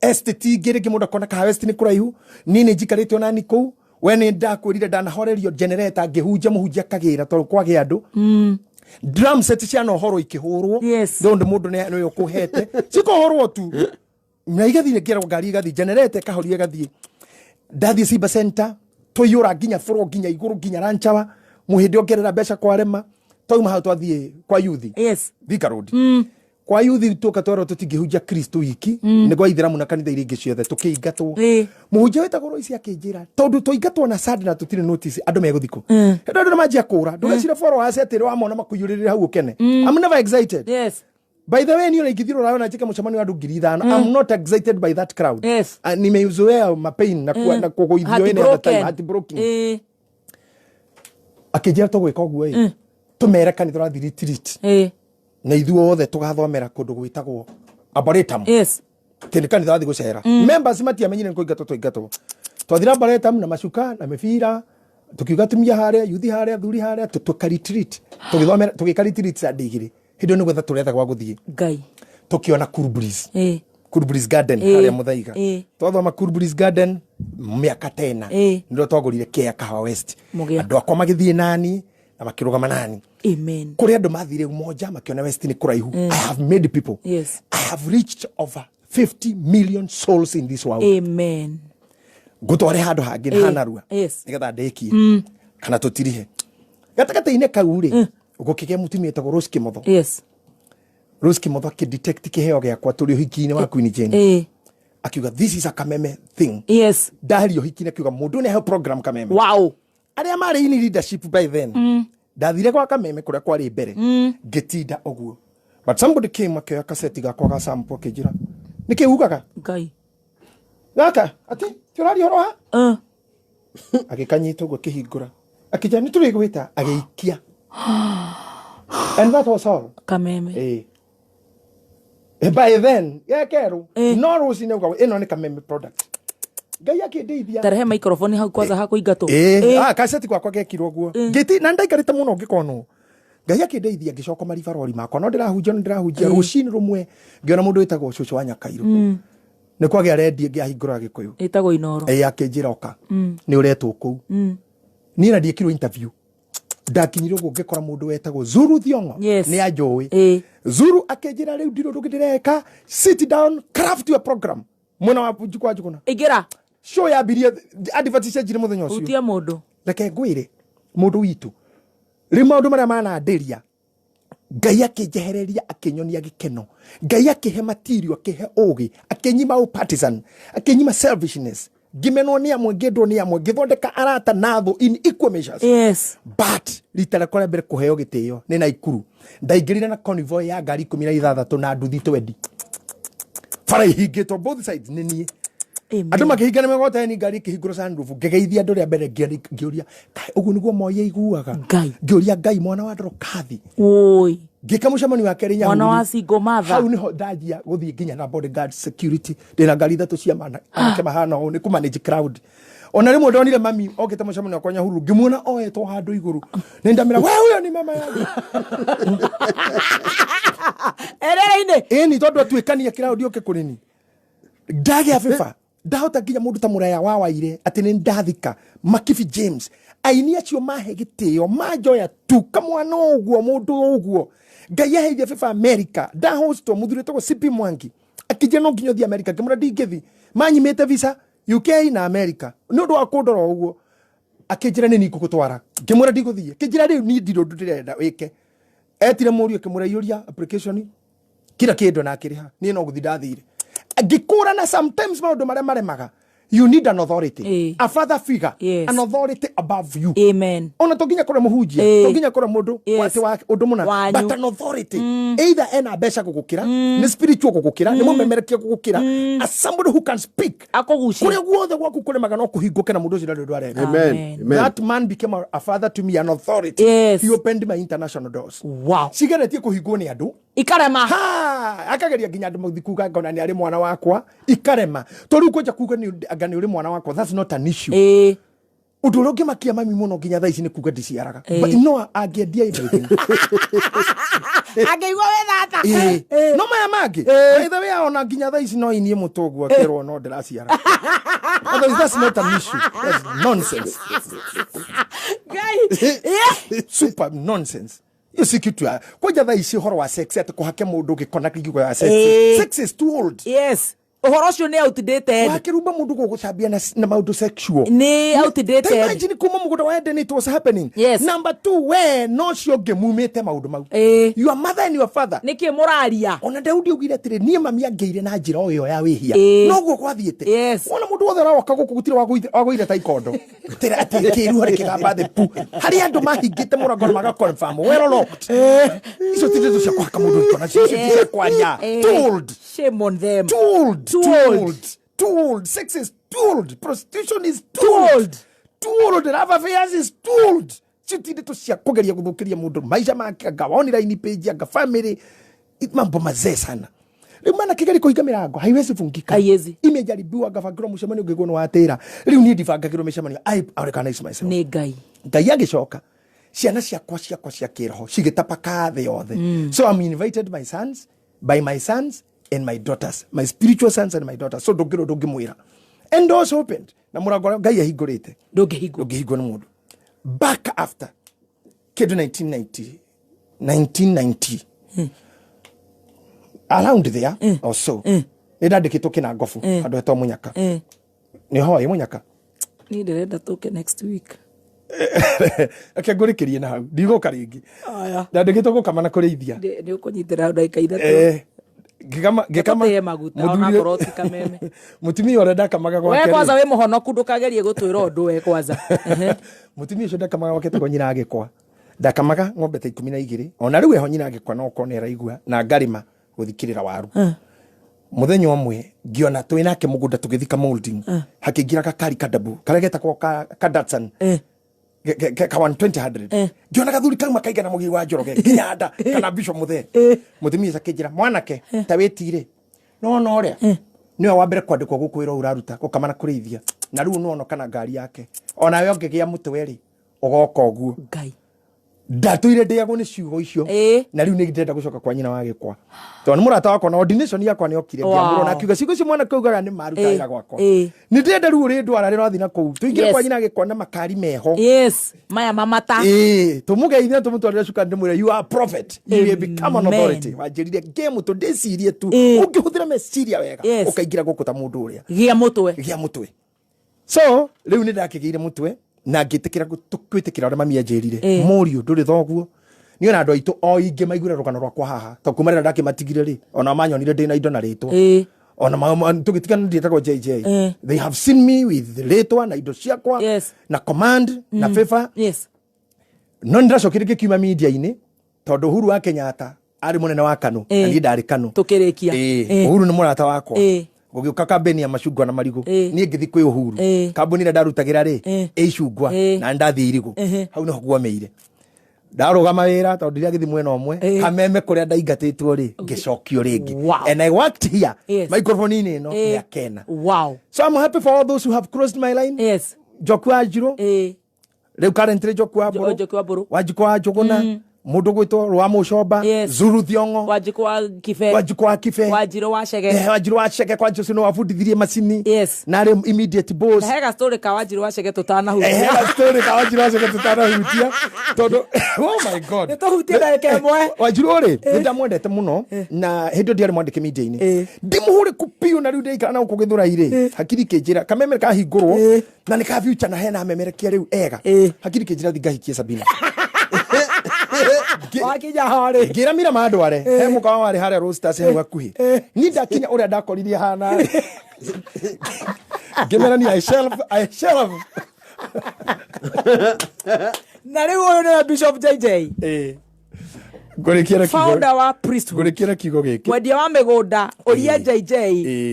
estate girige mundu kona ka west ni kuraihu nini njikarite ona ni kou wene ndakwirire ndanahorerio generator ngihunja muhunjia kagira to kwage andu drum set cia no horo ikihurwo ndondo mundu ne yo kuhete cikohorwo tu na igathire ngira ngari igathi generator kahorie gathie ndathie Simba Center toyura ginya foro ginya iguru ginya ranchawa muhindi ongerera mbeca kwa rema touma hau twathie kwa yuthi Thika Road kwa yuthi tukatwara tutingihunjia Kristo iki ni gwa ithiramu na kanitha iringi ciothe tukiingatwo muhunjia wetagwo ici akinjira tondu tuingatwo na sad na tutire notice andu meguthiko andu majia kura ndugacira foro ase atire wa mona makuyuririra hau ukene I'm never excited by the way ni unaingithiro rayo na chika muchamani wa andu 5,000 I'm not excited by that crowd nimeuzoea mapain na kugoithio ene at the time heart broken akinjira to gwika oguo tumere kanitha rathi retreat na ithuo othe tugathomera kundu gwitagwo Arboretum kini kanitha rathi gucera members matiamenyire nko ingatwo twaingatwo twathira Arboretum na macuka na mibira tukiuga tumia haria yuthi haria thuri haria tukaritrete tugithomera tugikaritrete Sunday igiri hindo ni gwetha turetha gwa guthie
Ngai
tukiona Kurubris Garden haria muthaiga twathoma Kurubris Garden miaka tena ndio twagurire Kea Kahawa West andu akwa magithie nani na makirugama nani
amen
kuri andu mathire umoja makiona West ni kuraihu I have made people I have reached over 50 million souls in this world
amen
gutware handu hangi na hanarua nigetha ndeki kana tutirihe gatakata-ine kau ri gukige mutumia etagwo Rose Kimotho Rose Kimotho akidetect kiheo giakwa turi uhiki-ini wa Queen Jane akiuga this is a Kameme thing ndario hiki-ini akiuga mundu ne he program Kameme aria mari in leadership by then ndathire kwa Kameme kuria kwari mbere ngitinda oguo but somebody came akioya kaseti gakwa ga sample kijira nikiugaga
Ngai
gaka ati turari horo ha agikanyita oguo kihingura akija ni turi gwita agiikia and that was all
Kameme
by then keru no Rose ne gwa ino ni Kameme product Ngai akindeithia
tarehe microphone hau kwanza hakuingatwo
kaseti gwakwa gekirwo guo ngiti na ndaikarite muno ngikono Ngai akindeithia ngicoka mariva rori makwa no ndirahunjia rucini rumwe ngiona mundu etagwo cucu wa Nyakairo ni kwagia rendi ngihingura Gikuyu
etagwo Inoro
akinjira oka ni uretwo kou ni na ndiekirwo interview ndakinyirwo go ngikora mundu wetagwo Zuru Thiongo ni ajoi Zuru akinjira riu ndiro ndugidireka sit down craft your program mwana wa jukwa jukuna
igira
show ya biria advertise jire muthenya ucio
utia mundu
reke ngwire mundu witu ri maundu maria manandiria Ngai akinjehereria akinyonia gikeno Ngai akihe material akihe ugi akinyima partisan akinyima selfishness gimenwo ni amwe ngedwo ni amwe ngithondeka arata natho in equal measures but ritara kore mbere kuheo gitio ni na ikuru ndaingirire na convoy ya ngari 16 na nduthi 20 fara higito both sides ni nie Andu makihingana megota ni ngari kihingura sunroof ngegeithia andu ria mbere ngioria ugu niguo moye iguaga ngioria Ngai mwana wa Ndorokathi
oi
ngikamucemani wa keri nyahu
mwana wa single mother
hau niho ndajia guthii nginya na bodyguard security ndina ngari thatu cia mana anake mahana ho ni ku manage crowd ona rimwe ndonire mami okite mucemani wa kwa Nyahuru ngimuona oetwo handu iguru ni ndamira we huyo ni mama yangu erere-ine ni tondu atwikania crowd yoke kunini ndage afifa ndahota nginya mundu ta Muraya wa Waire ati ni ndathika Makibi James aini acio mahe gitio majoya tu kamwana uguo mundu uguo Ngai aheithia FIFA America da hosto muthurite go CP Mwangi akije no nginyo thi America kimura ndingithi manyimete visa UK na America nundu wa kundoro uguo akijira ni nikugutwara kimura ndiguthie kijira ri ni ndindo ndirenda wike etire murio kimura yuria application kila kindu na akiriha ni no guthi ndathire ngikura na sometimes maundu maria maremaga you need an authority a father figure an authority above you
amen
ona to nginya kora muhunjia to nginya kora mundu wati wa undu muna but an authority either ena besha gugukira ni spiritual gugukira ni mumemerekia gugukira as somebody who can speak
akogucia
kuri guothe gwaku kuri magana kuhinguke na mundu ucio ndu arenda amen that man became a father to me an authority he opened my international doors
wow
cigeretie kuhingwo ni andu
ikarema
akageria nginya andu muthikuga ngona ni ari mwana wakwa ikarema to riu koja kuga ni agani uri mwana wakwa that's not an issue undu uri ngimakia mami muno nginya thaa ici ni kuga ndiciaraga but no angiendia everything
angeigwa we thata
no maya mangi by the way ona nginya thaa ici no inie mutogu akerwo no ndiraciara otherwise that's not an issue that's nonsense
Ngai
super nonsense you kitu kwa thaa ici horo wa sex ati kuhake mundu gikona kigo ya sex sex is too old
yes uhoro cio ni outdated
wakirumba mundu gugucambia na maundu sexual
ni outdated
imagine kuma muguda wa Eden it was happening number 2 we no cio gemumite maundu mau your mother and your father
niki muraria
ona Daudi ugire tire nie mami angeire na njira oyo ya wihia no guo kwathiete ona mundu wothe rawoka guku gutire waguire ta ikondo tire ati kiru hari kigamba the pu hari andu mahingite murango maga confirm well locked iso tire cia kwaka mundu ikona cio cia kwaria told
shame on them
too old. Sex is too old. Prostitution is too old. Love affairs is too old. Chitinde to cia kugeria guthukiria mundu maisha make gawaonira ini page ga family mambo mazee sana. Riu mana kigeri kuhinga mirango haiwezi fungika.
Haiwezi.
Imejaribiwa gavagiro mucemanio ngegono watira. Riu ni ndivangagiro mucemanio I recognize myself.
Ni Ngai.
Ngai agicoka. Ciana ciakwa cia kiroho cigitapaka the yothe. So I'm invited by my sons and my daughters, my spiritual sons and my daughters. So dogimwira. And doors opened. Na murango Ngai ahingurite. Ndungihingwo ni mundu. Back after kidu 1990 around there or so ndandikitwo kina ngofu andu eto munyaka ni hoye munyaka
ni ndirenda tuke next week
akengurikirie na hau ndiguka ringi ndandikitwo gukamana kurithia
ni ukunyitira ndaika ithatu
gikama
maguta ona koroti kameme
mutumia ore ndakamaga gwake
we kwanza we muhonoku ndukagerie gutwira undu we kwanza
mutumia ucio ndakamaga gwake tego nyina agikwa ndakamaga ng'ombe ta 12 ona riu eho nyina agikwa no konera igua na ngarima guthikirira waru muthenya umwe ngiona twinake mugunda tugithika molding hakingira kakari kadabu karegeta kwa kadatsan ka 120 ngiona gathuri kama kaiga na mugi wa njoroge nginyanda kana bisho muthe mutumia sakijira mwanake ta wetire no ria niwe wa mbere kwandikwo gukwira uraruta gukamana kurithia na riu no kana ngari yake ona we ongegia mutwe ri ugoka uguo
Ngai
ndatuire ndiago ni ciugo icio na riu ni ndenda gucoka kwa nyina wagikwa to ni murata wakwa na ordination yakwa ni okire ngiamuro na kiuga ciugo cio mwana kaugaga ni maruta ira gwakwa ni ndenda riu ri ndwara ri rothi na kuu tuingire kwa nyina agikwa na makari meho
maya mamata
tumugeithia tumutwarira cuka ndimwire you are a prophet you will become an authority wajirire game to ndecirie tu ungihuthira meciria wega ukaingira guku ta mundu uria
gia mutwe
so riu ni ndakigeire mutwe na ngitikira gutwitikira ore mami anjirire murio nduri thoguo ni ona andu aitu o ingi maigura rugano rwakwa haha to kumarira ndakimatigire ri ona manyonire ndina indo na ritwa ona tugitikana nditagwo JJ they have seen me with the ritwa na indo ciakwa na command na favor no ndiracokire gikiuma media-ini tondu Uhuru wa Kenyatta ari munene wa Kanu na ni ndari Kanu
tukirikia
Uhuru ni murata wakwa Gũgĩũka kambeni ya macungwa na marigũ. Niĩ ngĩthi kwĩ Uhuru. Kambuni ĩrĩa ndarutagĩra rĩ, icungwa na ndathi irigũ. Hau nĩho guomeire. Ndarũgama wĩra tondũ ndiragĩthi mwena ũmwe. Kameme kũrĩa ndaingatĩtwo rĩ, ngĩcokio rĩngĩ. And I worked here. Microphone-inĩ ĩno ya Kena.
Wow.
So I'm happy for all those who have crossed my line.
Yes.
Joku Ajiro. Rĩu currently Joku Aburu. Wanjikũ wa Njũgũna. Mũndũ gwĩtwo Rwa Mũcoba. Zuru Thiongo.
Wanjikũ wa Kibe. Wanjirũ wa Chege.
Wanjirũ wa Chege kwa Jose no wabundithirie macini.
Yes.
Na rĩ immediate boss.
Na hega story ka Wanjirũ wa Chege tutanahutia.
Hega story ka Wanjirũ wa Chege tutanahutia. Tondũ oh my god.
Nĩtũhutie ndagĩka ĩmwe.
Wanjirũ rĩ nĩndamwendete mũno na hĩndĩ ndiarĩ mwandĩke media-inĩ. Ndimũhũre kupiu na rĩu ndaikara na gũkũgĩthũra irĩ. Hakiri kĩnjĩra kameme kahingũrwo na nĩ ka future na hena memerekia rĩu ega. Hakiri kĩnjĩra thigahikie Sabina.
Wakija hare
gira mira madware he mukawa wari hare roasters he wakuhi ni ndakinya uria ndakoririe hana gemera ni I shelf
na riu uyu ni Bishop JJ
Gorekiera kigo
founder wa priesthood
gorekiera kigo giki
mwendia wa migunda uria JJ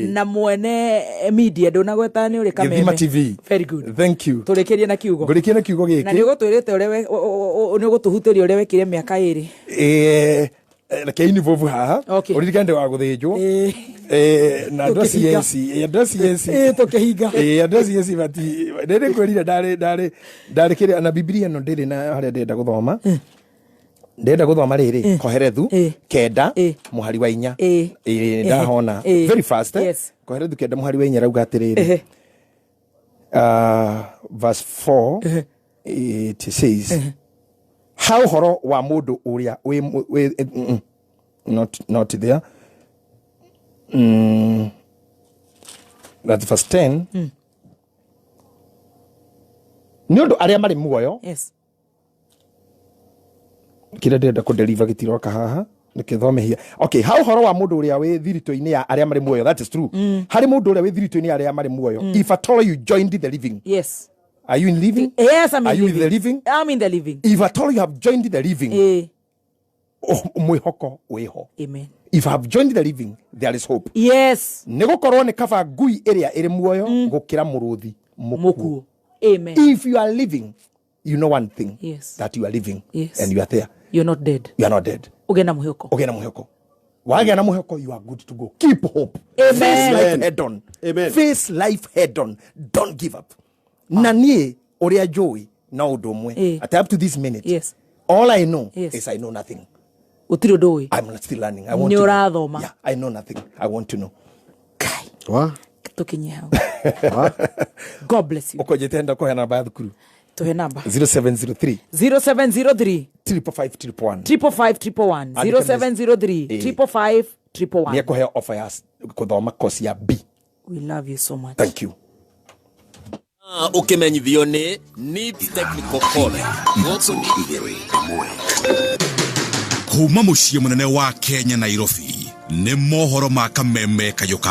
na mwene media ndunagweta ni uri kameme
Githima TV.
Very good,
thank you
turekerie na kiugo
gorekiera kigo giki
na ni gutwirite uri ni gutuhuteria uri wekire miaka iri
reke ini vovu haha uririkande wa guthinjwo na ndosi yensi
tukihinga
ndosi yensi bati ndere kwirire ndare kire na Biblia no ndire na haria ndenda guthoma ndenda guthoma riri koherethu kenda muhari wa 4 ndahona very fast koherethu kenda muhari wa 4 rauga atiriri verse 4 it says how horo wa mundu uria not there that's verse 10 niondu aria mari muoyo kira ndenda ku deliver gitiroka haha nikithomehia okay how horo wa mundu uria wi thirito-ini ya aria mari muoyo that is true hari mundu uria wi thirito-ini ya aria mari muoyo if at all you joined the living are you in living
yes I'm in
are you in the living
I'm in the living
if at all you have joined the living mwihoko wiho
amen
if I have joined the living there is hope
yes
nigukorwo ni kaba ngui iria iri muoyo gukira muruthi muku
amen
if you are living you know one thing that you are living and you are there
you're not dead ugena muheko wagena muheko you are good to go keep hope amen
face life head on face life head on don't give up na nie uria joy na udumwe at up to this minute all I know is I know nothing
utiro doi
I'm still learning I want to
know.
Yeah, I know nothing I want to know
Kai
wa
tukinyao God bless you
ukojitenda ko yana ba thukuru
tuhe namba
0703
555 0703
ni ko offer ya kuthoma course ya B
we love you so much
thank you
ukimenyithio ni technical college
kuma muciĩ munene wa Kenya Nairobi nĩ mohoro ma kameme kayoka